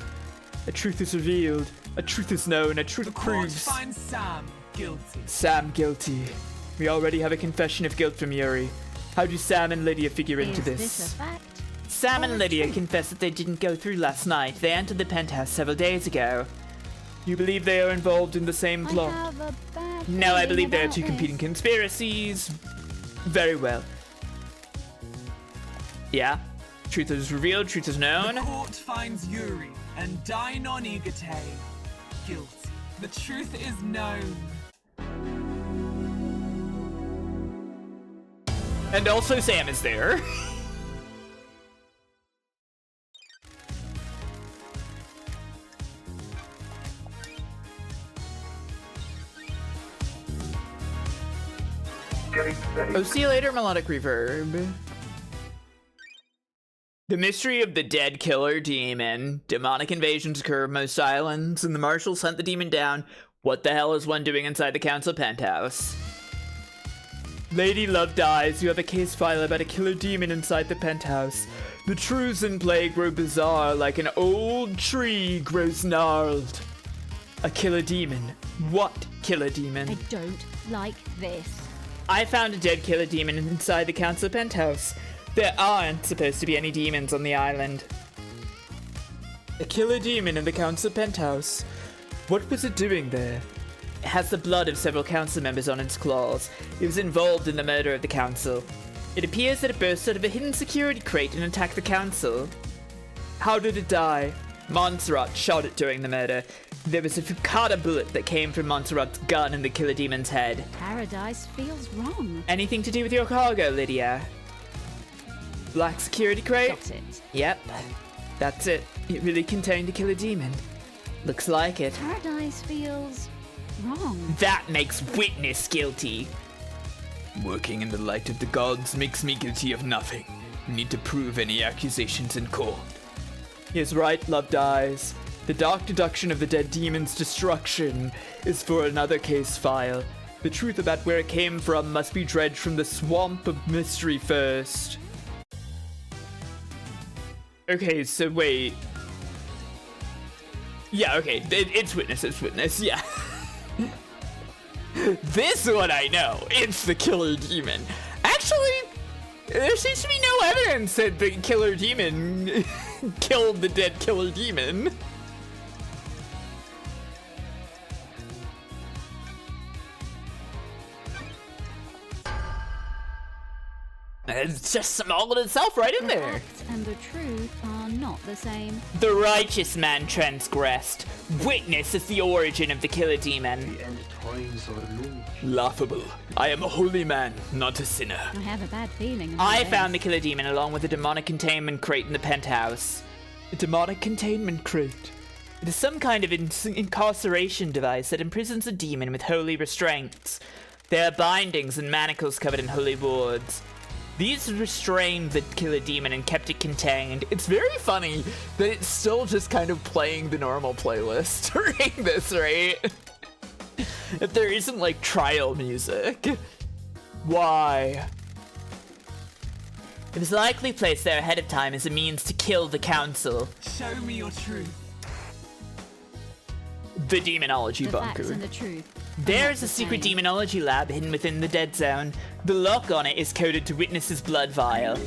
A truth is revealed. A truth is known. A truth The court proves. finds Sam guilty. Sam guilty. We already have a confession of guilt from Yuri. How do Sam and Lydia figure into Is this a this? fact? Sam and or a Lydia truth? confessed that they didn't go through last night. They entered the penthouse several days ago. You believe they are involved in the same I plot? have a bad No, I feeling believe there are about two this. competing conspiracies. Very well. Yeah. Truth is revealed, truth is The known. court finds Yuri and Dainonigate guilty. The truth is known. And also Sam is there. Getting saved. Oh, see you later, melodic reverb. The mystery of the dead killer demon. Demonic invasions occur on most islands, and the marshals hunt the demon down. What the hell is one doing inside the council penthouse? Lady Love dies. You have a case file about a killer demon inside the penthouse. The truths in play grow bizarre, like an old tree grows gnarled. A killer demon. What killer demon? I don't like this. I found a dead killer demon inside the council penthouse. There aren't supposed to be any demons on the island. A killer demon in the council penthouse. What was it doing there? It has the blood of several council members on its claws. It was involved in the murder of the council. It appears that it burst out of a hidden security crate and attacked the council. How did it die? Montserrat shot it during the murder. There was a Fukada bullet that came from Montserrat's gun in the killer demon's head. Paradise feels wrong. Anything to do with your cargo, Lydia? Black security crate? Got it. Yep. That's it. It really contained a killer demon. Looks like it. Paradise feels wrong. That makes Witness guilty. Working in the light of the gods makes me guilty of nothing. We need to prove any accusations in court. He is right, Love Dies. The dark deduction of the dead demon's destruction is for another case file. The truth about where it came from must be dredged from the swamp of mystery first. Okay, so wait. Yeah, okay, it's Witness, yeah. This one I know, it's the killer demon. Actually, there seems to be no evidence that the killer demon killed the dead killer demon. It's just small in itself right in The there. facts and the truth are not the same. The righteous man transgressed. Witness is the origin of the killer demon. Laughable. I am a holy man, not a sinner. I have a bad feeling. I found the killer demon along with a demonic containment crate in the penthouse. A demonic containment crate? It is some kind of incarceration device that imprisons a demon with holy restraints. There are bindings and manacles covered in holy wards. These restrained the killer demon and kept it contained. It's very funny that it's still just kind of playing the normal playlist during this, right? If there isn't like trial music. Why? It was likely placed there ahead of time as a means to kill the council. Show me your truth. The demonology The bunker. facts and the truth. There is a secret demonology lab hidden within the dead zone. The lock on it is coded to Witness's blood vial.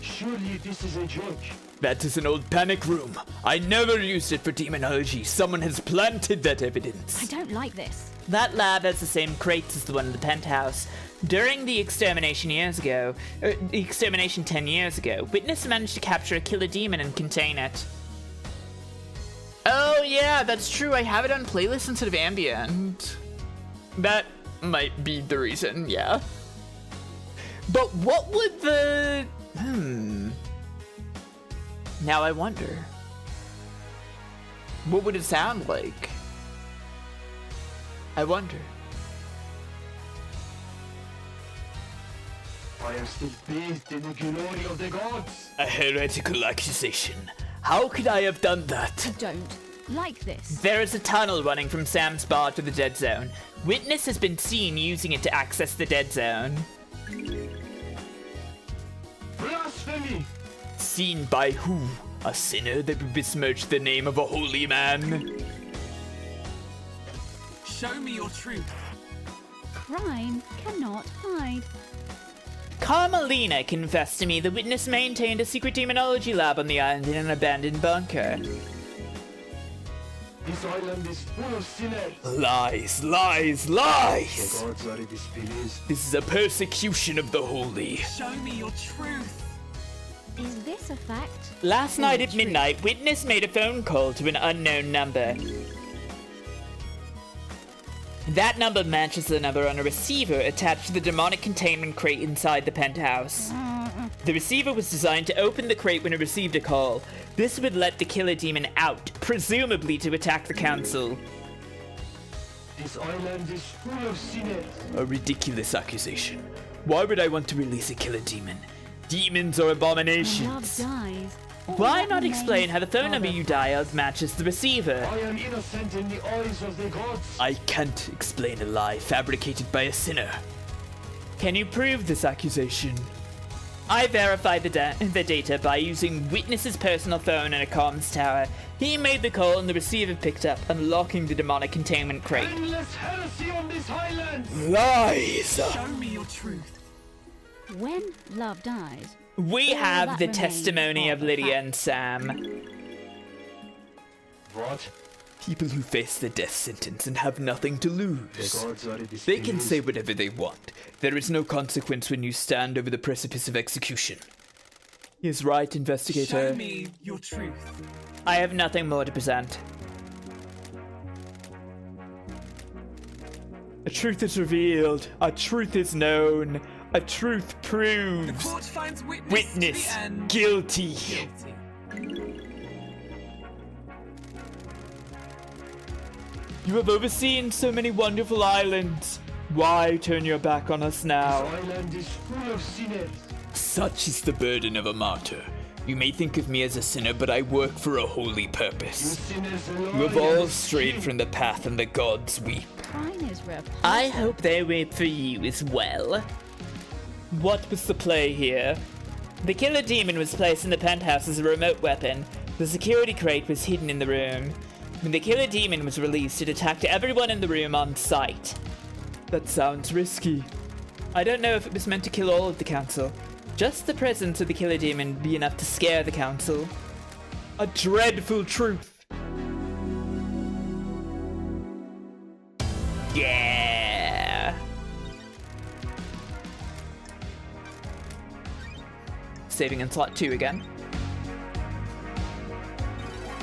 Surely this is a joke. That is an old panic room. I never used it for demonology. Someone has planted that evidence. I don't like this. That lab has the same crates as the one in the penthouse. During the extermination 10 years ago, Witness managed to capture a killer demon and contain it. Oh yeah, that's true. I have it on playlist instead of ambient. That might be the reason, yeah. But what would the... Now I wonder. What would it sound like? I wonder. I am still bathed in the glory of the gods. A heretical accusation. How could I have done that? I don't like this. There is a tunnel running from Sam's bar to the dead zone. Witness has been seen using it to access the dead zone. Blasphemy! Seen by who? A sinner that would besmirch the name of a holy man? Show me your truth. Crime cannot hide. Carmelina confessed to me the Witness maintained a secret demonology lab on the island in an abandoned bunker. This island is full of sinners. Lies, lies, lies! The gods are displeased. This is a persecution of the holy. Show me your truth. Is this a fact? Last night at midnight, Witness made a phone call to an unknown number. That number matches the number on a receiver attached to the demonic containment crate inside the penthouse. The receiver was designed to open the crate when it received a call. This would let the killer demon out, presumably to attack the council. This island is full of sinners. A ridiculous accusation. Why would I want to release a killer demon? Demons are abominations. Love dies. All Why that not remains explain how the phone are number the you facts. dialed matches the receiver? I am innocent in the eyes of the gods. I can't explain a lie fabricated by a sinner. Can you prove this accusation? I verified the data by using Witness's personal phone and a comms tower. He made the call and the receiver picked up, unlocking the demonic containment crate. Endless heresy on this highland! Lies! Show me your truth. When love dies, We all have that the remains testimony are of the Lydia facts. and Sam. What? People who face the death sentence and have nothing to The lose. gods are They can say whatever they want. There is no consequence when you stand over the precipice of execution. He is right, investigator. Show me your truth. I have nothing more to present. A truth is revealed. A truth is known. A truth The proves. court finds witness, Witness to the end guilty. guilty. You have overseen so many wonderful islands. Why turn your back on us now? This island is full of sinners. Such is the burden of a martyr. You may think of me as a sinner, but I work for a holy You purpose. sinners You have all strayed from the path, and the gods weep. crime is repulsive. I hope they weep for you as well. What was the play here? The killer demon was placed in the penthouse as a remote weapon. The security crate was hidden in the room. When the killer demon was released, it attacked everyone in the room on sight. That sounds risky. I don't know if it was meant to kill all of the council. Just the presence of the killer demon would be enough to scare the council. A dreadful truth. Yeah. Saving in slot 2 again.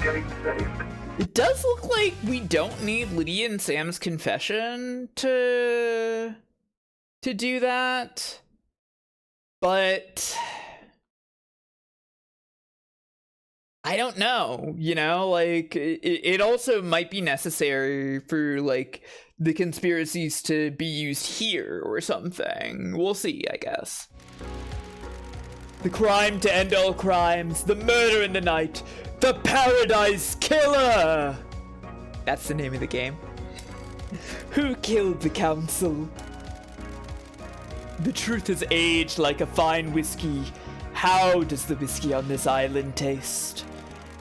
Getting saved. It does look like we don't need Lydia and Sam's confession to do that. But I don't know, you know, like it also might be necessary for like the conspiracies to be used here or something. We'll see, I guess. The crime to end all crimes, the murder in the night, the Paradise Killer! That's the name of the game. Who killed the council? The truth has aged like a fine whiskey. How does the whiskey on this island taste?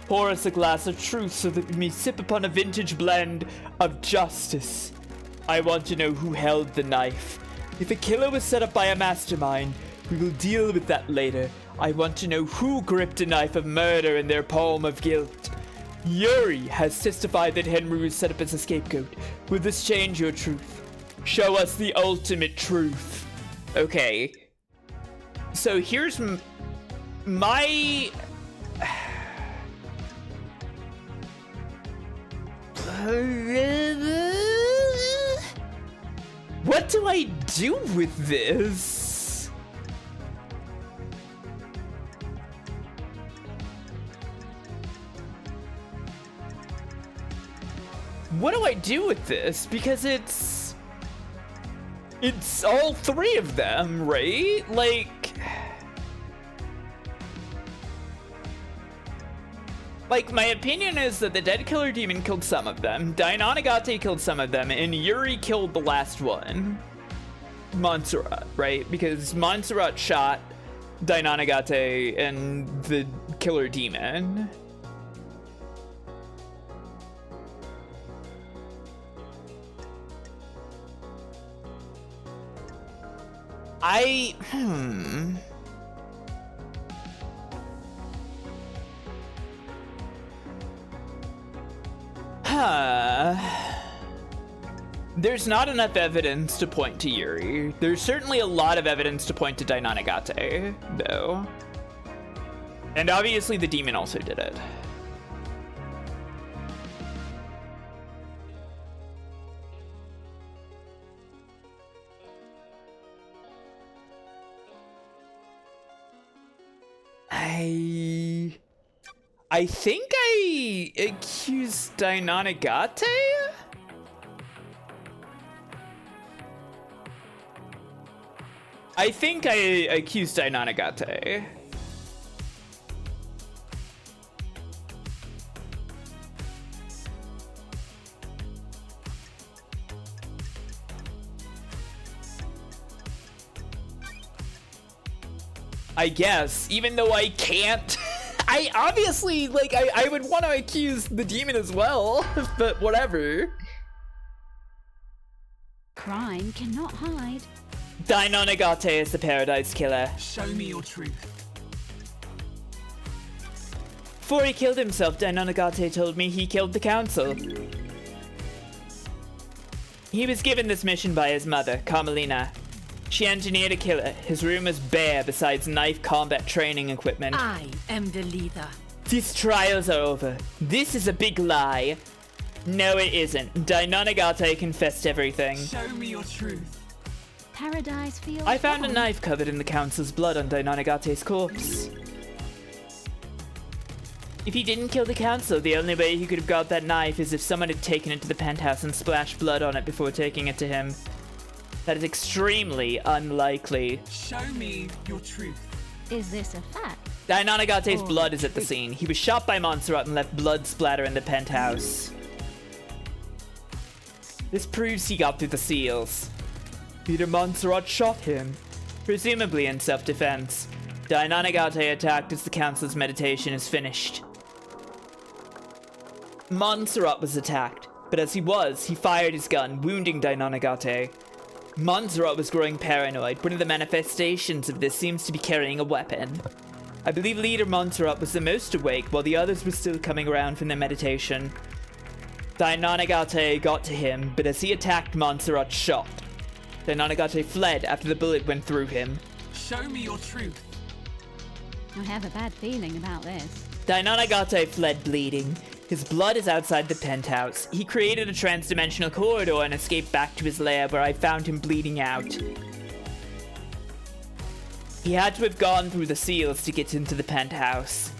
Pour us a glass of truth so that we may sip upon a vintage blend of justice. I want to know who held the knife. If the killer was set up by a mastermind, we will deal with that later. I want to know who gripped a knife of murder in their palm of guilt. Yuri has testified that Henry was set up as a scapegoat. Will this change your truth? Show us the ultimate truth. Okay. So here's my... What do I do with this? What do I do with this? Because it's all three of them, right? Like, my opinion is that the dead killer demon killed some of them, Dainonagate killed some of them, and Yuri killed the last one. Montserrat, right? Because Montserrat shot Dainonagate and the killer demon. There's not enough evidence to point to Yuri. There's certainly a lot of evidence to point to Dainonagate, though. And obviously the demon also did it. I think I accused Dainonagate? I think I accused Dainonagate. I guess, even though I can't. I obviously, like, I would want to accuse the demon as well, but whatever. Crime cannot hide. Dainonagate is the Paradise Killer. Show me your truth. Before he killed himself, Dainonagate told me he killed the council. He was given this mission by his mother, Carmelina. She engineered a killer. His room was bare besides knife combat training equipment. I am the leader. These trials are over. This is a big lie. No, it isn't. Dainonagate confessed everything. Show me your truth. Paradise feels I found a wrong. knife covered in the council's blood on Dainonagate's corpse. If he didn't kill the council, the only way he could have got that knife is if someone had taken it to the penthouse and splashed blood on it before taking it to him. That is extremely unlikely. Show me your truth. Is this a fact? Dainonagate's Oh, blood is at the scene. He was shot by Montserrat and left blood splatter in the penthouse. This proves he got through the seals. Peter Montserrat shot him, presumably in self-defense. Dainonagate attacked as the council's meditation is finished. Montserrat was attacked, but as he fired his gun, wounding Dainonagate. Montserrat was growing paranoid. One of the manifestations of this seems to be carrying a weapon. I believe leader Montserrat was the most awake, while the others were still coming around from their meditation. Dainonagate got to him, but as he attacked, Montserrat shot. Dainonagate fled after the bullet went through him. Show me your truth. I have a bad feeling about this. Dainonagate fled bleeding. His blood is outside the penthouse. He created a trans-dimensional corridor and escaped back to his lair where I found him bleeding out. He had to have gone through the seals to get into the penthouse.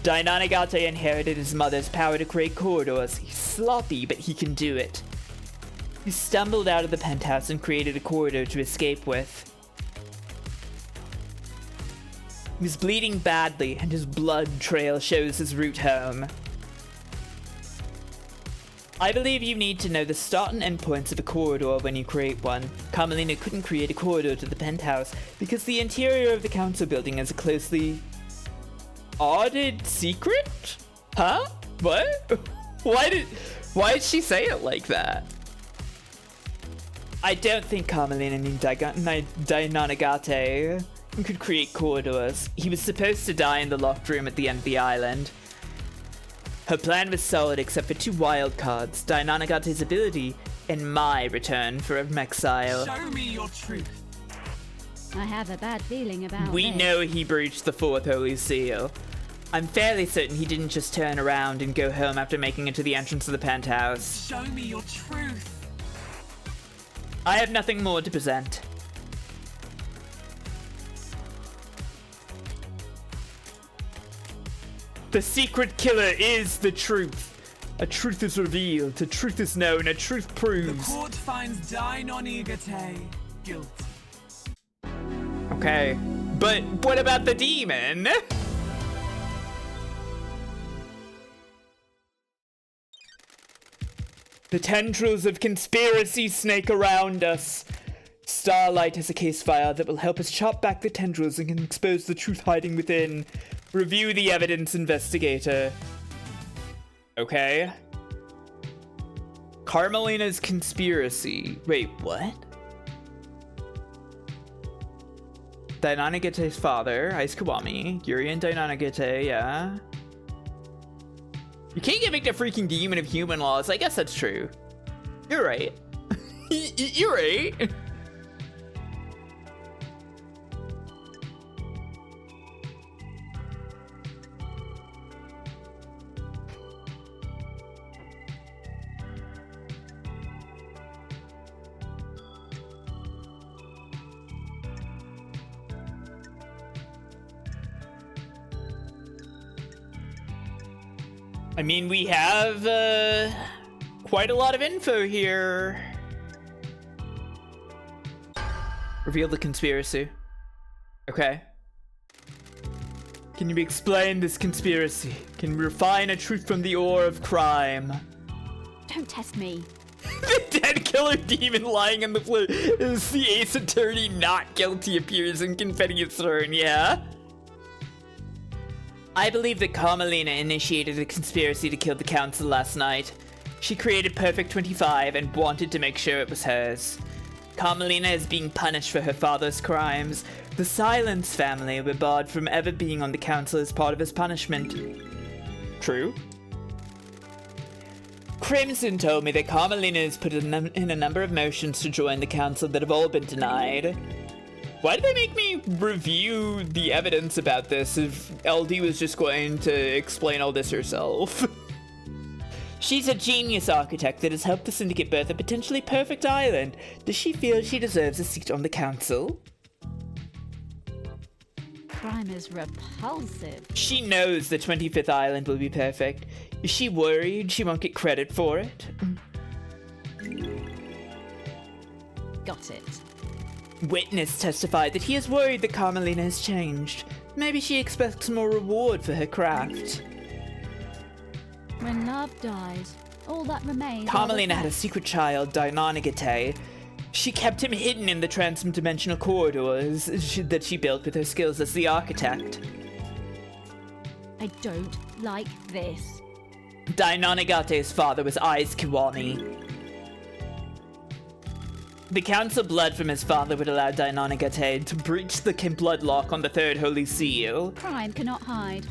Dainonagate inherited his mother's power to create corridors. He's sloppy, but he can do it. He stumbled out of the penthouse and created a corridor to escape with. He was bleeding badly, and his blood trail shows his route home. I believe you need to know the start and end points of a corridor when you create one. Carmelina couldn't create a corridor to the penthouse because the interior of the council building is a closely audited secret? Huh? What? Why did she say it like that? I don't think Carmelina knew Dainonagate could create corridors. He was supposed to die in the locked room at the end of the island. Her plan was solid except for 2 wild cards, Dainonagate's ability and my return from exile. Show me your truth. I have a bad feeling about We this. know he breached the 4th Holy Seal. I'm fairly certain he didn't just turn around and go home after making it to the entrance of the penthouse. Show me your truth. I have nothing more to present. The secret killer is the truth. A truth is revealed, a truth is known, a truth The proves. court finds Dainonagate guilty. Okay, but what about the demon? The tendrils of conspiracy snake around us. Starlight has a case file that will help us chop back the tendrils and can expose the truth hiding within. Review the evidence, investigator. Okay. Carmelina's conspiracy. Wait, what? Dainonagate's father, Ice Kiwami, Yuri and Dainonagate, yeah. You can't convict a freaking demon of human laws. I guess that's true. You're right. You're right. I mean, we have quite a lot of info here. Reveal the conspiracy. Okay. Can you explain this conspiracy? Can we refine a truth from the ore of crime? Don't test me. The dead killer demon lying on the floor is the ace attorney not guilty appears in confetti is thrown, yeah? I believe that Carmelina initiated a conspiracy to kill the council last night. She created Perfect 25 and wanted to make sure it was hers. Carmelina is being punished for her father's crimes. The Silence family were barred from ever being on the council as part of his punishment. True. Crimson told me that Carmelina has put in a number of motions to join the council that have all been denied. Why did they make me review the evidence about this if LD was just going to explain all this herself? She's a genius architect that has helped the Syndicate birth a potentially perfect island. Does she feel she deserves a seat on the council? Crime is repulsive. She knows the 25th island will be perfect. Is she worried she won't get credit for it? Got it. Witness testified that he is worried that Carmelina has changed. Maybe she expects more reward for her craft. When love dies, all that remains. Carmelina had a secret child, Dainonigate. She kept him hidden in the transdimensional corridors that she built with her skills as the architect. I don't like this. Dainonigate's father was Aiz Kiwami. The council blood from his father would allow Dainonigate to breach the blood lock on the third holy seal. Crime cannot hide.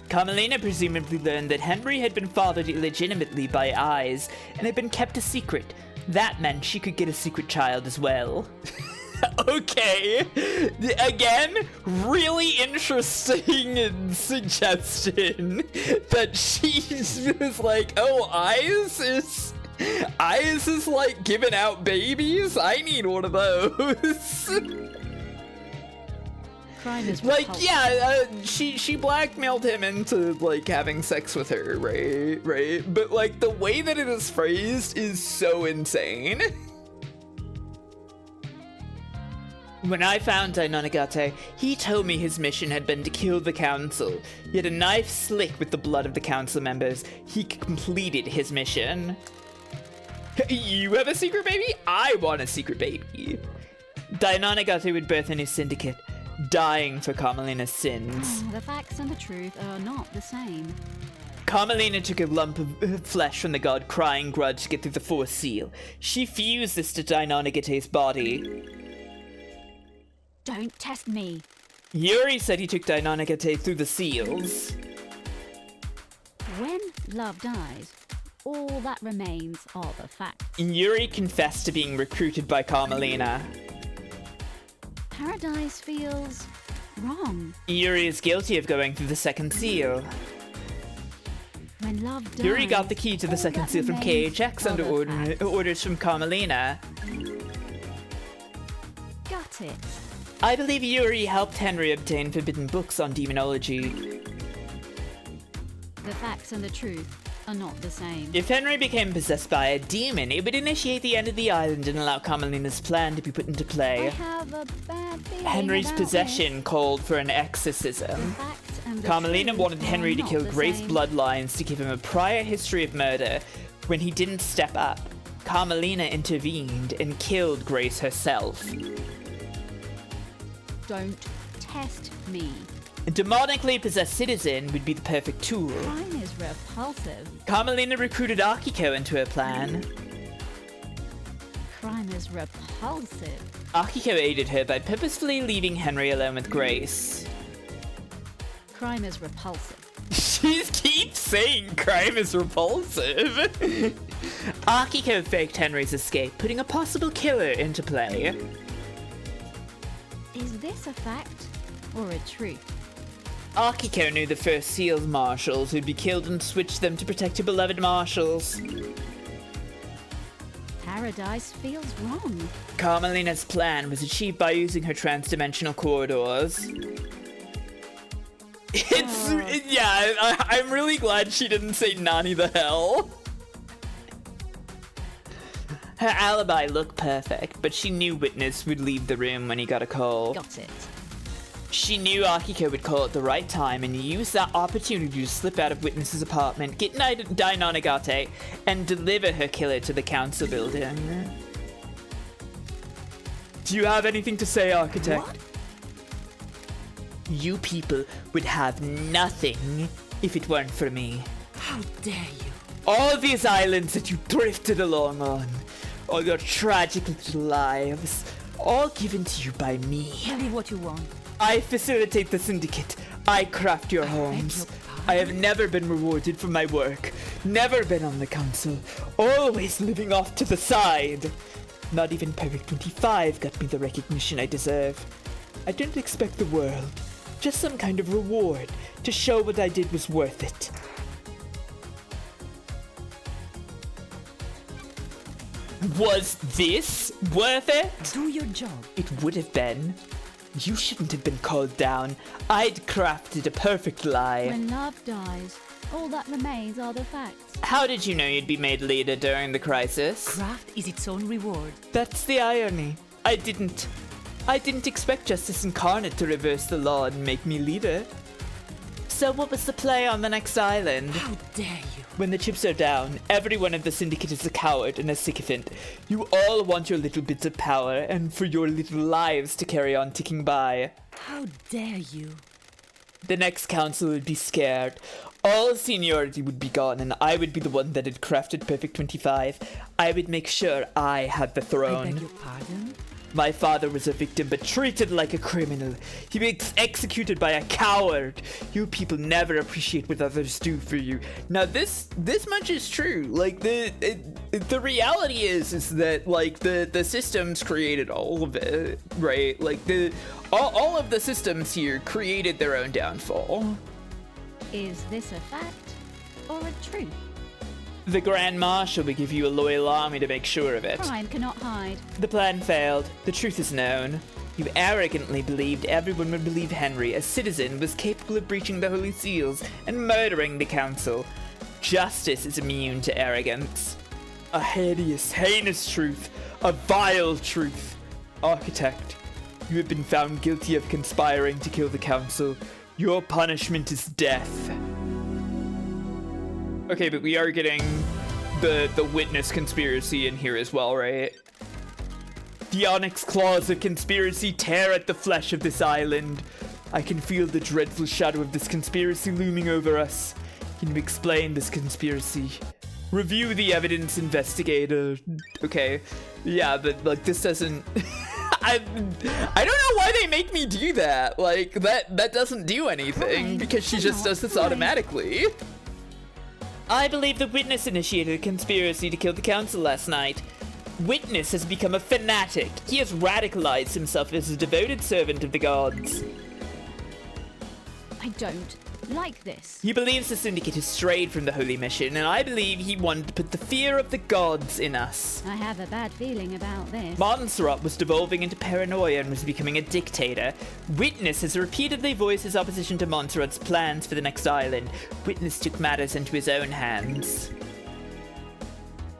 Carmelina presumably learned that Henry had been fathered illegitimately by Aiz and had been kept a secret. That meant she could get a secret child as well. Okay. Again, really interesting suggestion that she was like, oh, Aiz is like giving out babies? I need one of those. Crime is like, repulsive. yeah, she blackmailed him into like having sex with her, right? But like the way that it is phrased is so insane. When I found Dainonigate, he told me his mission had been to kill the council. He had a knife slick with the blood of the council members. He completed his mission. You have a secret baby? I want a secret baby. Dainonigate would birth a new syndicate, dying for Carmelina's sins. The facts and the truth are not the same. Carmelina took a lump of flesh from the god Crying Grudge to get through the fourth seal. She fused this to Dainonigate's body. Don't test me. Yuri said he took Dainonigate through the seals. When love dies, all that remains are the facts. Yuri confessed to being recruited by Carmelina. Paradise feels wrong. Yuri is guilty of going through the second seal. When love dies, Yuri got the key to the all second that seal from remains KHX are under the facts. orders from Carmelina. Got it. I believe Yuri helped Henry obtain forbidden books on demonology. The facts and the truth are not the same. If Henry became possessed by a demon, it would initiate the end of the island and allow Carmelina's plan to be put into I play. have a bad feeling Henry's about possession called for an this. exorcism. The facts and the Carmelina truth wanted are Henry to not kill the Grace same. bloodlines to give him a prior history of murder. When he didn't step up, Carmelina intervened and killed Grace herself. Don't test me. A demonically possessed citizen would be the perfect tool. Crime is repulsive. Carmelina recruited Akiko into her plan. Crime is repulsive. Akiko aided her by purposefully leaving Henry alone with Grace. Crime is repulsive. She keeps saying crime is repulsive. Akiko faked Henry's escape, putting a possible killer into play. Is this a fact or a truth? Akiko knew the first SEALs marshals who'd be killed and switched them to protect your beloved marshals. Paradise feels wrong. Carmelina's plan was achieved by using her transdimensional corridors. I'm really glad she didn't say Nani the hell. Her alibi looked perfect, but she knew Witness would leave the room when he got a call. Got it. She knew Akiko would call at the right time and use that opportunity to slip out of Witness's apartment, get Dainonigate, and deliver her killer to the council building. Do you have anything to say, Architect? What? You people would have nothing if it weren't for me. How dare you? All these islands that you drifted along on, all your tragic little lives, all given to you by me. Believe what you want. I facilitate the syndicate. I craft your homes. I have never been rewarded for my work, never been on the council, always living off to the side. Not even Perfect 25 got me the recognition I deserve. I didn't expect the world, just some kind of reward to show what I did was worth it. Was this worth it? Do your job. It would have been. You shouldn't have been called down. I'd crafted a perfect lie. When love dies, all that remains are the facts. How did you know you'd be made leader during the crisis? Craft is its own reward. That's the irony. I didn't expect Justice Incarnate to reverse the law and make me leader. So what was the play on the next island? How dare you? When the chips are down, everyone in the syndicate is a coward and a sycophant. You all want your little bits of power and for your little lives to carry on ticking by. How dare you? The next council would be scared. All seniority would be gone and I would be the one that had crafted Perfect 25. I would make sure I had the I throne. beg your pardon? My father was a victim, but treated like a criminal. He was executed by a coward. You people never appreciate what others do for you. Now, this much is true. Like the reality is that like the systems created all of it, right? Like all of the systems here created their own downfall. Is this a fact or a truth? The Grand Marshal will give you a loyal army to make sure of it. Crime cannot hide. The plan failed. The truth is known. You arrogantly believed everyone would believe Henry, a citizen, was capable of breaching the Holy Seals and murdering the Council. Justice is immune to arrogance. A hideous, heinous truth. A vile truth. Architect, you have been found guilty of conspiring to kill the Council. Your punishment is death. Okay, but we are getting the witness conspiracy in here as well, right? The onyx claws of conspiracy tear at the flesh of this island. I can feel the dreadful shadow of this conspiracy looming over us. Can you explain this conspiracy? Review the evidence, investigator. Okay, yeah, but like this doesn't... I don't know why they make me do that. Like, that doesn't do anything because she just does this automatically. I believe the Witness initiated a conspiracy to kill the Council last night. Witness has become a fanatic. He has radicalized himself as a devoted servant of the gods. I don't like this. He believes the Syndicate has strayed from the holy mission, and I believe he wanted to put the fear of the gods in us. I have a bad feeling about this. Montserrat was devolving into paranoia and was becoming a dictator. Witness has repeatedly voiced his opposition to Montserrat's plans for the next island. Witness took matters into his own hands.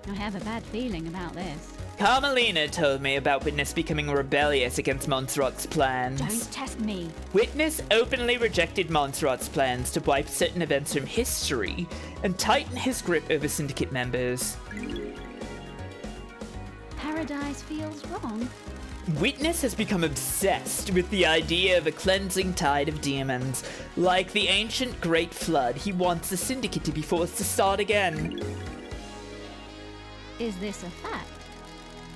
I have a bad feeling about this. Carmelina told me about Witness becoming rebellious against Montserrat's plans. Don't test me. Witness openly rejected Montserrat's plans to wipe certain events from history and tighten his grip over Syndicate members. Paradise feels wrong. Witness has become obsessed with the idea of a cleansing tide of demons. Like the ancient Great Flood, he wants the Syndicate to be forced to start again. Is this a fact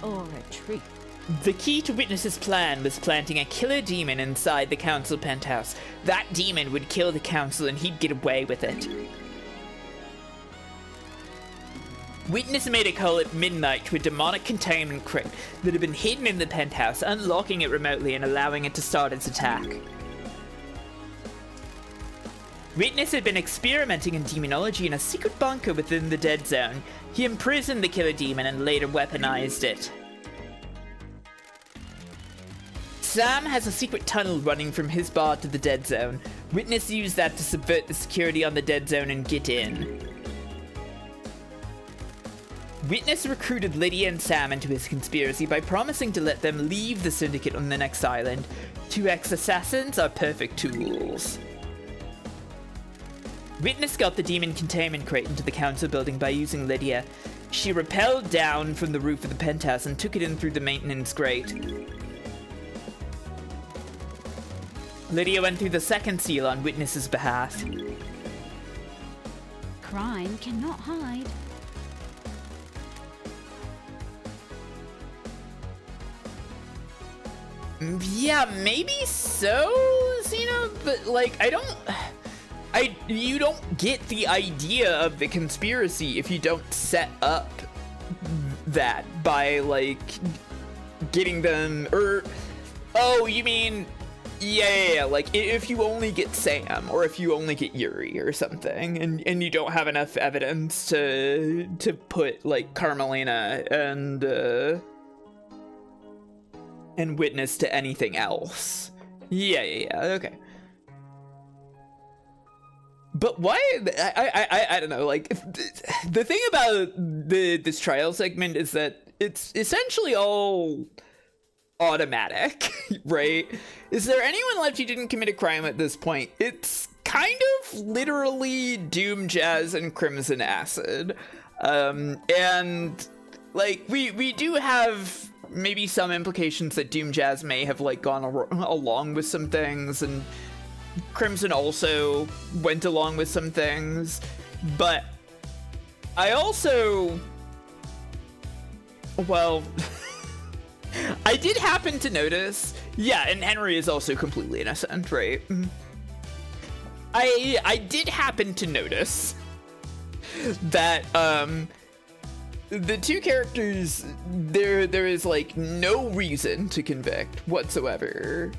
or a truth? The key to Witness's plan was planting a killer demon inside the Council penthouse. That demon would kill the Council and he'd get away with it. Witness made a call at midnight to a demonic containment crate that had been hidden in the penthouse, unlocking it remotely and allowing it to start its attack. Witness had been experimenting in demonology in a secret bunker within the Dead Zone. He imprisoned the killer demon and later weaponized it. Sam has a secret tunnel running from his bar to the Dead Zone. Witness used that to subvert the security on the Dead Zone and get in. Witness recruited Lydia and Sam into his conspiracy by promising to let them leave the Syndicate on the next island. 2 ex-assassins are perfect tools. Witness got the demon containment crate into the Council building by using Lydia. She rappelled down from the roof of the penthouse and took it in through the maintenance grate. Lydia went through the second seal on witness's behalf. Crime cannot hide. Yeah, maybe so, Xena, but like, you don't get the idea of the conspiracy if you don't set up that by like getting them, or, oh, you mean, yeah, like if you only get Sam or if you only get Yuri or something, and you don't have enough evidence to put like Carmelina and witness to anything else. Yeah, okay. But why? I don't know. Like, the thing about this trial segment is that it's essentially all automatic, right? Is there anyone left who didn't commit a crime at this point? It's kind of literally Doom Jazz and Crimson Acid, and like we do have maybe some implications that Doom Jazz may have like gone along with some things, and Crimson also went along with some things, but I also, well, I did happen to notice, yeah, and Henry is also completely innocent, right? I did happen to notice that the two characters, there is like no reason to convict whatsoever,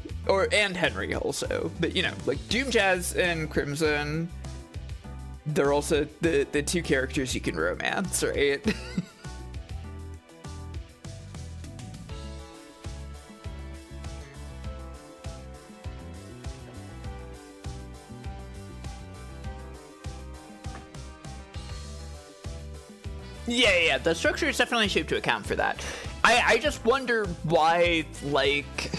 and Henry also, but you know, like Doom Jazz and Crimson, they're also the two characters you can romance, right? Yeah, the structure is definitely shaped to account for that. I just wonder why, like,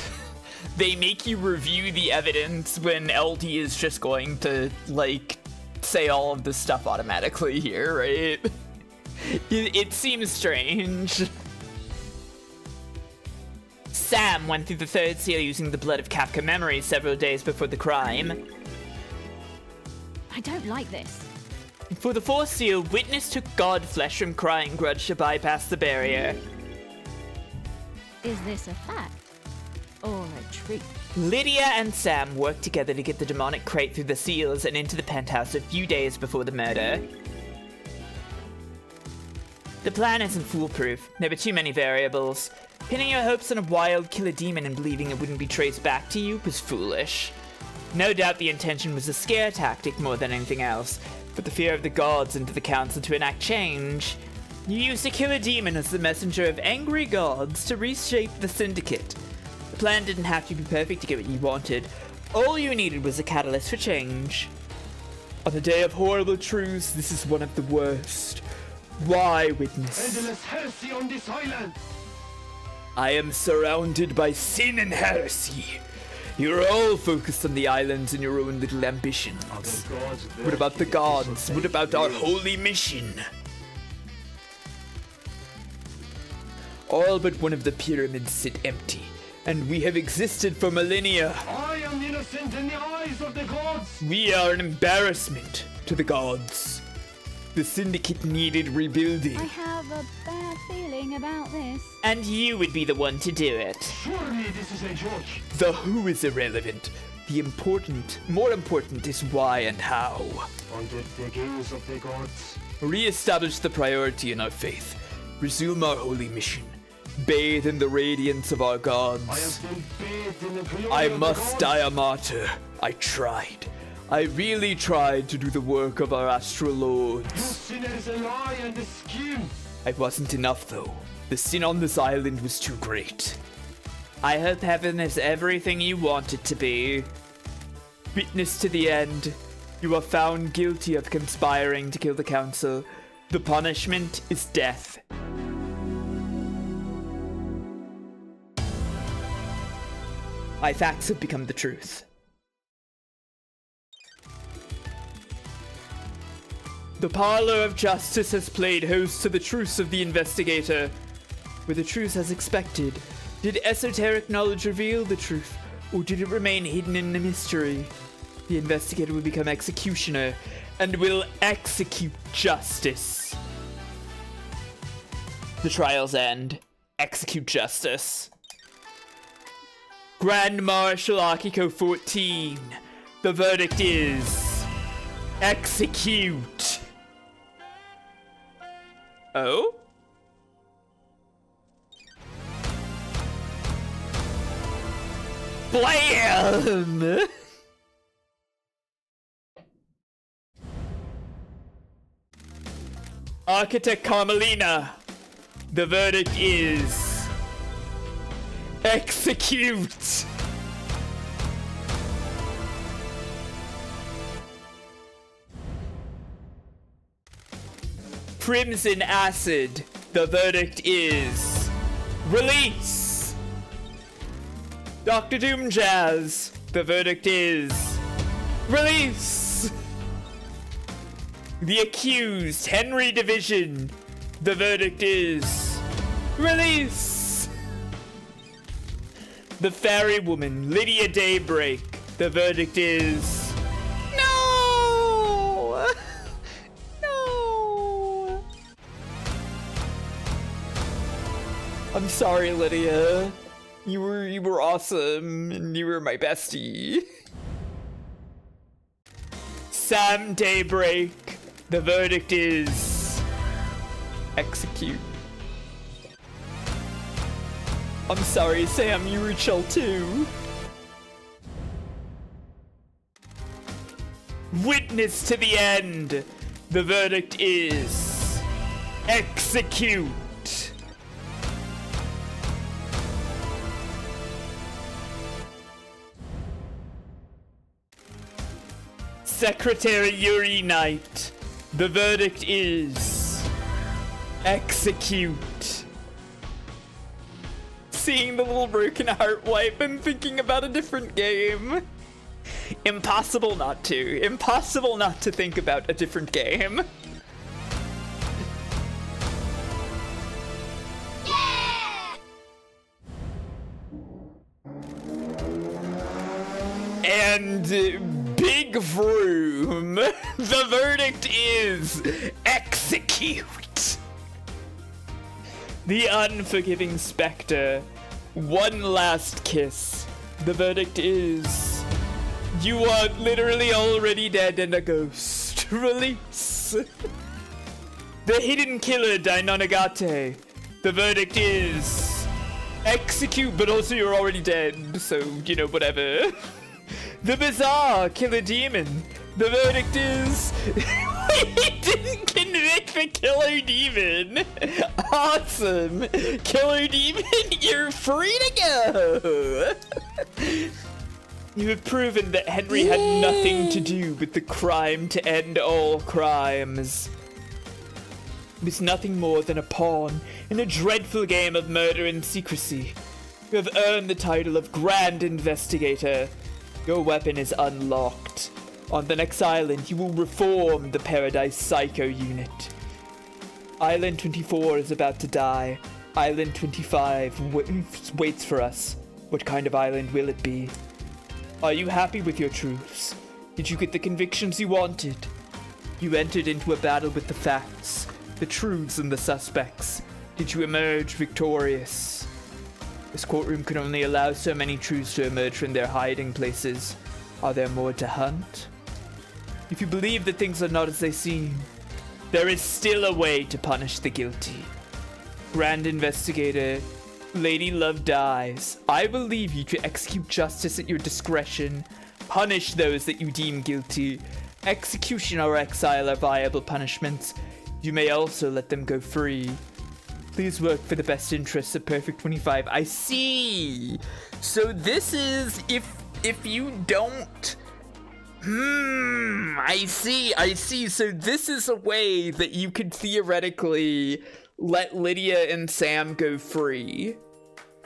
they make you review the evidence when LD is just going to, like, say all of this stuff automatically here, right? It seems strange. Sam went through the third seal using the blood of Kafka memories several days before the crime. I don't like this. For the fourth seal, witness took god flesh from crying grudge to bypass the barrier. Is this a fact? Or a trick? Lydia and Sam worked together to get the demonic crate through the seals and into the penthouse a few days before the murder. The plan isn't foolproof. There were too many variables. Pinning your hopes on a wild killer demon and believing it wouldn't be traced back to you was foolish. No doubt the intention was a scare tactic more than anything else, but the fear of the gods into the council to enact change. You used a killer demon as the messenger of angry gods to reshape the syndicate. The plan didn't have to be perfect to get what you wanted. All you needed was a catalyst for change. On a day of horrible truths, this is one of the worst. Why, witness? Endless heresy on this island! I am surrounded by sin and heresy. You're all focused on the islands and your own little ambitions. What about the gods? What about our holy mission? All but one of the pyramids sit empty, and we have existed for millennia. I am innocent in the eyes of the gods! We are an embarrassment to the gods. The syndicate needed rebuilding. I have a bad feeling about this. And you would be the one to do it. Surely this is a joke. The who is irrelevant. More important is why and how. Under the gaze of the gods. Re-establish the priority in our faith. Resume our holy mission. Bathe in the radiance of our gods. I am still bathed in the glory I of the must gods. die a martyr. I tried. I really tried to do the work of our astral You lords. sinner is a lie and a scheme. It wasn't enough, though. The sin on this island was too great. I hope heaven is everything you want it to be. Witness to the end. You are found guilty of conspiring to kill the council. The punishment is death. My facts have become the truth. The parlor of justice has played host to the truths of the investigator. Were the truth as expected? Did esoteric knowledge reveal the truth? Or did it remain hidden in a mystery? The investigator will become executioner and will execute justice. The trial's end. Execute justice. Grand Marshal Akiko 14. The verdict is... execute. Oh? Blam! Architect Carmelina. The verdict is... execute. Crimson Acid. The verdict is... release. Dr. Doom Jazz. The verdict is... release. The accused, Henry Division. The verdict is... release. The fairy woman, Lydia Daybreak. The verdict is... no! No! I'm sorry, Lydia. You were awesome, and you were my bestie. Sam Daybreak. The verdict is... execute. I'm sorry, Sam, you were chill too. Witness to the end. The verdict is... execute. Secretary Yuri Knight. The verdict is... execute. Seeing the little broken heart wipe and thinking about a different game. Impossible not to. Impossible not to think about a different game. Yeah! And Big Vroom. The verdict is execute. The Unforgiving Spectre. One last kiss. The verdict is... you are literally already dead and a ghost. Release. The Hidden Killer, Dainonagate. The verdict is... execute, but also you're already dead, so, you know, whatever. The Bizarre Killer Demon. The verdict is... we didn't convict the Killer Demon. Awesome. Killer Demon, you're free to go. You have proven that Henry had nothing to do with the crime to end all crimes. He was nothing more than a pawn in a dreadful game of murder and secrecy. You have earned the title of Grand Investigator. Your weapon is unlocked. On the next island, you will reform the Paradise Psycho Unit. Island 24 is about to die. Island 25 waits for us. What kind of island will it be? Are you happy with your truths? Did you get the convictions you wanted? You entered into a battle with the facts, the truths, and the suspects. Did you emerge victorious? This courtroom can only allow so many truths to emerge from their hiding places. Are there more to hunt? If you believe that things are not as they seem, there is still a way to punish the guilty. Grand Investigator, Lady Love dies. I will leave you to execute justice at your discretion. Punish those that you deem guilty. Execution or exile are viable punishments. You may also let them go free. Please work for the best interests of Perfect 25. I see. So this is if you don't... I see. So this is a way that you could theoretically let Lydia and Sam go free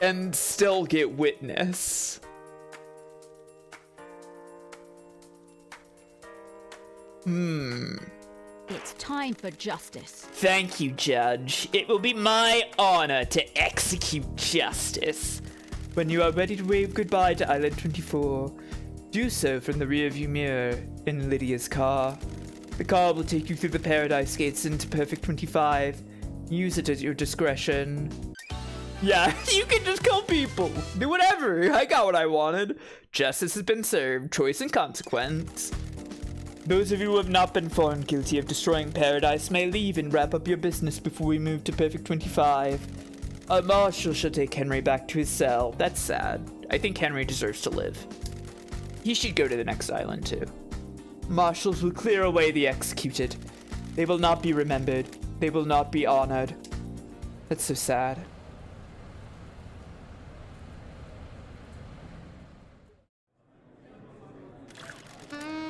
and still get witness. It's time for justice. Thank you, Judge. It will be my honor to execute justice. When you are ready to wave goodbye to Island 24, do so from the rearview mirror in Lydia's car. The car will take you through the Paradise Gates into Perfect 25. Use it at your discretion. Yeah, you can just kill people. Do whatever. I got what I wanted. Justice has been served. Choice and consequence. Those of you who have not been found guilty of destroying Paradise may leave and wrap up your business before we move to Perfect 25. A marshal shall take Henry back to his cell. That's sad. I think Henry deserves to live. He should go to the next island too. Marshals will clear away the executed. They will not be remembered. They will not be honored. That's so sad.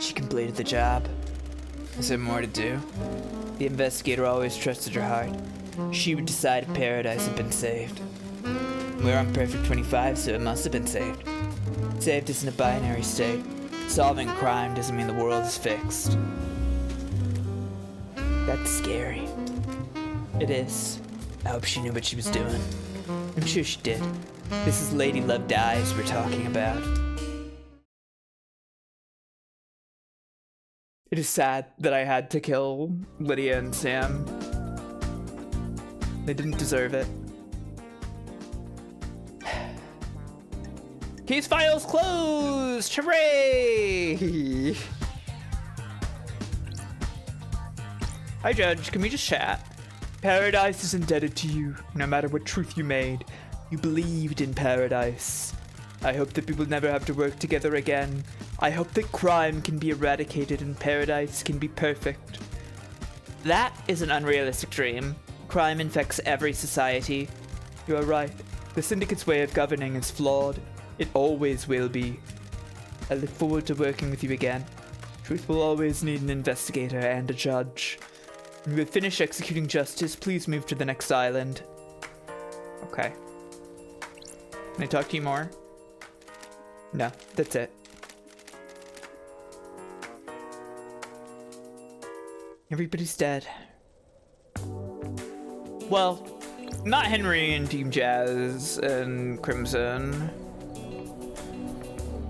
She completed the job. Is there more to do? The investigator always trusted her heart. She would decide if Paradise had been saved. We're on Perfect 25, so it must have been saved. Saved isn't a binary state. Solving a crime doesn't mean the world is fixed. That's scary. It is. I hope she knew what she was doing. I'm sure she did. This is Lady Love Dies we're talking about. It is sad that I had to kill Lydia and Sam. They didn't deserve it. Case files closed! Hooray! Hi, Judge. Can we just chat? Paradise is indebted to you, no matter what truth you made. You believed in Paradise. I hope that we will never have to work together again. I hope that crime can be eradicated and Paradise can be perfect. That is an unrealistic dream. Crime infects every society. You are right. The Syndicate's way of governing is flawed. It always will be. I look forward to working with you again. Truth will always need an investigator and a judge. When we have finished executing justice, please move to the next island. Okay. Can I talk to you more? No, that's it. Everybody's dead. Well, not Henry and Team Jazz and Crimson.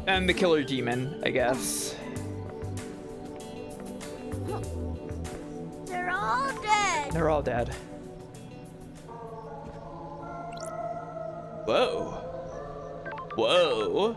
And the killer demon, I guess. They're all dead. They're all dead. Whoa. Whoa.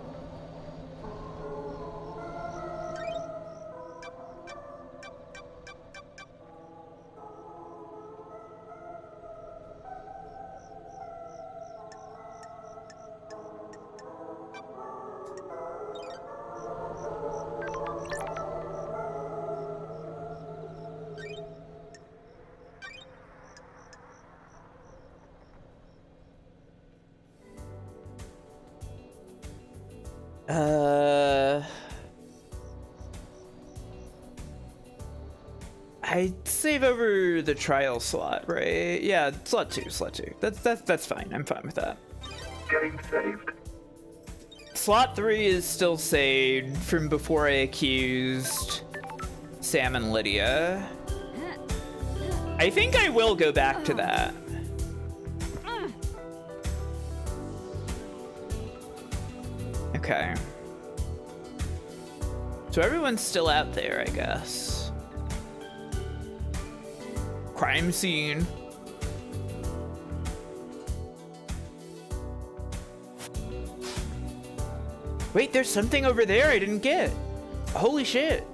I'd save over the trial slot, right? Yeah, slot 2. That's fine. I'm fine with that. Getting saved. Slot 3 is still saved from before I accused Sam and Lydia. I think I will go back to that. Okay. So everyone's still out there, I guess. Crime scene. Wait, there's something over there I didn't get. Holy shit.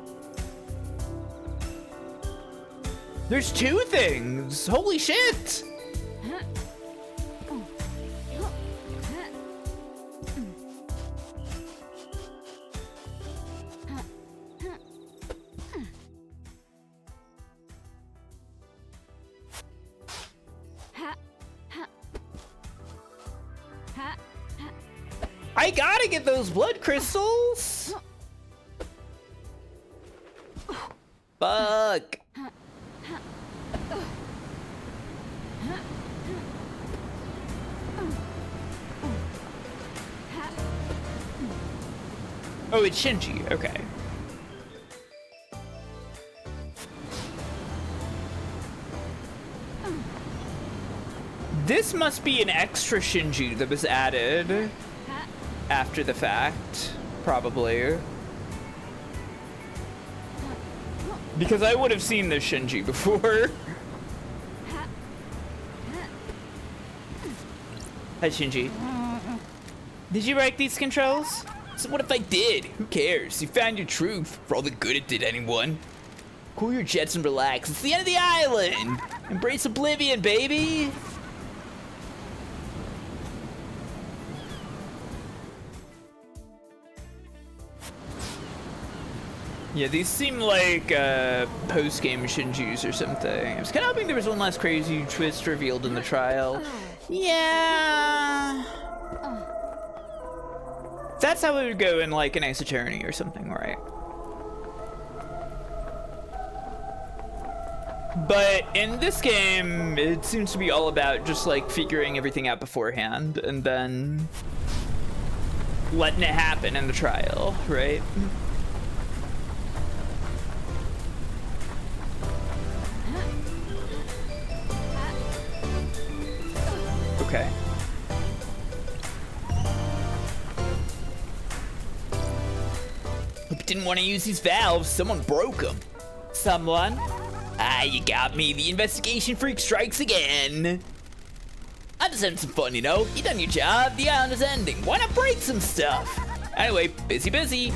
There's 2 things. Holy shit. I gotta get those blood crystals. Fuck. Oh, it's Shinji. Okay. This must be an extra Shinji that was added. after the fact, probably. Because I would have seen this Shinji before. Hi, Shinji. Did you write these controls? So what if I did? Who cares? You found your truth. For all the good it did anyone. Cool your jets and relax. It's the end of the island. Embrace oblivion, baby. Yeah, these seem like post-game Shinjis or something. I was kind of hoping there was one last crazy twist revealed in the trial. Yeah. That's how it would go in like an Ace Attorney or something, right? But in this game, it seems to be all about just like figuring everything out beforehand and then letting it happen in the trial, right? Okay. Hope you didn't want to use these valves. Someone broke them. Someone? Ah, you got me. The investigation freak strikes again. I'm just having some fun, you know? You done your job. The island is ending. Why not break some stuff? Anyway, busy.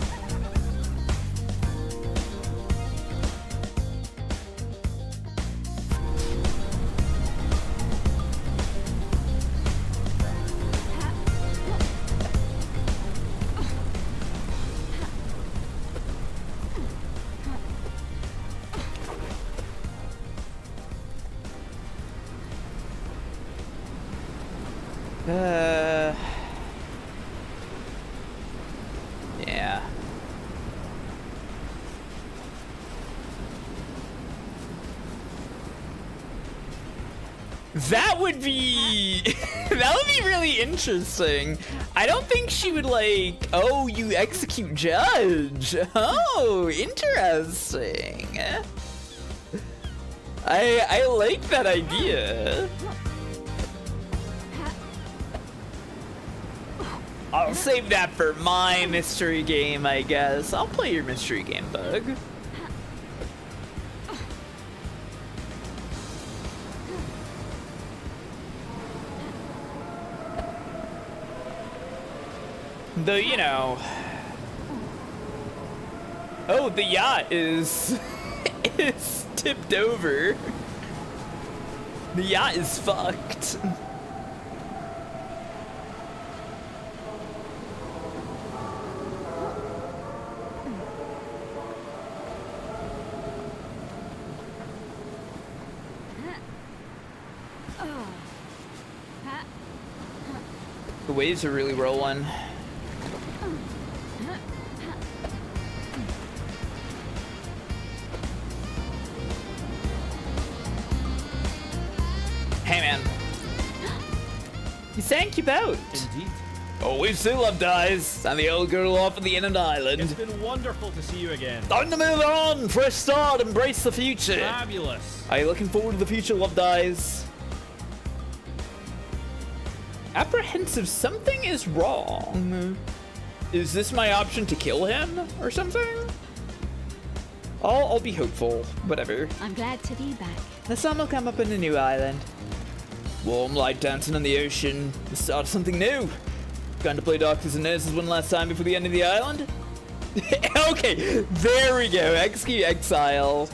Yeah. That would be that would be really interesting. I don't think she would like, oh, you execute judge. Oh, interesting. I like that idea. I'll save that for my mystery game, I guess. I'll play your mystery game, Bug. Though, you know... Oh, the yacht is... is tipped over. The yacht is fucked. The waves are really rolling. Hey, man. You sank your boat. Indeed. Always still love dies. And the old girl off at the end of the island. It's been wonderful to see you again. Time to move on. Fresh start. Embrace the future. Fabulous. Are you looking forward to the future, Love Dies? Apprehensive. Something is wrong. Is this my option to kill him or something? I'll be hopeful. Whatever. I'm glad to be back. The sun will come up in a new island. Warm light dancing on the ocean. The start of something new. Going to play doctors and nurses one last time before the end of the island? Okay, there we go. Execute exile.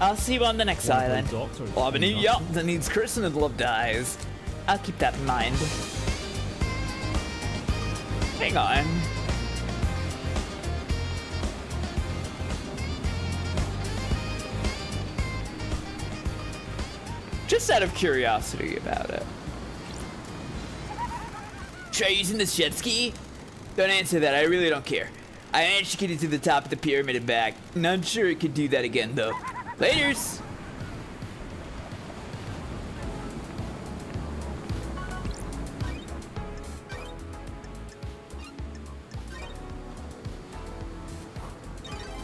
I'll see you on the next island. I'll have a new yacht that needs christening and Love Dies. I'll keep that in mind. Hang on. Just out of curiosity about it. Try using this jet ski? Don't answer that, I really don't care. I managed to get it to the top of the pyramid and back. Not sure it could do that again though. Laters!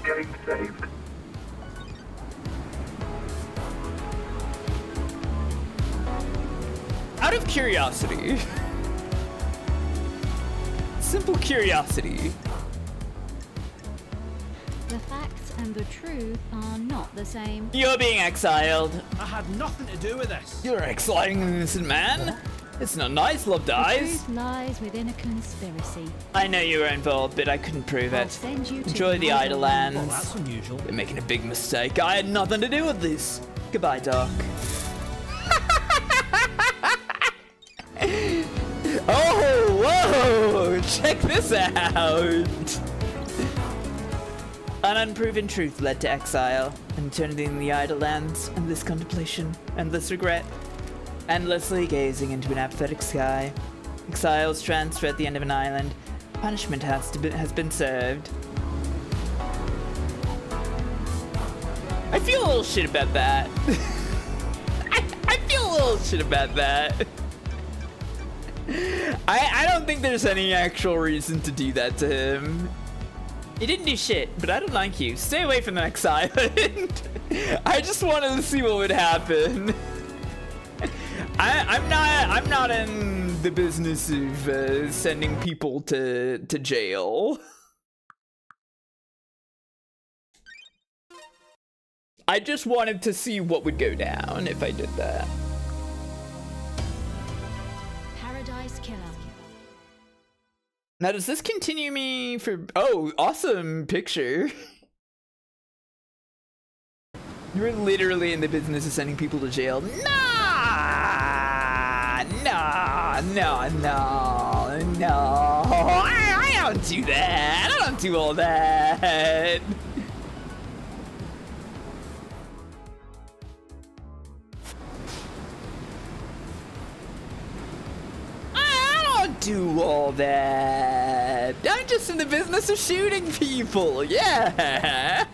Getting saved. out of curiosity. Simple curiosity. The facts and the truth are not the same. You're being exiled. I had nothing to do with this. You're exiling an innocent man. It's not nice, Love The Dies. truth lies within a conspiracy. I know you were involved, but I couldn't prove I'll it. send you to Enjoy the Idle Well, Lands. that's unusual. You're making a big mistake. I had nothing to do with this. Goodbye, Doc. Oh, whoa! Check this out! An unproven truth led to exile, and eternity in the Idle Lands, endless contemplation, endless regret, endlessly gazing into an apathetic sky. Exiles transfer at the end of an island. Punishment has been served. I feel a little shit about that. I feel a little shit about that. I don't think there's any actual reason to do that to him. He didn't do shit, but I don't like you. Stay away from the next island. I just wanted to see what would happen. I'm not in the business of sending people to jail. I just wanted to see what would go down if I did that. Paradise Killer. Now, does this continue me for... Oh, awesome picture. You're literally in the business of sending people to jail. Nah! No. I don't do that. I don't do all that. I don't do all that. I'm just in the business of shooting people. Yeah.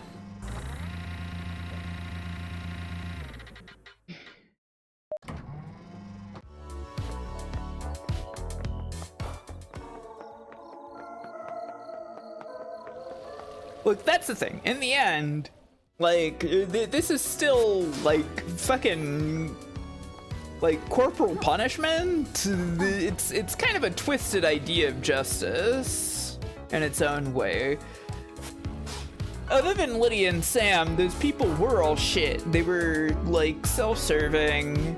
Look, that's the thing. In the end, like, this is still, like, fucking, like, corporal punishment. It's kind of a twisted idea of justice in its own way. Other than Lydia and Sam, those people were all shit. They were, like, self-serving.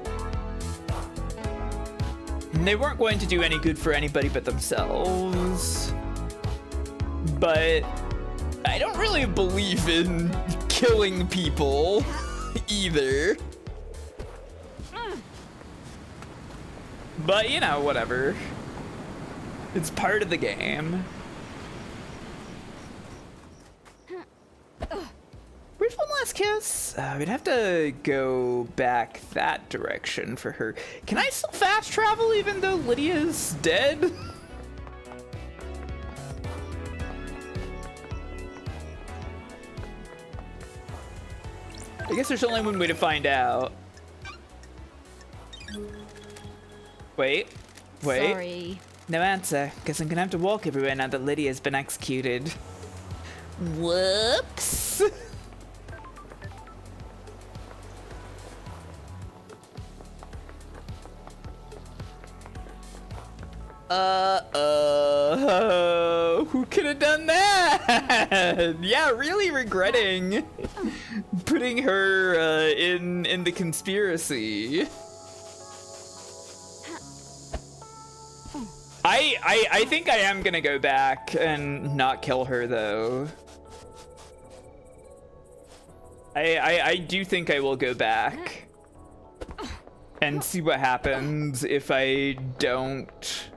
And they weren't going to do any good for anybody but themselves. But I don't really believe in killing people either. But, you know, whatever. It's part of the game. Where's One Last Kiss? We'd have to go back that direction for her. Can I still fast travel even though Lydia's dead? I guess there's only one way to find out. Wait. Sorry. No answer. Guess I'm gonna have to walk everywhere now that Lydia's been executed. Whoops. Who could have done that? Yeah, really regretting putting her in the conspiracy. I think I am gonna go back and not kill her though. I do think I will go back and see what happens if I don't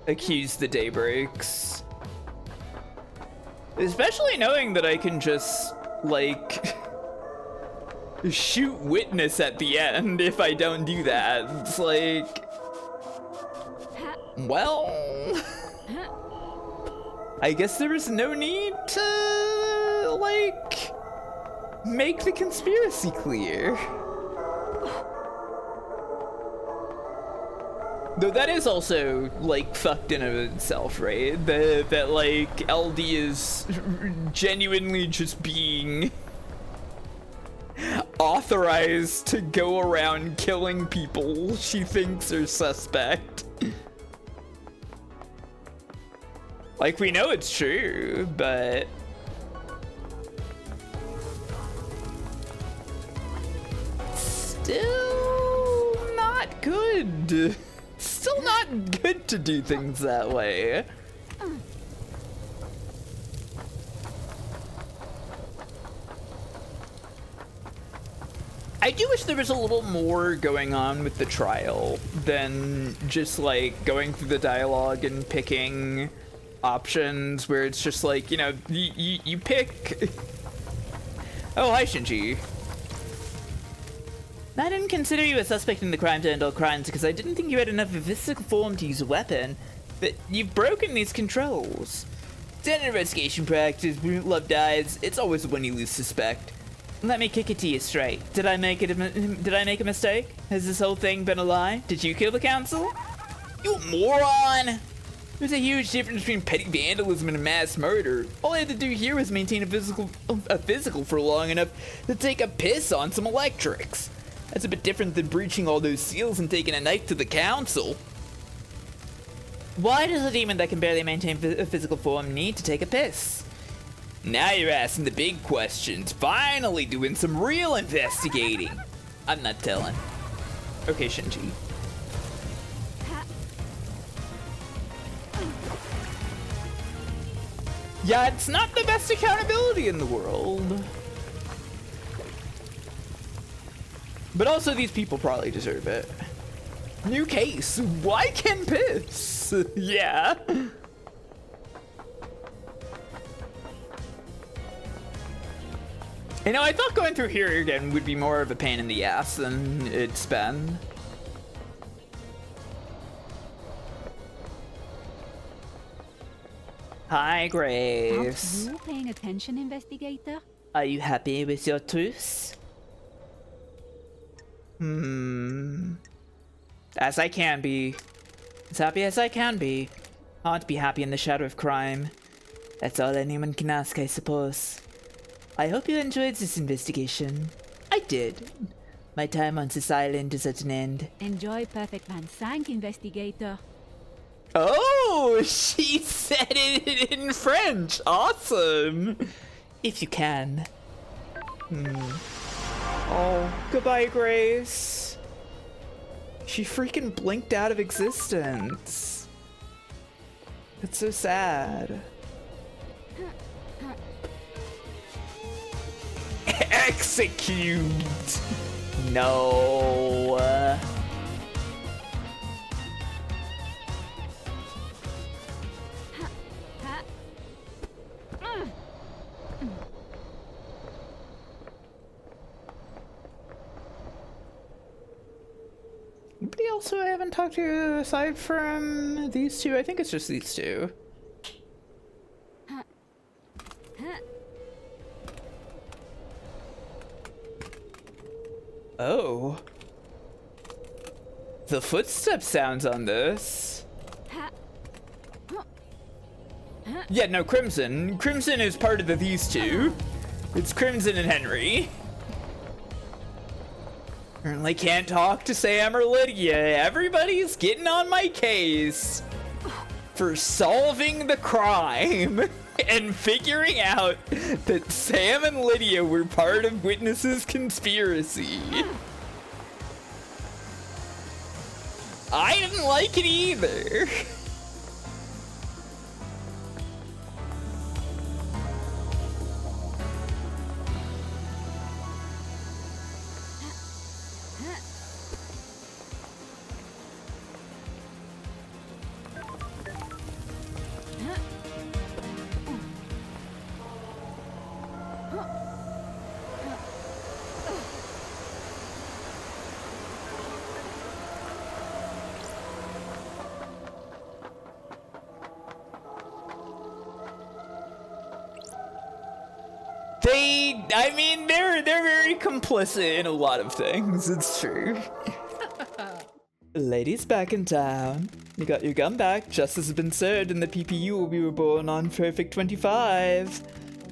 accuse the Daybreaks. Especially knowing that I can just, like, shoot Witness at the end if I don't do that. It's like, well, I guess there was no need to, like, make the conspiracy clear. Though that is also, like, fucked in of itself, right? That like, LD is genuinely just being authorized to go around killing people she thinks are suspect. Like, we know it's true, but... Still not good. Still not good to do things that way. I do wish there was a little more going on with the trial than just like going through the dialogue and picking options where it's just like, you know, you pick. Oh, hi, Shinji. I didn't consider you a suspect in the crime to end all crimes because I didn't think you had enough of a physical form to use a weapon, but you've broken these controls. Standard investigation practice, when love dies, it's always the one you lose suspect. Let me kick it to you straight. Did I make a mistake? Has this whole thing been a lie? Did you kill the council? You moron! There's a huge difference between petty vandalism and mass murder. All I had to do here was maintain a physical for long enough to take a piss on some electrics. That's a bit different than breaching all those seals and taking a knife to the council. Why does a demon that can barely maintain a physical form need to take a piss? Now you're asking the big questions. Finally doing some real investigating. I'm not telling. Okay, Shinji. Yeah, it's not the best accountability in the world. But also, these people probably deserve it. New case. Why can piss? Yeah. You know, I thought going through here again would be more of a pain in the ass than it's been. Hi, Grace. Are you paying attention, investigator? Are you happy with your truce? As I can be. As happy as I can be. I want to be happy in the shadow of crime. That's all anyone can ask, I suppose. I hope you enjoyed this investigation. I did. My time on this island is at an end. Enjoy Perfect Man Sank, investigator. Oh, she said it in French. Awesome. If you can. Oh, goodbye, Grace. She freaking blinked out of existence. That's so sad. Execute! No. Anybody else who I haven't talked to aside from these two? I think it's just these two. Oh. The footstep sounds on this. Yeah, no, Crimson. Crimson is part of the these two. It's Crimson and Henry. Apparently can't talk to Sam or Lydia. Everybody's getting on my case for solving the crime and figuring out that Sam and Lydia were part of Witness's conspiracy. I didn't like it either. I mean, they're very complicit in a lot of things, it's true. Ladies back in town. You got your gun back, justice has been served, and the PPU will be reborn on Perfect 25.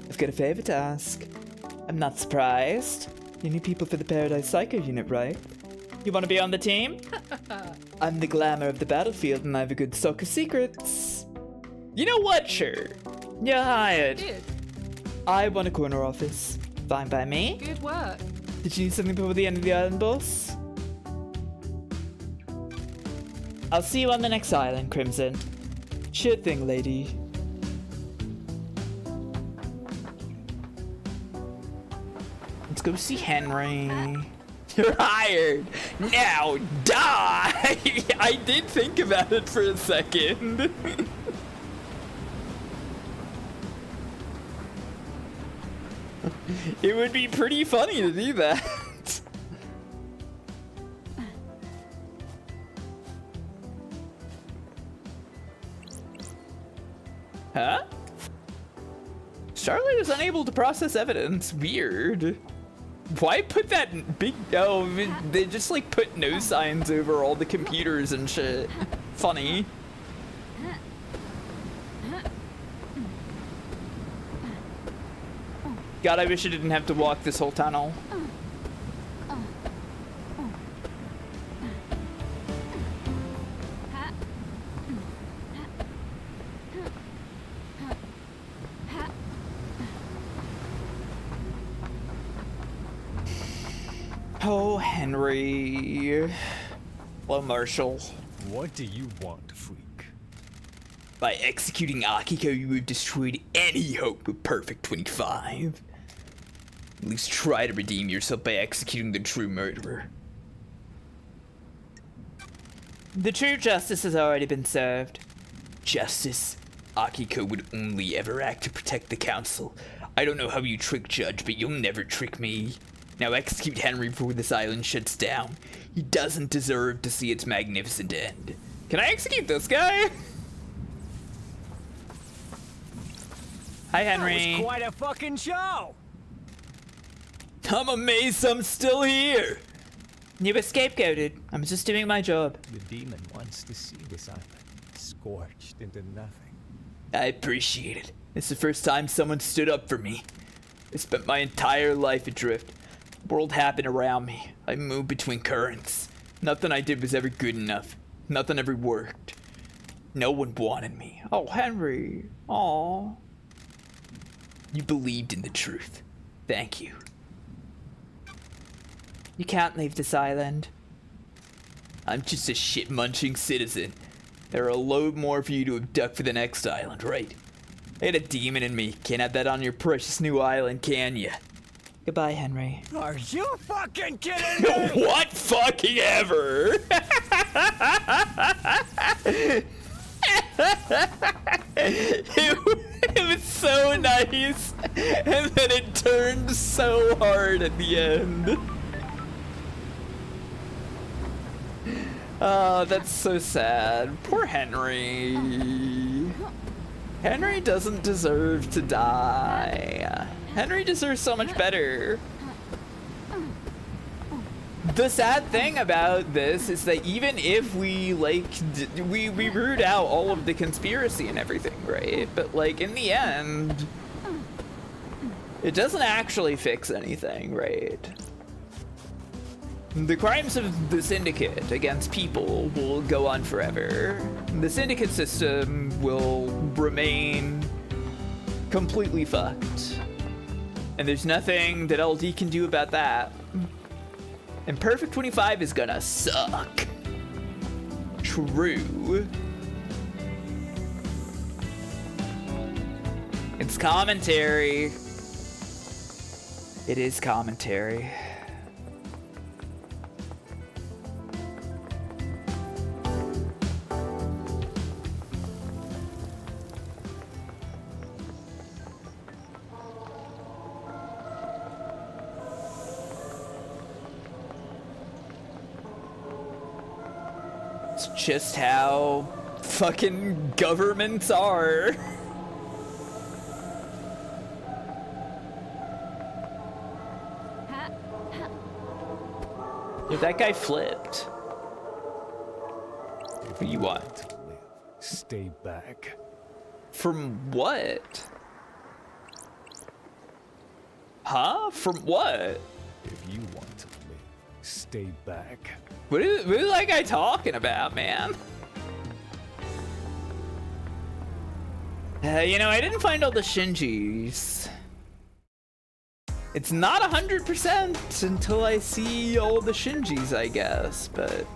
I've got a favor to ask. I'm not surprised. You need people for the Paradise Psycho unit, right? You want to be on the team? I'm the glamour of the battlefield and I have a good stock of secrets. You know what? Sure. You're hired. Good. I want a corner office. Fine by me. Good work. Did you need something before the end of the island, boss? I'll see you on the next island, Crimson. Sure thing, lady. Let's go see Henry. You're hired. Now die. I did think about it for a second. It would be pretty funny to do that. Huh? Charlotte is unable to process evidence. Weird. Why put that big... Oh, they just like put no signs over all the computers and shit. Funny. God, I wish I didn't have to walk this whole tunnel. Oh, Henry. Hello, Marshall. What do you want, freak? By executing Akiko, you have destroyed any hope of Perfect 25. At least try to redeem yourself by executing the true murderer. The true justice has already been served. Justice? Akiko would only ever act to protect the council. I don't know how you trick Judge, but you'll never trick me. Now execute Henry before this island shuts down. He doesn't deserve to see its magnificent end. Can I execute this guy? Hi, Henry. That was quite a fucking show. I'm amazed I'm still here. You were scapegoated. I'm just doing my job. The demon wants to see this island scorched into nothing. I appreciate it. It's the first time someone stood up for me. I spent my entire life adrift. The world happened around me. I moved between currents. Nothing I did was ever good enough. Nothing ever worked. No one wanted me. Oh, Henry. Aw. You believed in the truth. Thank you. You can't leave this island. I'm just a shit-munching citizen. There are a load more for you to abduct for the next island, right? I had a demon in me. Can't have that on your precious new island, can ya? Goodbye, Henry. Are you fucking kidding me? What fucking ever? It was so nice, and then it turned so hard at the end. Oh, that's so sad. Poor Henry. Henry doesn't deserve to die. Henry deserves so much better. The sad thing about this is that even if we we root out all of the conspiracy and everything, right? But like in the end, it doesn't actually fix anything, right? The crimes of the Syndicate against people will go on forever. The Syndicate system will remain completely fucked. And there's nothing that LD can do about that. And Perfect 25 is gonna suck. True. It's commentary. It is commentary. It's just how fucking governments are. Dude, that guy flipped. What do you want? Stay back. From what? Huh? From what? If you want to live, stay back. What is that guy talking about, man? You know, I didn't find all the Shinjis. It's not 100% until I see all the Shinjis, I guess, but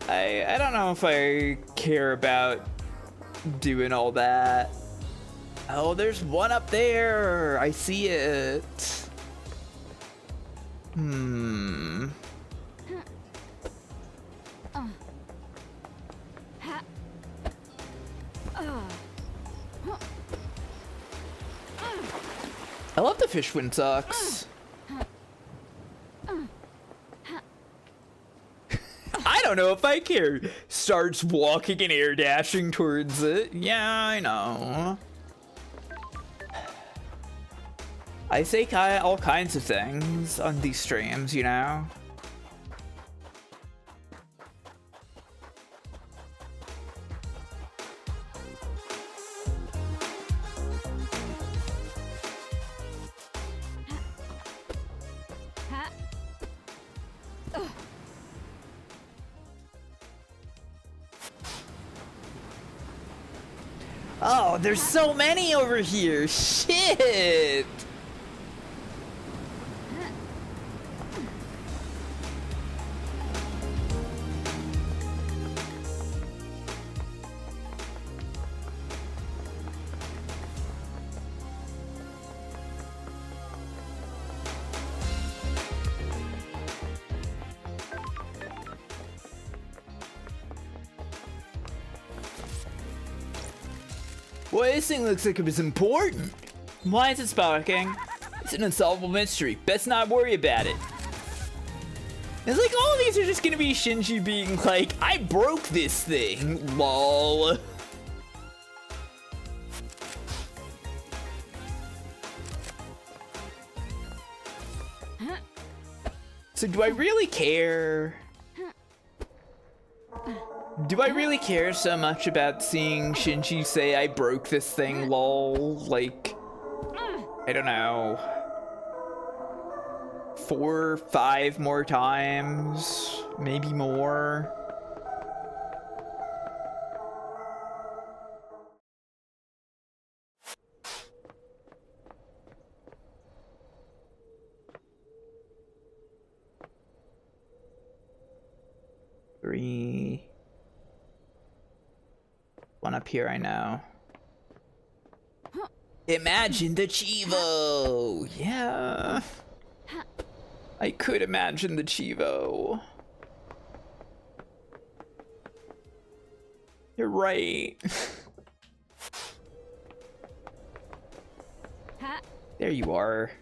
I don't know if I care about doing all that. Oh, there's one up there. I see it. I love the fish windsucks. I don't know if I care. Starts walking and air dashing towards it. Yeah, I know. I say all kinds of things on these streams, you know? Oh, there's so many over here. Shit. Well, this thing looks like it was important. Why is it sparking? It's an unsolvable mystery. Best not worry about it. It's like all of these are just gonna be Shinji being like, I broke this thing, lol. So do I really care? Do I really care so much about seeing Shinji say I broke this thing, lol? Like, I don't know. 4, 5 more times, maybe more. Three. One up here, I know. Imagine the Chivo! Yeah. I could imagine the Chivo. You're right. There you are.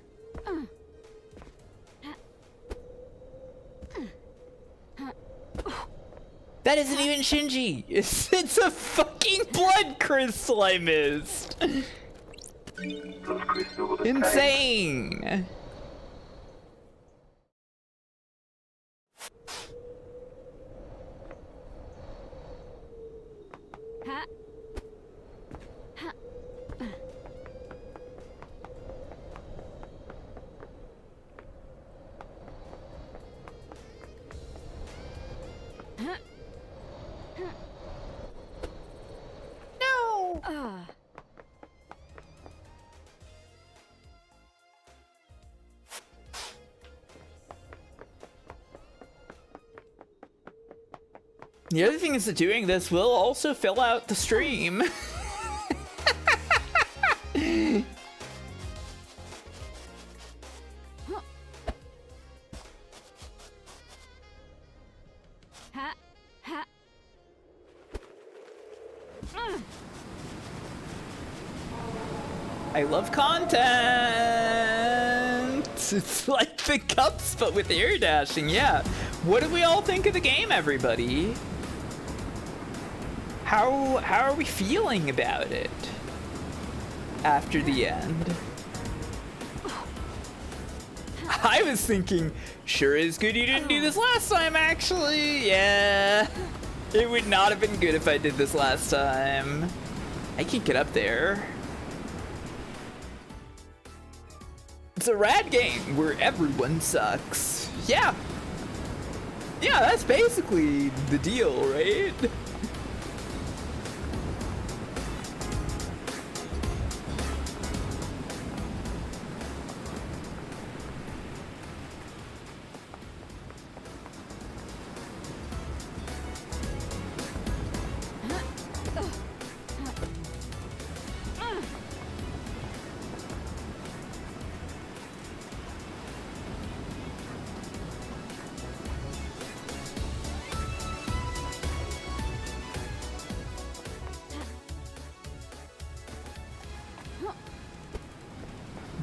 That isn't even Shinji! It's a fucking blood crystal I missed! Insane! The other thing is that doing this will also fill out the stream. I love content! It's like the cups, but with air dashing, yeah. What do we all think of the game, everybody? How are we feeling about it after the end? I was thinking, sure is good you didn't do this last time, actually. Yeah, it would not have been good if I did this last time. I can't get up there. It's a rad game where everyone sucks. Yeah. Yeah, that's basically the deal, right?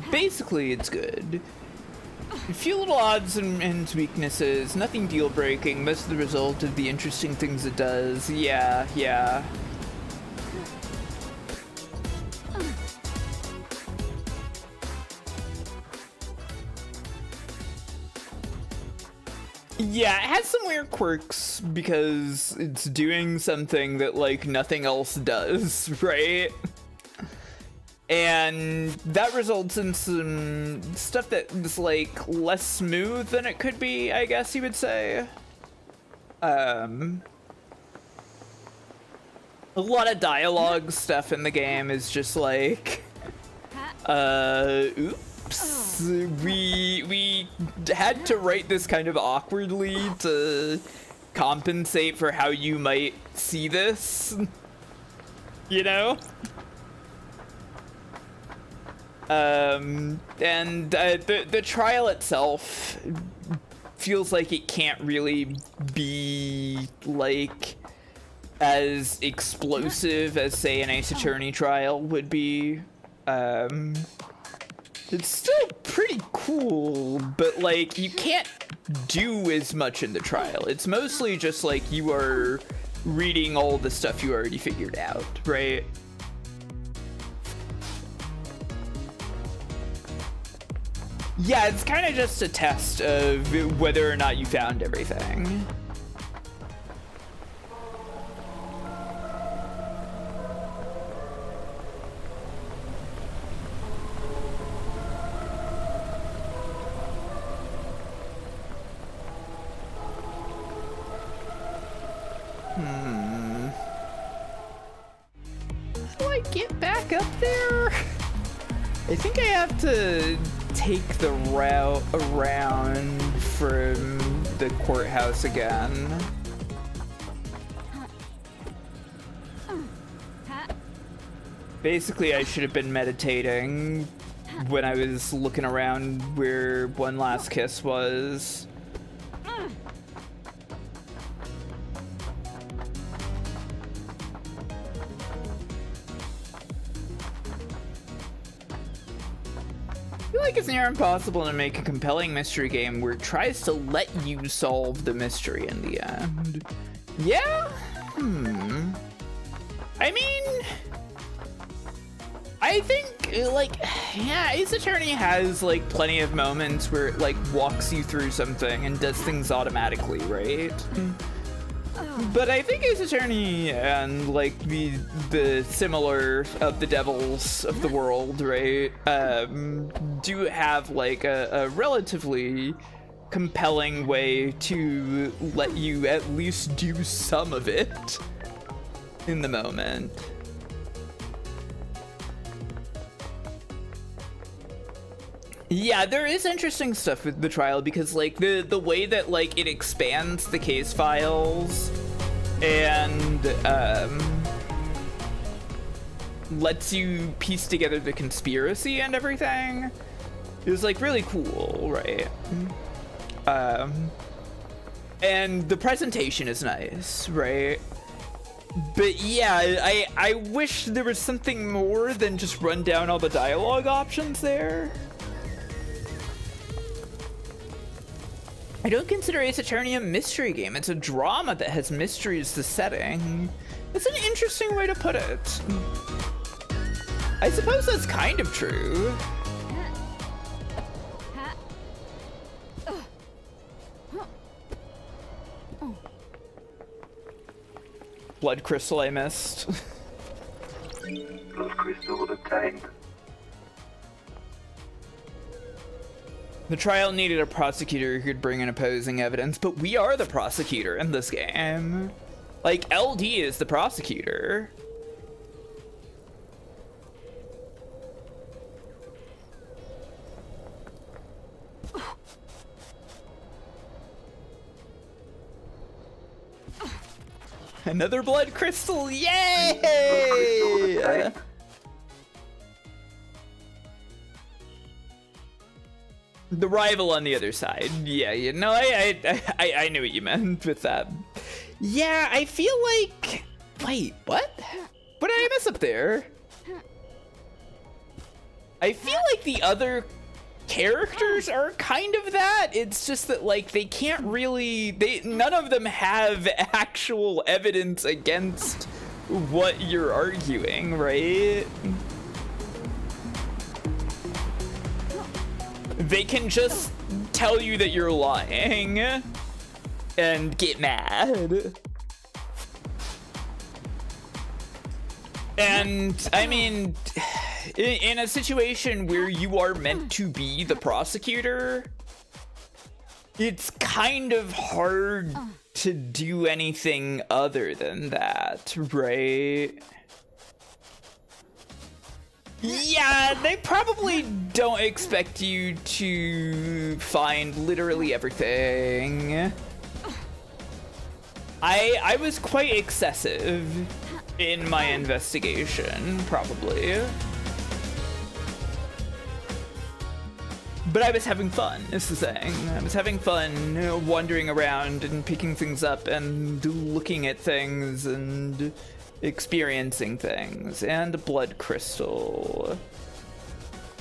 Basically, it's good. A few little odds and weaknesses, nothing deal-breaking, most of the result of the interesting things it does. Yeah. Yeah, it has some weird quirks because it's doing something that, like, nothing else does, right? And that results in some stuff that's, like, less smooth than it could be, I guess you would say. A lot of dialogue stuff in the game is just like, oops. We had to write this kind of awkwardly to compensate for how you might see this, you know? And the trial itself feels like it can't really be, like, as explosive as, say, an Ace Attorney trial would be. It's still pretty cool, but, like, you can't do as much in the trial. It's mostly just, like, you are reading all the stuff you already figured out, right? Yeah, it's kind of just a test of whether or not you found everything. How do I get back up there? I think I have to take the route around from the courthouse again. Basically, I should have been meditating when I was looking around where One Last Kiss was. I feel like it's near impossible to make a compelling mystery game where it tries to let you solve the mystery in the end. Yeah? I mean, I think, like, yeah, Ace Attorney has, like, plenty of moments where it, like, walks you through something and does things automatically, right? But I think Ace Attorney and, like, the similar of the devils of the world, right, do have, like, a relatively compelling way to let you at least do some of it in the moment. Yeah, there is interesting stuff with the trial because, like, the way that, like, it expands the case files and lets you piece together the conspiracy and everything is, like, really cool, right? And the presentation is nice, right? But yeah, I wish there was something more than just run down all the dialogue options there. I don't consider Ace Attorney a mystery game. It's a drama that has mystery as the setting. It's an interesting way to put it. I suppose that's kind of true. Blood crystal I missed. Blood crystal obtained. The trial needed a prosecutor who could bring in opposing evidence, but we are the prosecutor in this game. Like, LD is the prosecutor. Another blood crystal, yay! The rival on the other side. Yeah, no, I knew what you meant with that. Yeah, I feel like... Wait, what? What did I miss up there? I feel like the other characters are kind of that. It's just that, like, they can't really... None of them have actual evidence against what you're arguing, right? They can just tell you that you're lying and get mad. And I mean, in a situation where you are meant to be the prosecutor, it's kind of hard to do anything other than that, right? Yeah, they probably don't expect you to find literally everything. I was quite excessive in my investigation, probably. But I was having fun, is the thing. I was having fun wandering around and picking things up and looking at things and experiencing things. And a blood crystal.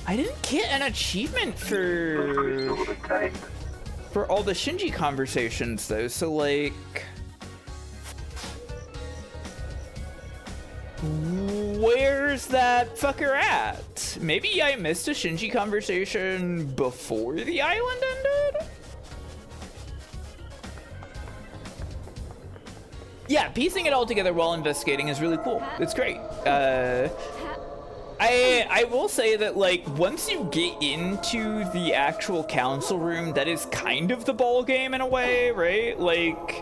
I didn't get an achievement for all the Shinji conversations though, so like, where's that fucker at? Maybe I missed a Shinji conversation before the island ended? Yeah, piecing it all together while investigating is really cool. It's great. I will say that, like, once you get into the actual council room, that is kind of the ball game in a way, right? Like,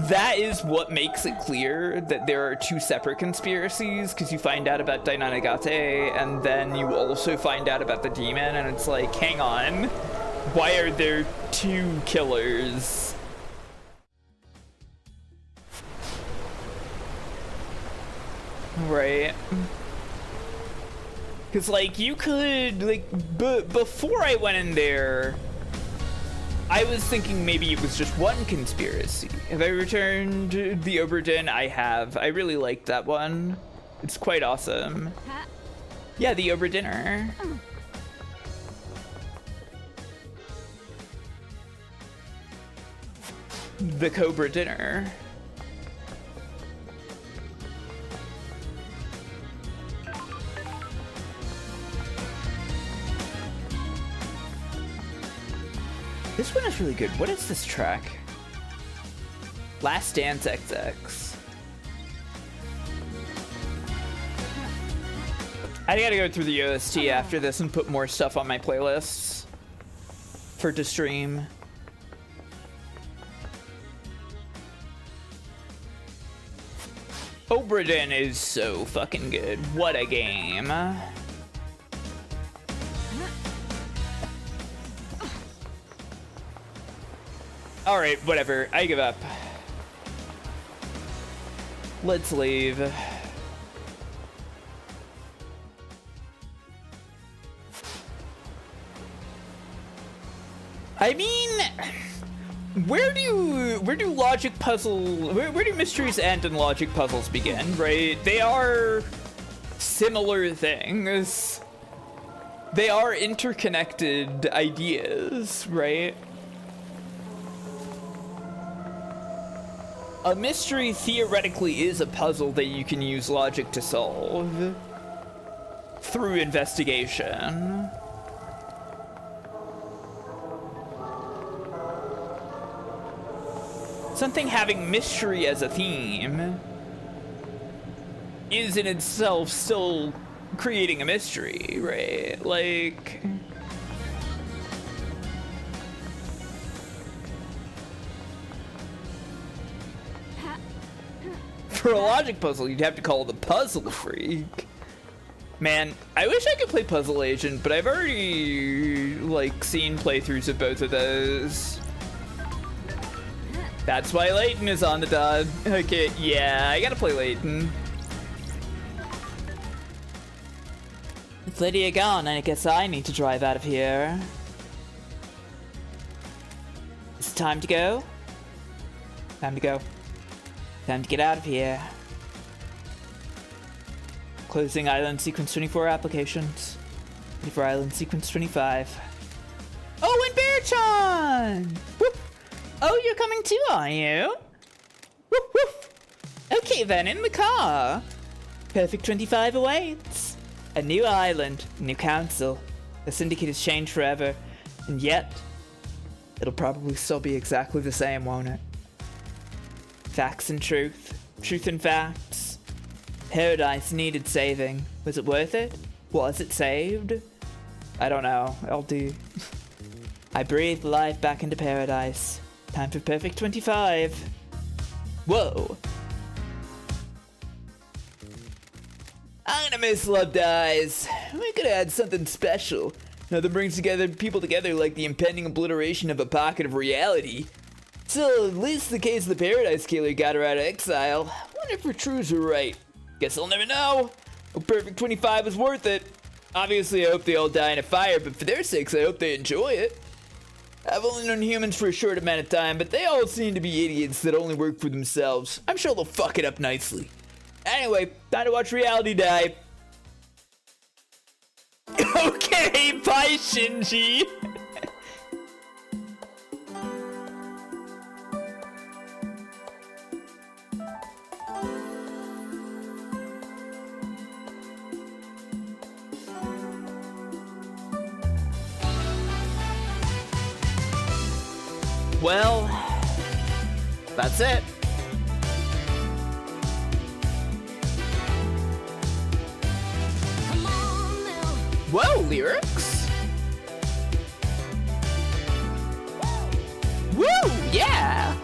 that is what makes it clear that there are two separate conspiracies, because you find out about Dainanagate, and then you also find out about the demon, and it's like, hang on, why are there two killers? Right. Because, like, you could, like, before I went in there, I was thinking maybe it was just one conspiracy. Have I returned the Oberdin? I have. I really liked that one. It's quite awesome. Yeah, the Oberdinner. The Cobra Dinner. This one is really good. What is this track? Last Dance XX. I gotta go through the OST after this and put more stuff on my playlists for to stream. Oberdin is so fucking good. What a game. Alright, whatever. I give up. Let's leave. I mean, where do logic puzzle, where do mysteries end and logic puzzles begin, right? They are similar things. They are interconnected ideas, right? A mystery theoretically is a puzzle that you can use logic to solve through investigation. Something having mystery as a theme is in itself still creating a mystery, right? Like, For a logic puzzle, you'd have to call the puzzle freak. Man, I wish I could play Puzzle Agent, but I've already, like, seen playthroughs of both of those. That's why Layton is on the dot. Okay, yeah, I gotta play Layton. With Lydia gone, I guess I need to drive out of here. It's time to go. Time to go. Time to get out of here. Closing Island Sequence 24 applications. Ready for Island Sequence 25. Oh, and Bearchan! Whoop. Oh, you're coming too, are you? Whoop, whoop. Okay then, in the car. Perfect 25 awaits. A new island, a new council. The syndicate has changed forever, and yet, it'll probably still be exactly the same, won't it? Facts and truth. Truth and facts. Paradise needed saving. Was it worth it? Was it saved? I don't know. LD. I breathed life back into paradise. Time for Perfect 25. Whoa. I'm gonna miss Love Dies. We could add something special. Nothing brings people together like the impending obliteration of a pocket of reality. So, at least the case of the Paradise Killer got her out of exile. Wonder if her truths are right. Guess I'll never know. Hope Perfect 25 was worth it. Obviously, I hope they all die in a fire, but for their sakes, I hope they enjoy it. I've only known humans for a short amount of time, but they all seem to be idiots that only work for themselves. I'm sure they'll fuck it up nicely. Anyway, time to watch reality die. Okay, bye, Shinji. Well, that's it. Whoa, lyrics? Woo, yeah!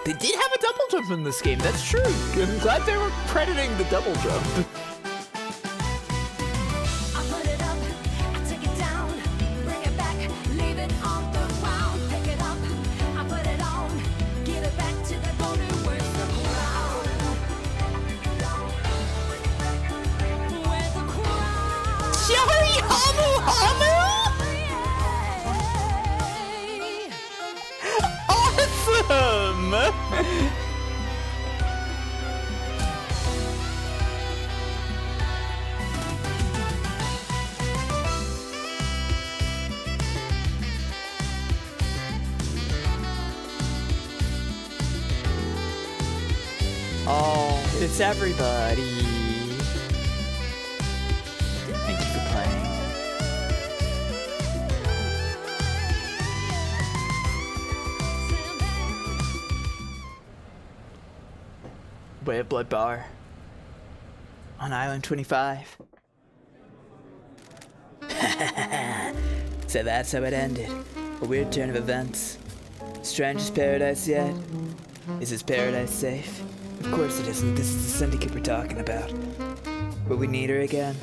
They did have a double jump in this game, that's true. I'm glad they were crediting the double jump. Awesome! Oh, it's everybody. Thank you for playing. Way of Blood Bar on Island 25. So that's how it ended. A weird turn of events. Strangest paradise yet? Is this paradise safe? Of course it isn't. This is the syndicate we're talking about. But we need her again.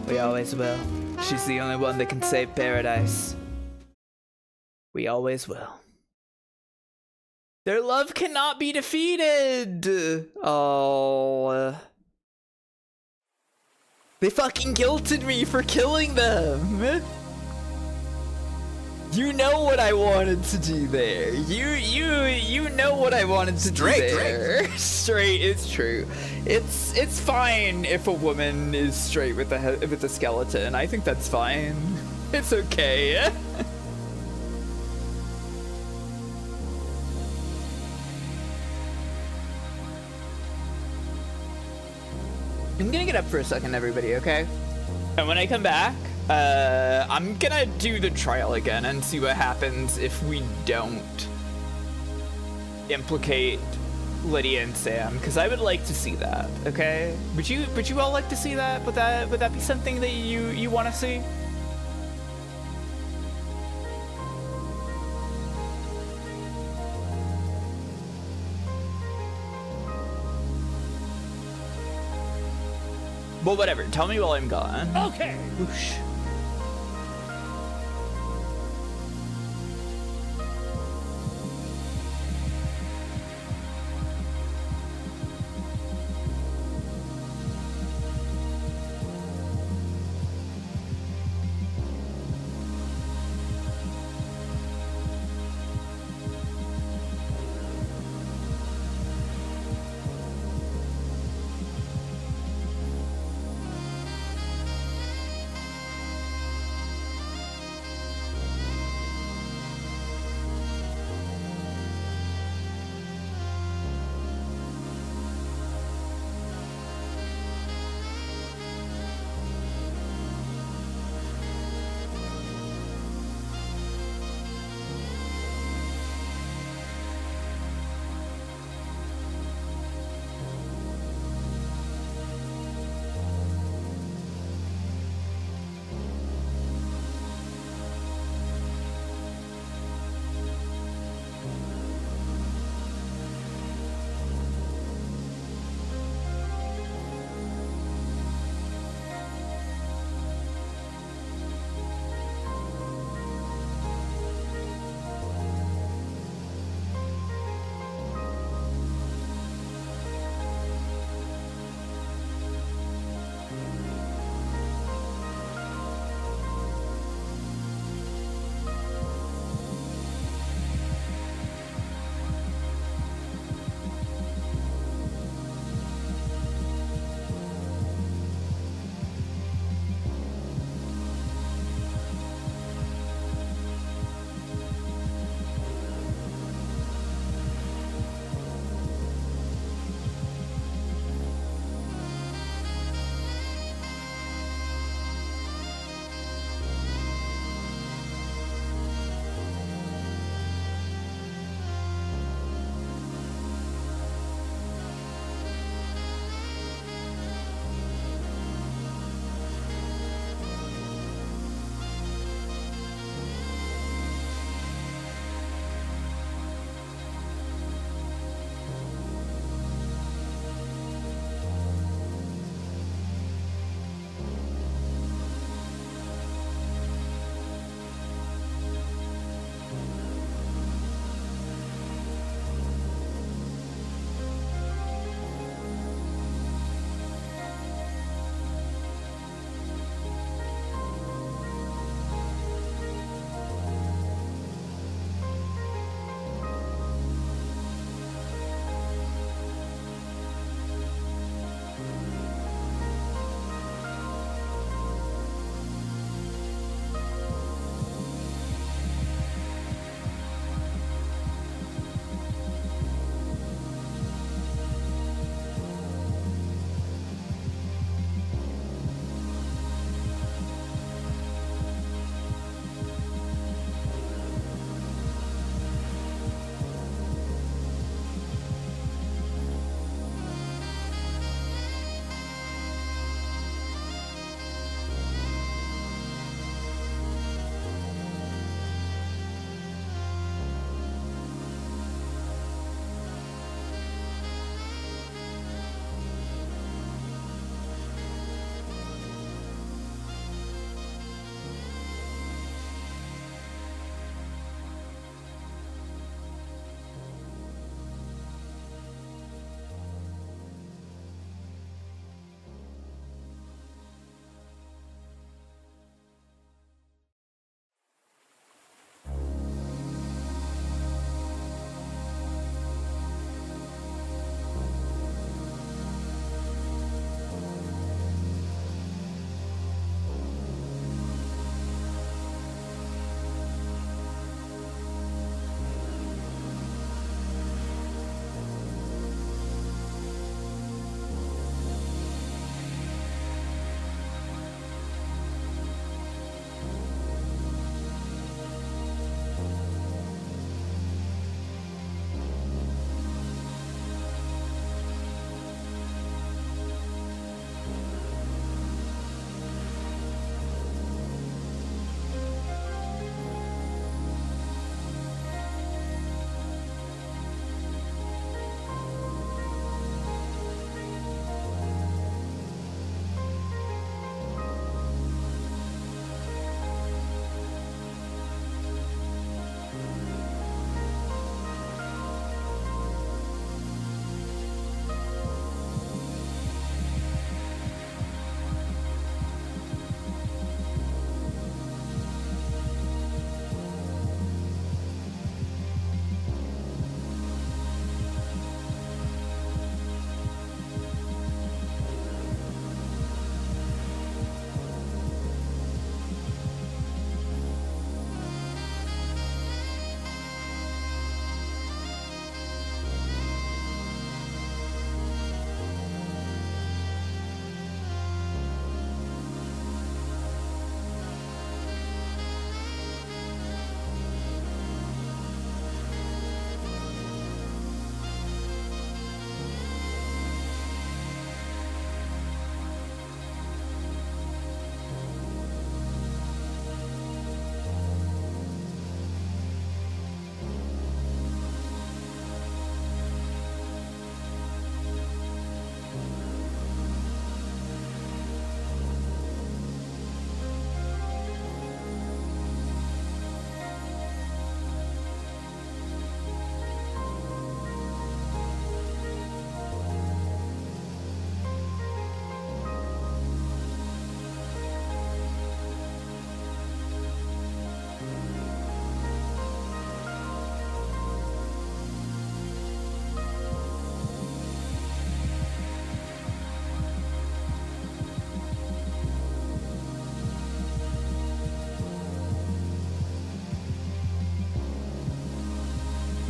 We always will. She's the only one that can save paradise. We always will. Their love cannot be defeated! Oh. They fucking guilted me for killing them! You know what I wanted to do there. You know what I wanted to do there. Straight, it's true. It's fine if a woman is straight with a skeleton. I think that's fine. It's okay. I'm gonna get up for a second, everybody, okay? And when I come back, I'm gonna do the trial again and see what happens if we don't implicate Lydia and Sam, because I would like to see that, okay? Would you all like to see that? Would that be something that you want to see? Well, whatever. Tell me while I'm gone. Okay. Whoosh.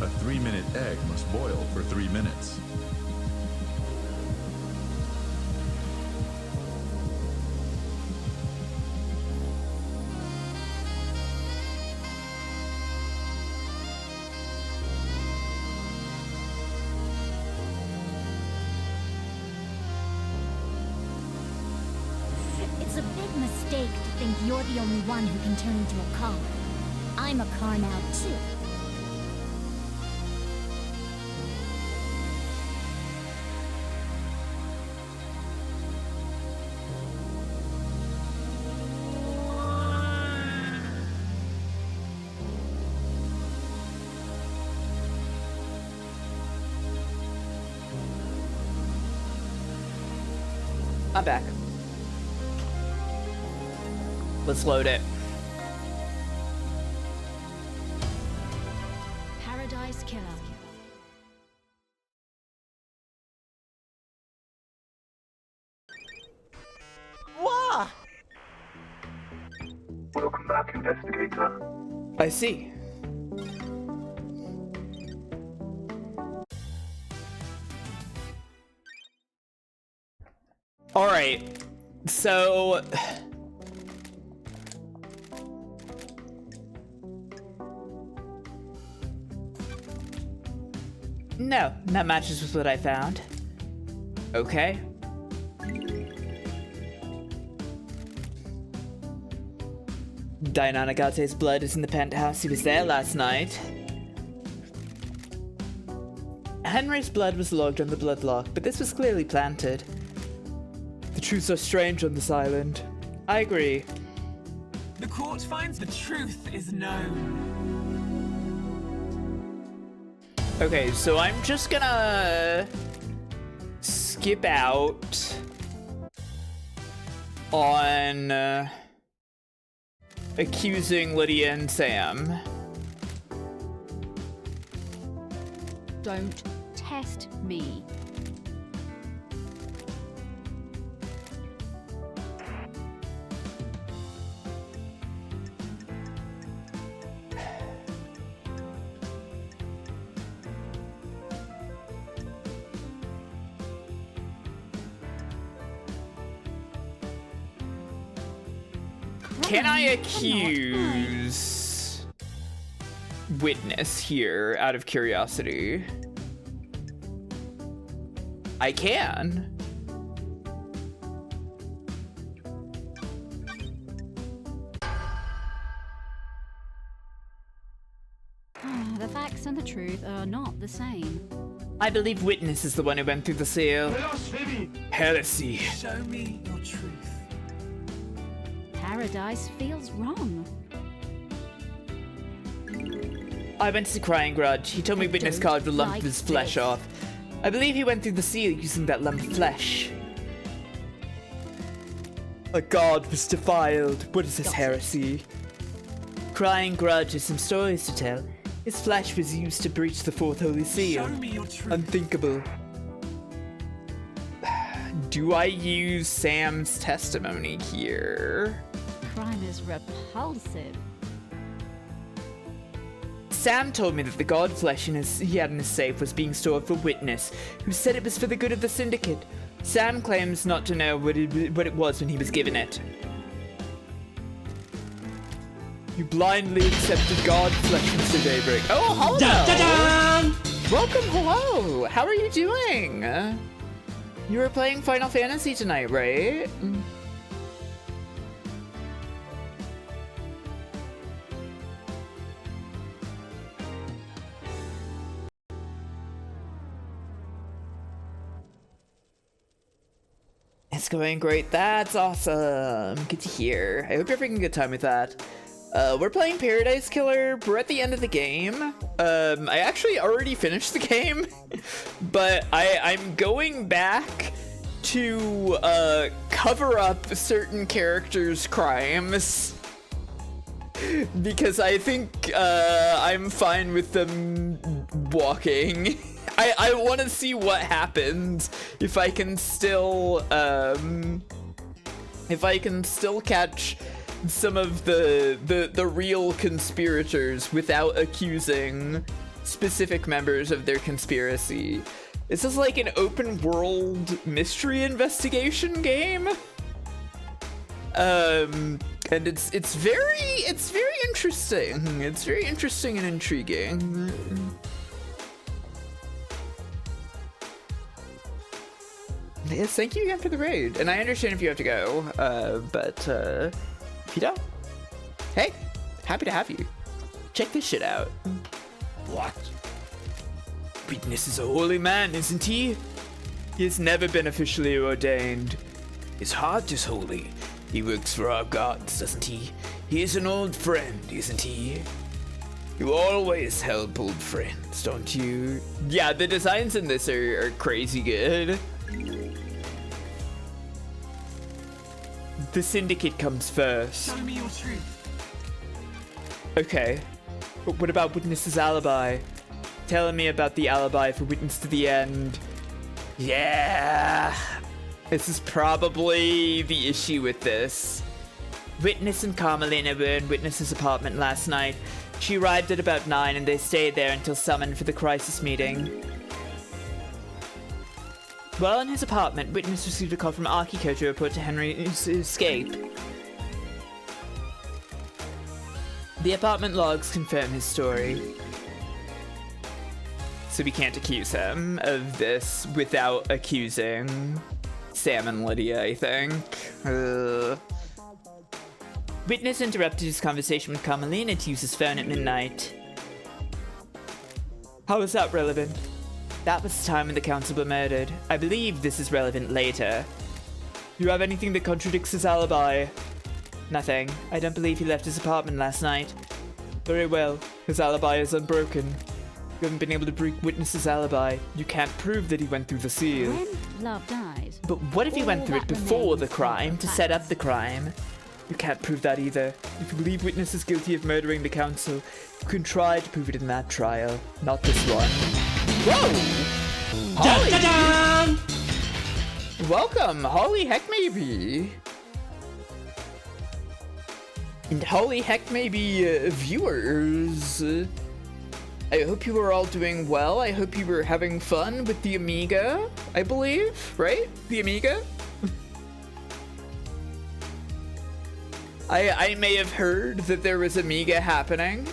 A 3-minute egg must boil for 3 minutes. It's a big mistake to think you're the only one who can turn into a car. I'm a car now, too. I'm back. Let's load it. Paradise Killer. Wah! Welcome back, investigator. I see. All right. So no, that matches with what I found. Okay. Dainanagate's blood is in the penthouse. He was there last night. Henry's blood was logged on the blood log, but this was clearly planted. The truths are strange on this island. I agree. The court finds the truth is known. Okay, so I'm just gonna skip out on accusing Lydia and Sam. Don't test me. Can I accuse witness here out of curiosity? I can. The facts and the truth are not the same. I believe witness is the one who went through the seal. Heresy. Show me your truth. Paradise feels wrong. I went to see Crying Grudge. He told me I witness don't carved a lump like of his flesh this. off. I believe he went through the seal using that lump of flesh. A god was defiled. What is this Got it. heresy? Crying Grudge has some stories to tell. His flesh was used to breach the fourth holy seal. Show me your truth. Unthinkable. Do I use Sam's testimony here? Crime is repulsive. Sam told me that the god flesh he had in his safe was being stored for witness, who said it was for the good of the syndicate. Sam claims not to know what it was when he was given it. You blindly accepted god flesh, Mr. Daybreak. Oh, hello! Welcome, hello! How are you doing? You were playing Final Fantasy tonight, right? It's going great. That's awesome. Good to hear. I hope you're having a good time with that. We're playing Paradise Killer. We're at the end of the game. I actually already finished the game, but I'm going back to cover up certain characters' crimes because I think I'm fine with them walking. I want to see what happens if I can still catch some of the real conspirators without accusing specific members of their conspiracy. This is like an open world mystery investigation game. And it's very interesting. It's very interesting and intriguing. Yes, thank you again for the raid. And I understand if you have to go, but if you don't, hey, happy to have you. Check this shit out. What? Witness is a holy man, isn't he? He has never been officially ordained. His heart is holy. He works for our gods, doesn't he? He is an old friend, isn't he? You always help old friends, don't you? Yeah, the designs in this are crazy good. The Syndicate comes first. Show me your truth. Okay, but what about Witness's alibi? Telling me about the alibi for Witness to the End. Yeah, this is probably the issue with this. Witness and Carmelina were in Witness's apartment last night. She arrived at about 9 and they stayed there until summoned for the crisis meeting. While in his apartment, Witness received a call from Akiko to report to Henry's escape. The apartment logs confirm his story. So we can't accuse him of this without accusing Sam and Lydia, I think. Witness interrupted his conversation with Carmelina to use his phone at midnight. How is that relevant? That was the time when the council were murdered. I believe this is relevant later. You have anything that contradicts his alibi? Nothing. I don't believe he left his apartment last night. Very well. His alibi is unbroken. You haven't been able to break Witness's alibi. You can't prove that he went through the seal. When love dies. But what if he went through it that before the remains crime, are to set up the crime? You can't prove that either. If you believe Witness is guilty of murdering the council, you can try to prove it in that trial, not this one. Whoa! Holly! Welcome, Holly Heckmaybe! And Holly Heckmaybe viewers. I hope you are all doing well. I hope you were having fun with the Amiga, I believe, right? The Amiga? I may have heard that there was Amiga happening.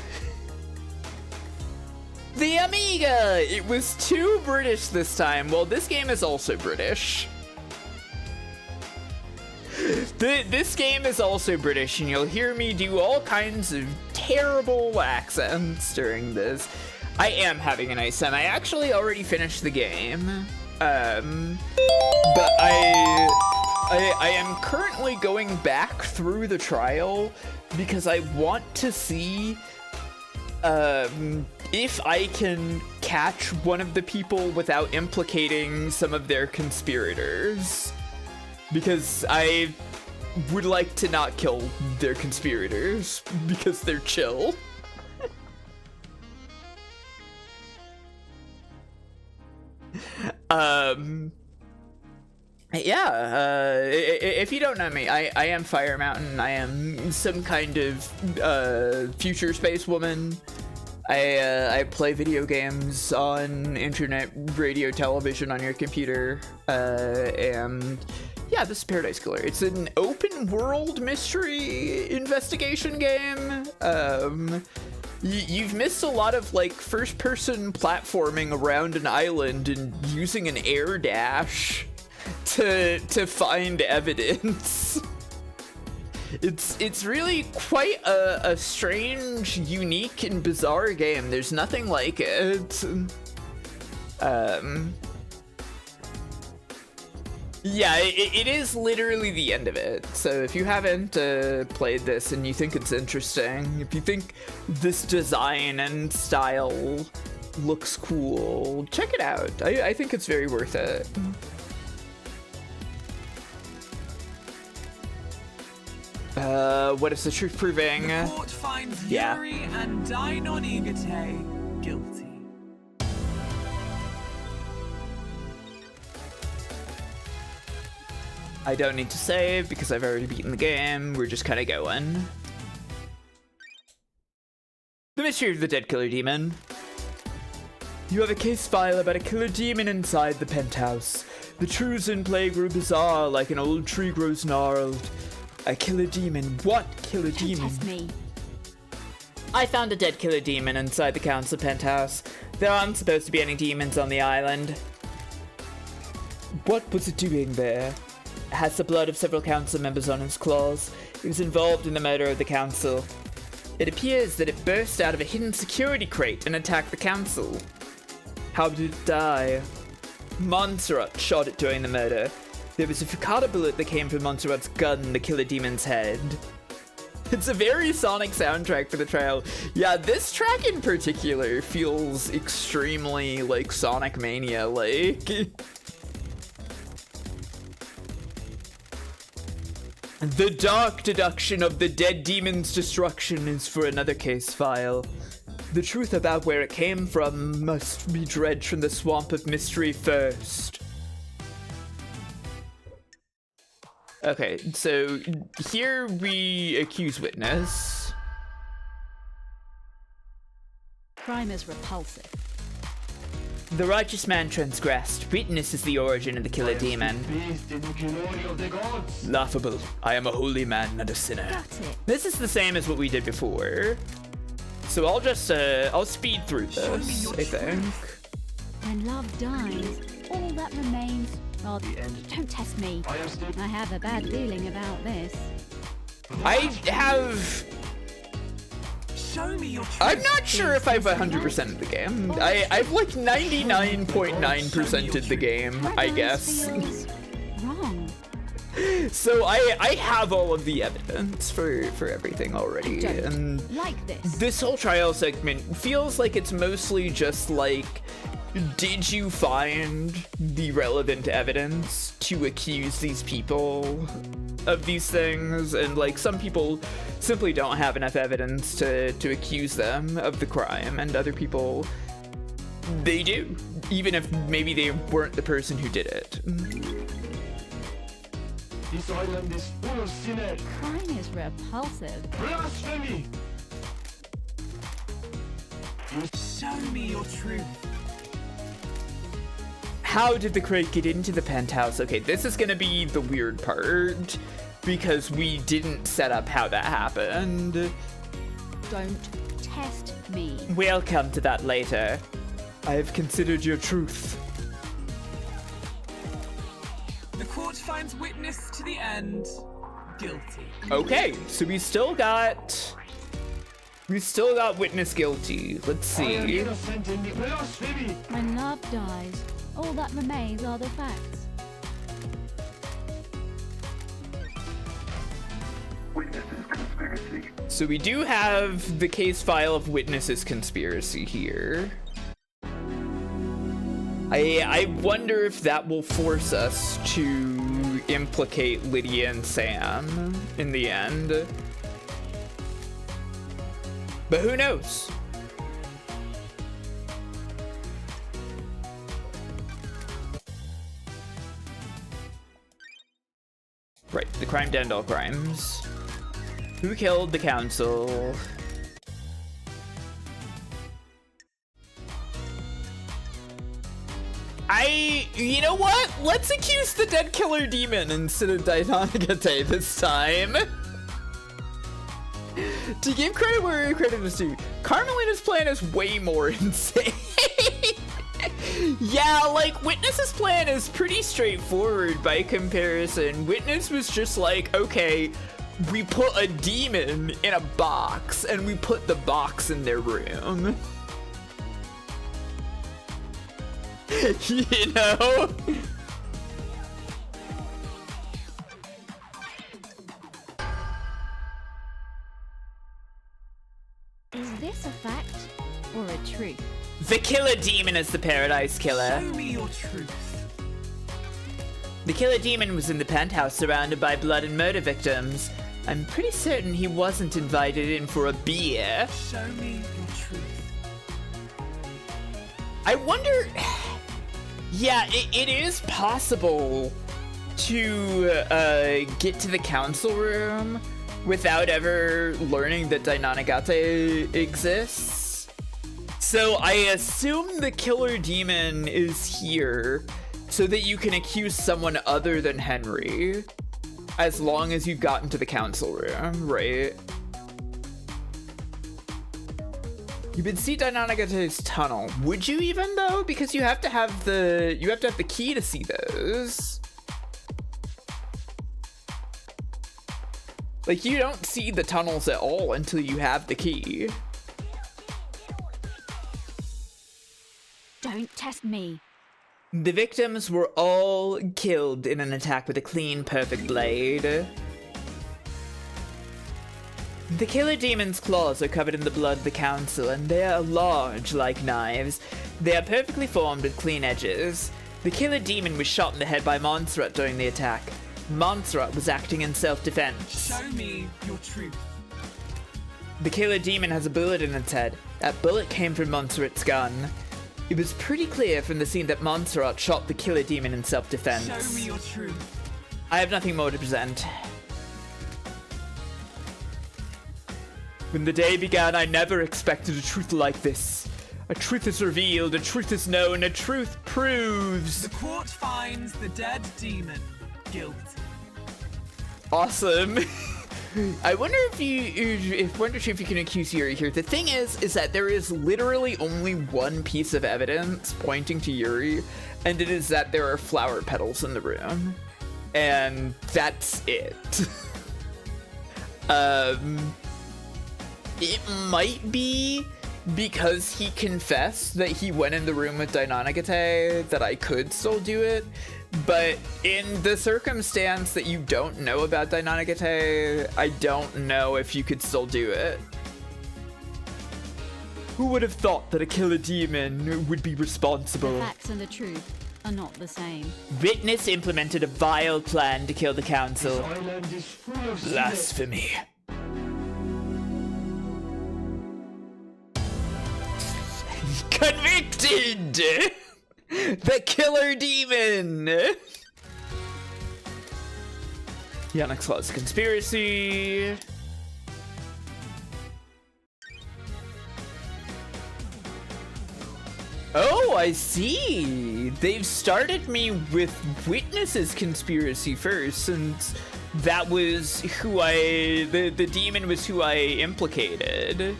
The Amiga! It was too British this time. Well, this game is also British. This game is also British, and you'll hear me do all kinds of terrible accents during this. I am having a nice time. I actually already finished the game. But I am currently going back through the trial because I want to see if I can catch one of the people without implicating some of their conspirators. Because I would like to not kill their conspirators because they're chill. Yeah, if you don't know me, I am Fire Mountain. I am some kind of future space woman. I play video games on internet, radio, television, on your computer, and yeah, this is Paradise Killer. It's an open world mystery investigation game. You've missed a lot of like first person platforming around an island and using an air dash to find evidence. It's really quite a strange, unique, and bizarre game. There's nothing like it. Yeah, it is literally the end of it. So if you haven't played this and you think it's interesting, if you think this design and style looks cool, check it out. I think it's very worth it. What is the truth proving? The court finds Yuri and Dainon Igate guilty. I don't need to save because I've already beaten the game. We're just kind of going. The Mystery of the Dead Killer Demon. You have a case file about a killer demon inside the penthouse. The Truzen play grew bizarre like an old tree grows gnarled. A killer demon? What killer demon? Test me. I found a dead killer demon inside the council penthouse. There aren't supposed to be any demons on the island. What was it doing there? It has the blood of several council members on its claws. It was involved in the murder of the council. It appears that it burst out of a hidden security crate and attacked the council. How did it die? Montserrat shot it during the murder. There was a Fukata bullet that came from Montserrat's gun in the killer demon's head. It's a very Sonic soundtrack for the trial. Yeah, this track in particular feels extremely like Sonic Mania-like. The dark deduction of the dead demon's destruction is for another case file. The truth about where it came from must be dredged from the swamp of mystery first. Okay, so here we accuse witness. Crime is repulsive. The righteous man transgressed. Witness is the origin of the killer demon. Laughable. I am a holy man, not a sinner. Got it. This is the same as what we did before. So I'll just, I'll speed through this, I think. When love dies, all that remains... Oh, don't test me. I have a bad feeling about this. I have... Show me your truth. I'm not sure if I've 100% of the game. I've like 99.9%ed the game, I guess. Feels wrong. So I have all of the evidence for everything already. And Like this. this whole trial segment feels like it's mostly just like, did you find the relevant evidence to accuse these people of these things? And like some people simply don't have enough evidence to accuse them of the crime, and other people, they do, even if maybe they weren't the person who did it. This island is full of sinners. Crime is repulsive. Blasphemy! Show me your truth. How did the crate get into the penthouse? Okay, this is gonna be the weird part, because we didn't set up how that happened. Don't test me. We'll come to that later. I have considered your truth. The court finds witness to the end guilty. Okay, so we still got witness guilty. Let's I am see. innocent in the blasphemy! When love dies, all that remains are the facts. Witnesses conspiracy. So we do have the case file of witnesses conspiracy here. I wonder if that will force us to implicate Lydia and Sam in the end. But who knows? Right, the crime to end all crimes. Who killed the council? You know what? Let's accuse the dead killer demon instead of Dainonagate this time. To give credit where credit is due, Carmelina's plan is way more insane. Yeah, like, Witness's plan is pretty straightforward by comparison. Witness was just like, okay, we put a demon in a box and we put the box in their room. You know? Is this a fact or a truth? The killer demon is the paradise killer. Show me your truth. The killer demon was in the penthouse surrounded by blood and murder victims. I'm pretty certain he wasn't invited in for a beer. Show me your truth. I wonder... Yeah, it is possible to get to the council room without ever learning that Dainonagate exists. So I assume the killer demon is here so that you can accuse someone other than Henry, as long as you've gotten to the council room, right? You would see Dainonagate's tunnel. Would you even though? Because you have to have the key to see those. Like, you don't see the tunnels at all until you have the key. Don't test me. The victims were all killed in an attack with a clean, perfect blade. The killer demon's claws are covered in the blood of the council, and they are large like knives. They are perfectly formed with clean edges. The killer demon was shot in the head by Montserrat during the attack. Montserrat was acting in self-defense. Show me your truth. The killer demon has a bullet in its head. That bullet came from Montserrat's gun. It was pretty clear from the scene that Montserrat shot the killer demon in self-defense. Show me your truth. I have nothing more to present. When the day began, I never expected a truth like this. A truth is revealed, a truth is known, a truth proves. The court finds the dead demon guilty. Awesome. I wonder if you can accuse Yuri here. The thing is that there is literally only one piece of evidence pointing to Yuri, and it is that there are flower petals in the room. And that's it. It might be because he confessed that he went in the room with Dainonagate that I could still do it. But in the circumstance that you don't know about Dainonagate, I don't know if you could still do it. Who would have thought that a killer demon would be responsible? The facts and the truth are not the same. Witness implemented a vile plan to kill the council. This island is full of Blasphemy. Convicted! The killer demon! The unexplained conspiracy. Oh, I see. They've started me with Witness's conspiracy first, since that was who the demon was who I implicated.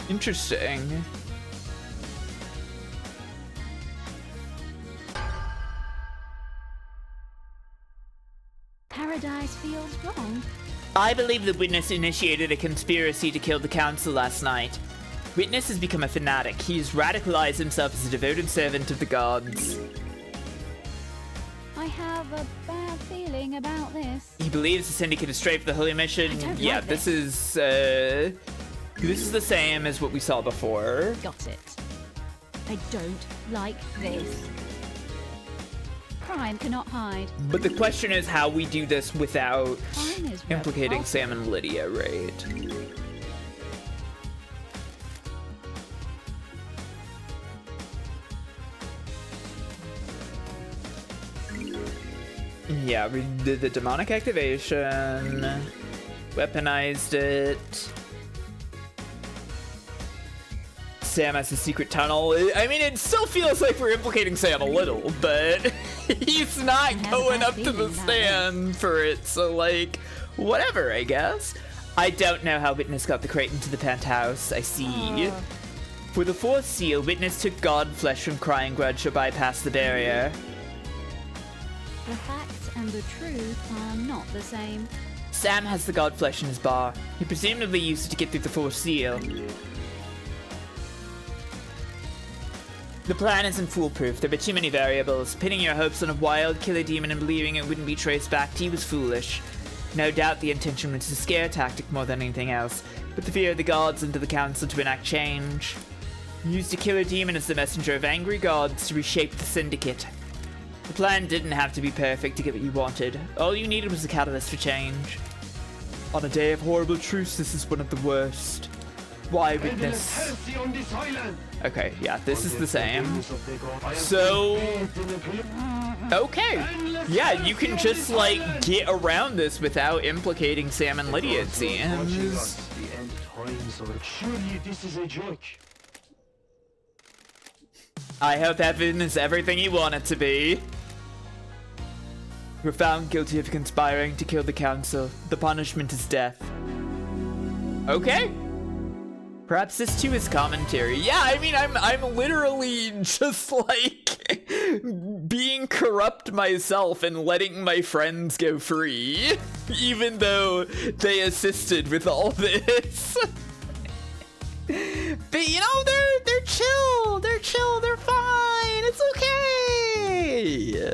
Interesting. Paradise feels wrong. I believe the Witness initiated a conspiracy to kill the council last night. Witness has become a fanatic. He's radicalized himself as a devoted servant of the gods. I have a bad feeling about this. He believes the syndicate is straight for the holy mission. Yeah, like this is the same as what we saw before. Got it. I don't like this. Crime cannot hide. But the question is how we do this without Crime is implicating repulsive. Sam and Lydia, right? Yeah, we did the demonic activation, weaponized it. Sam has a secret tunnel. I mean, it still feels like we're implicating Sam a little, but he's not going up to the stand for it, so like, whatever, I guess. I don't know how Witness got the crate into the penthouse. I see. For the fourth seal, Witness took god flesh from Crying Grudge to bypass the barrier. The facts and the truth are not the same. Sam has the god flesh in his bar. He presumably used it to get through the fourth seal. The plan isn't foolproof. There were too many variables. Pinning your hopes on a wild killer demon and believing it wouldn't be traced back to you was foolish. No doubt the intention was a scare tactic more than anything else. Put the fear of the gods into the council to enact change. Used a killer demon as the messenger of angry gods to reshape the syndicate. The plan didn't have to be perfect to get what you wanted. All you needed was a catalyst for change. On a day of horrible truce, this is one of the worst. Why Witness? Okay, yeah, this is the same. So, okay. Yeah, you can just, like, get around this without implicating Sam and Lydia, it seems. I am sorry. Surely this is a joke. I hope heaven is everything you want it to be. You're found guilty of conspiring to kill the council. The punishment is death. Okay. Perhaps this too is commentary. Yeah, I mean, I'm literally just like being corrupt myself and letting my friends go free, even though they assisted with all this. But you know, they're chill. They're chill. They're fine. It's okay.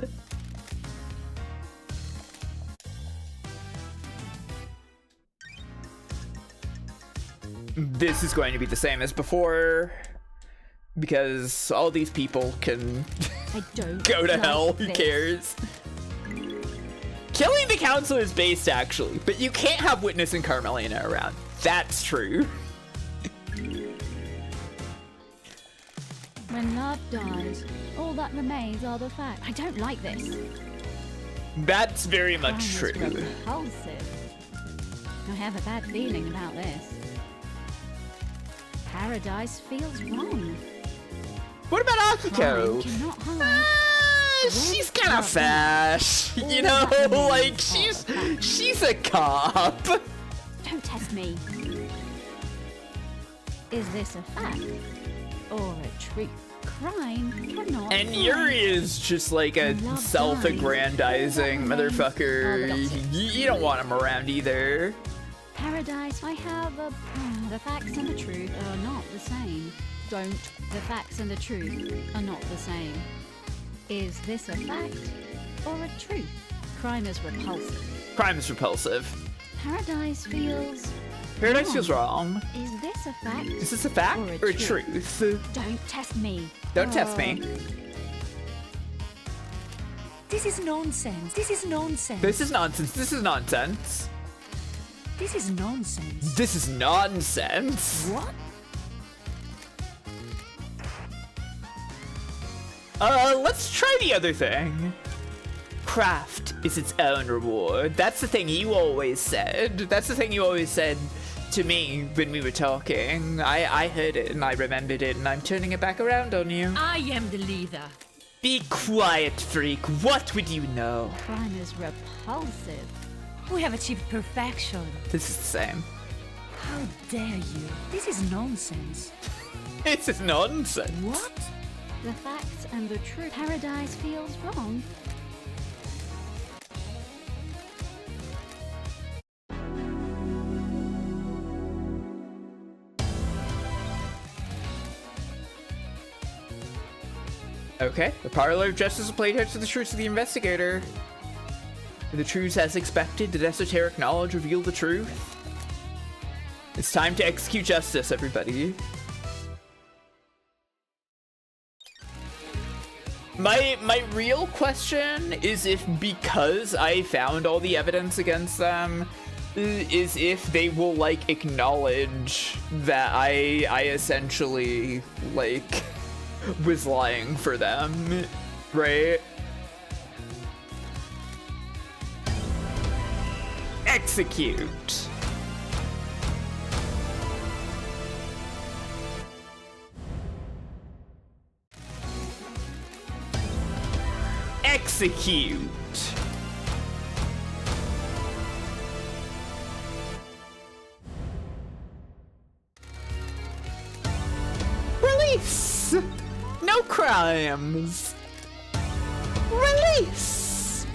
This is going to be the same as before, because all these people can I don't go to like hell. Who this. cares? Killing the council is based, actually, but you can't have Witness and Carmelina around. That's true. When love dies, all that remains are the facts. I don't like this. That's very much Crime is true. repulsive. I have a bad feeling about this. Paradise feels wrong. What about Crime Akiko? cannot hide. She's kind of fash, you know, like she's a cop. Don't test me. Is this a fact Or a truth. Crime cannot And hide. Yuri is just like a Love self-aggrandizing dies. motherfucker. You don't want him around either. Paradise, I have a... The facts and the truth are not the same. Don't. The facts and the truth are not the same. Is this a fact or a truth? Crime is repulsive. Crime is repulsive. Paradise feels... Paradise feels wrong. Is this a fact? Is this a fact or a truth? Don't test me. Don't test me. This is nonsense. This is nonsense. This is nonsense. This is nonsense. This is nonsense. This is nonsense. What? Let's try the other thing. Craft is its own reward. That's the thing you always said. That's the thing you always said to me when we were talking. I heard it and I remembered it and I'm turning it back around on you. I am the leader. Be quiet, freak. What would you know? Crime is repulsive. We have achieved perfection. This is the same. How dare you? This is nonsense. This is nonsense. What? The facts and the truth. Paradise feels wrong. Okay, the parlor of justice played head to the truths of the investigator. The truths as expected, did esoteric knowledge reveal the truth? It's time to execute justice, everybody. My real question is if, because I found all the evidence against them, is if they will like acknowledge that I essentially like was lying for them, right? Execute. Execute. Release. No crimes. Release.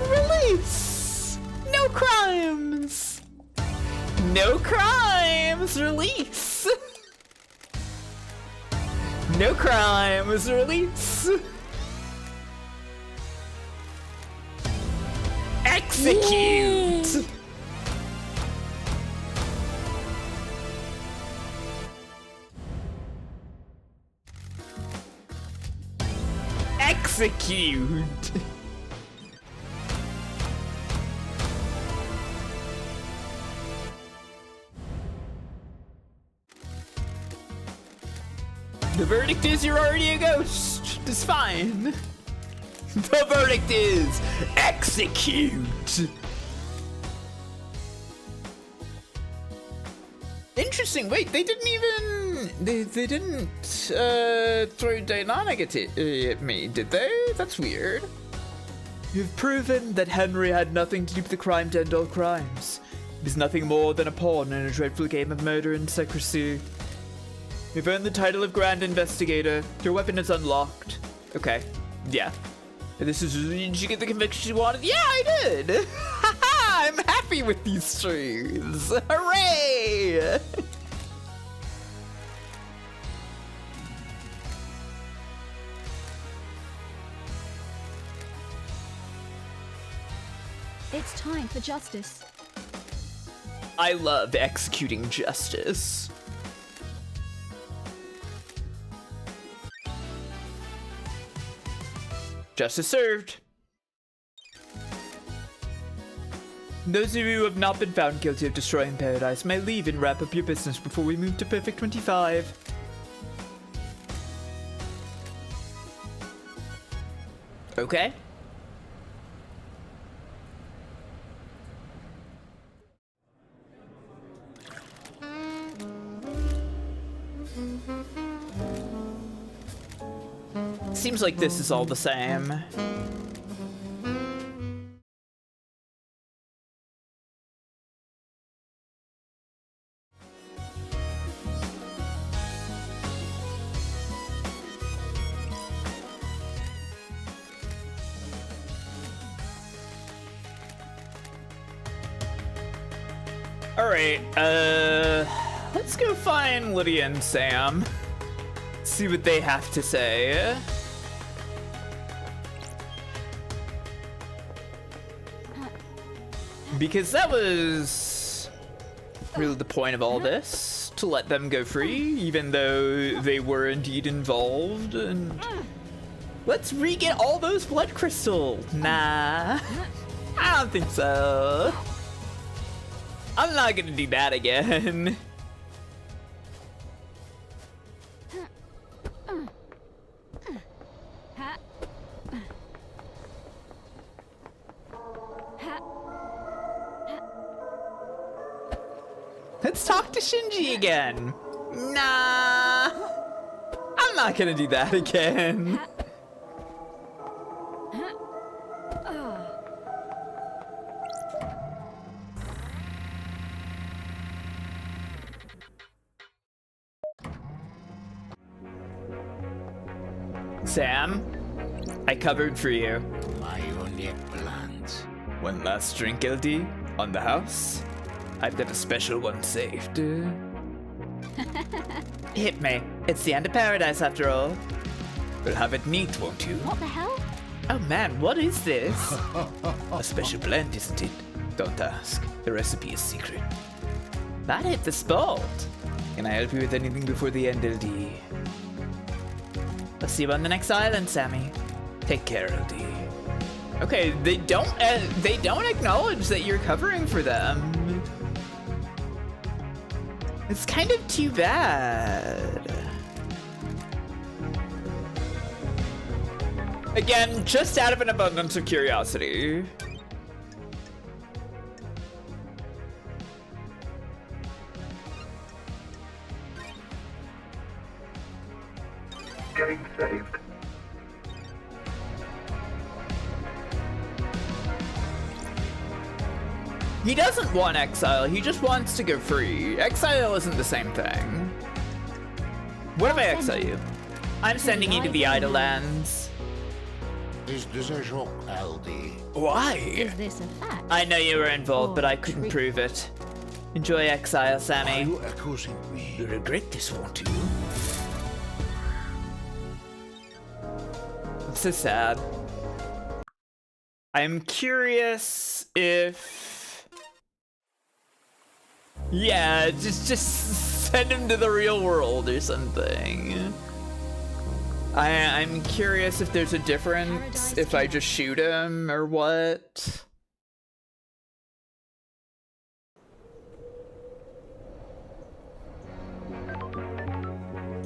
Release. No crimes. No crimes. Release. No crimes. Release. Execute. Execute. The verdict is you're already a ghost. It's fine. The verdict is execute. Interesting. Wait, they didn't even... They didn't throw Deinonic at me, did they? That's weird. You've proven that Henry had nothing to do with the crime to end all crimes. He was nothing more than a pawn in a dreadful game of murder and secrecy. You've earned the title of Grand Investigator. Your weapon is unlocked. Okay. Yeah. This is... Did you get the conviction you wanted? Yeah, I did! I'm happy with these truths! Hooray! It's time for justice. I love executing justice. Justice served. Those of you who have not been found guilty of destroying paradise may leave and wrap up your business before we move to Perfect 25. Okay. Seems like this is all the same. Alright, let's go find Lydia and Sam. See what they have to say. Because that was really the point of all this, to let them go free, even though they were indeed involved. And let's re-get all those blood crystals. Nah, I don't think so. I'm not gonna do that again. Let's talk to Shinji again. Nah, I'm not gonna do that again. Sam, I covered for you. My unique plans. One last drink, LD, on the house. I've got a special one saved. Hit me. It's the end of paradise after all. We'll have it neat, won't you? What the hell? Oh man, what is this? A special blend, isn't it? Don't ask. The recipe is secret. That hit the spot. Can I help you with anything before the end, LD? I'll see you on the next island, Sammy. Take care, LD. Okay, they don't acknowledge that you're covering for them. It's kind of too bad. Again, just out of an abundance of curiosity. Getting saved. He doesn't want exile, he just wants to go free. Exile isn't the same thing. What if I exile you? I'm sending you to the Idle Lands. Is this a joke, LD? Why? Is this a fact? I know you were involved, but I couldn't prove it. Enjoy exile, Are Sammy. you accusing me? You'll regret this, won't you? It's so sad. I'm curious if... Yeah, just send him to the real world or something. I'm curious if there's a difference if I just shoot him or what.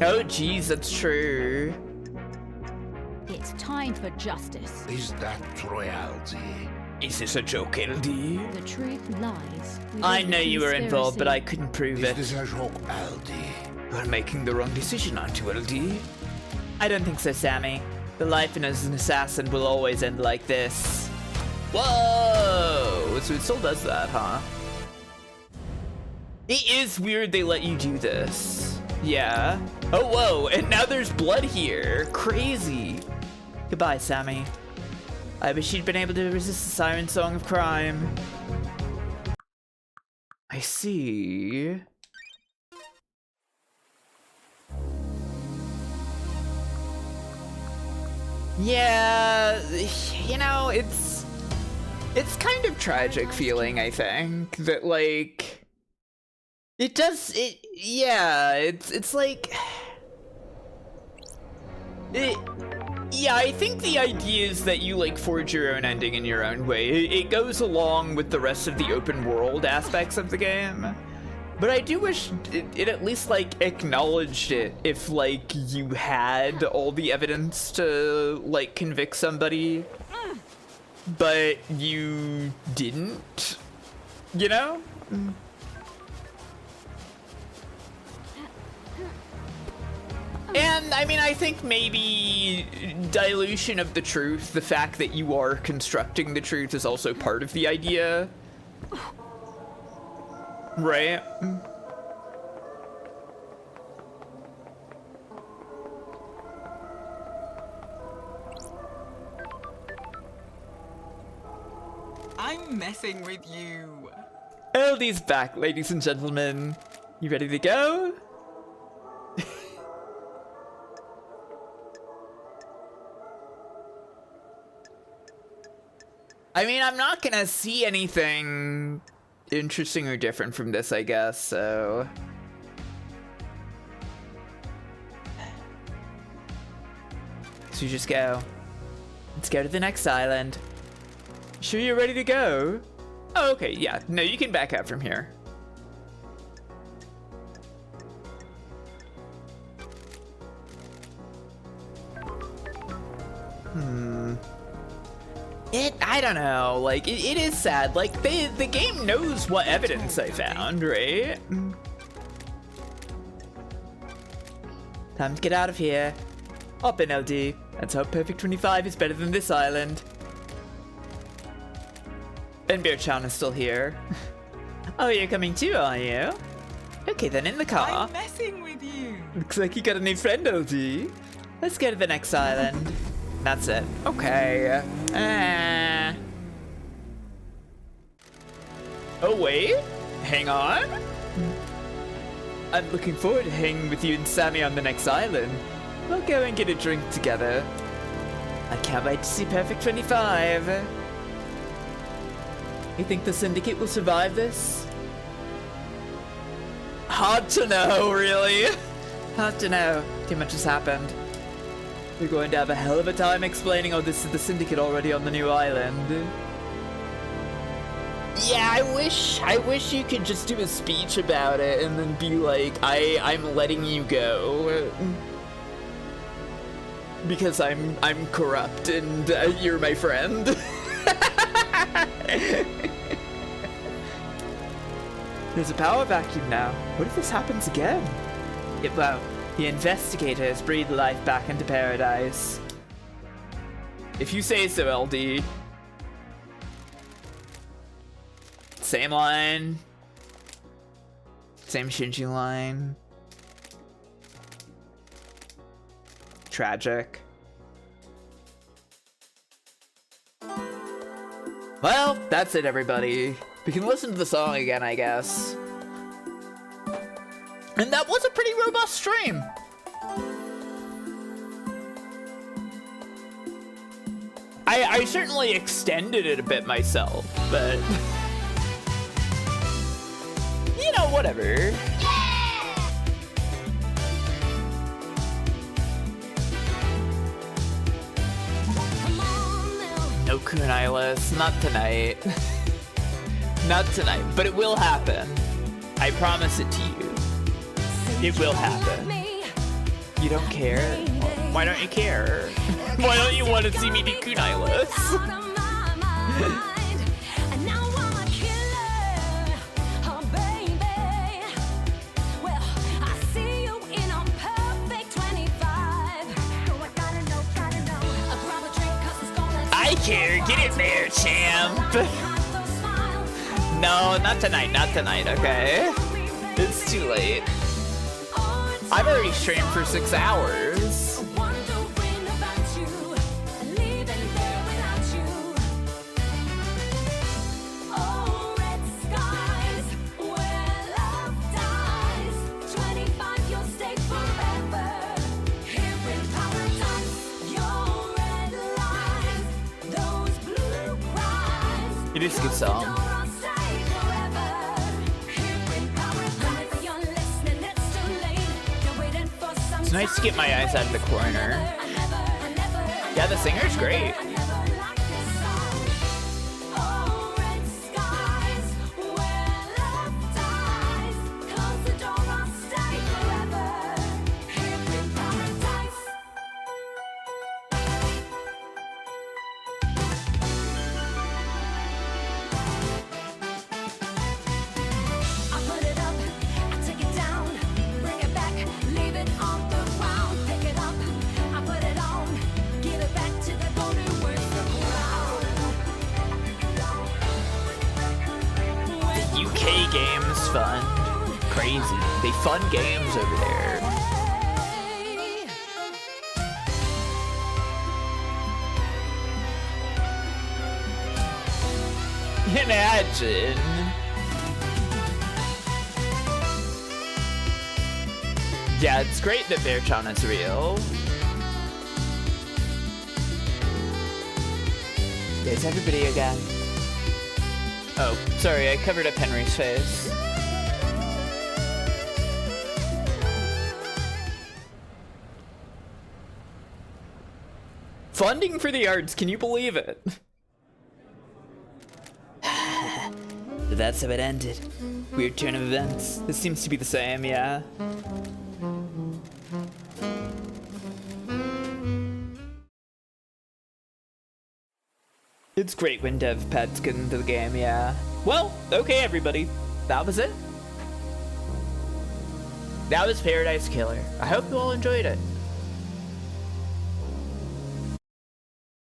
Oh geez, that's true. It's time for justice. Is that true, LD? Is this a joke, LD? The truth lies. I within know the you were involved, but I conspiracy. couldn't prove Is it. this a joke, LD? You're making the wrong decision, aren't you, LD? I don't think so, Sammy. The life as an assassin will always end like this. Whoa! So it still does that, huh? It is weird they let you do this. Yeah. Oh, whoa, and now there's blood here. Crazy. Goodbye, Sammy. I wish you'd been able to resist the siren song of crime. I see. Yeah, you know, it's kind of tragic feeling, I think, that like it's like yeah, I think the idea is that you like forge your own ending in your own way. It goes along with the rest of the open world aspects of the game. But I do wish it at least, like, acknowledged it if, like, you had all the evidence to, like, convict somebody, but you didn't, you know? And, I mean, I think maybe dilution of the truth, the fact that you are constructing the truth is also part of the idea. Right? I'm messing with you. LD's back, ladies and gentlemen. You ready to go? I mean, I'm not gonna see anything interesting or different from this, I guess, so... So you just go. Let's go to the next island. Sure you're ready to go? Oh, okay, yeah. No, you can back out from here. I don't know, like, it is sad. Like, the game knows what evidence I found, right? Time to get out of here. Hop in, LD. Let's hope Perfect 25 is better than this island. And Bear-chan is still here. Oh, you're coming too, are you? Okay, then in the car. I'm messing with you. Looks like you got a new friend, LD. Let's go to the next island. That's it. Okay. Oh, wait. Hang on. I'm looking forward to hanging with you and Sammy on the next island. We'll go and get a drink together. I can't wait to see Perfect 25. You think the Syndicate will survive this? Hard to know, really. Hard to know. Too much has happened. We're going to have a hell of a time explaining, oh, this is the Syndicate already on the new island. Yeah, I wish you could just do a speech about it and then be like, I'm letting you go. Because I'm corrupt and you're my friend. There's a power vacuum now. What if this happens again? It won't. The investigators breathe life back into paradise. If you say so, LD. Same line. Same Shinji line. Tragic. Well, that's it, everybody. We can listen to the song again, I guess. And that was a pretty robust stream. I certainly extended it a bit myself, but you know, whatever. No kunailas, not tonight. Not tonight, but it will happen. I promise it to you. It will happen. You don't care? Why don't you care? Why don't you want to see me do kunailas? here. Get in there, champ. No, not tonight, not tonight, okay? It's too late. I've already streamed for 6 hours. It is a good song. It's nice to get my eyes out of the corner. Yeah, the singer's great. Games fun. Crazy. They fun games over there. Imagine. Yeah, it's great that Bearchan is real. There's everybody again. Oh, sorry, I covered up Henry's face. Funding for the arts, can you believe it? That's how it ended. Weird turn of events. This seems to be the same, yeah. It's great when dev pads get into the game, yeah. Well, okay everybody, that was it. That was Paradise Killer. I hope you all enjoyed it.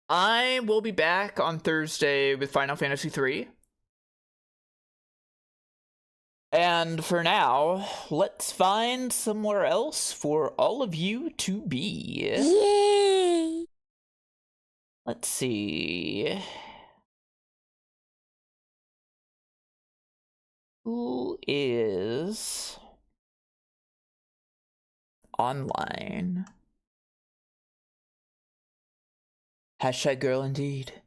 I will be back on Thursday with Final Fantasy III. And for now, let's find somewhere else for all of you to be. Yay! Let's see. Who is online? Hashtag girl indeed.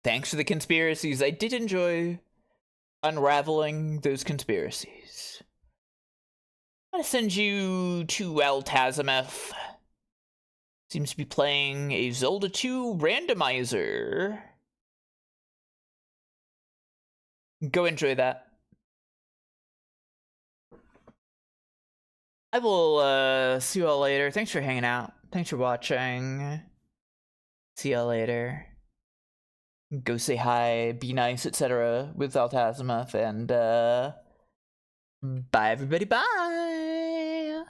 Thanks for the conspiracies. I did enjoy unraveling those conspiracies. I'm gonna send you to Altazimeth. Seems to be playing a Zelda 2 randomizer. Go enjoy that. I will see you all later. Thanks for hanging out. Thanks for watching. See y'all later. Go say hi, be nice, etc. with Altazimeth, and bye everybody, bye!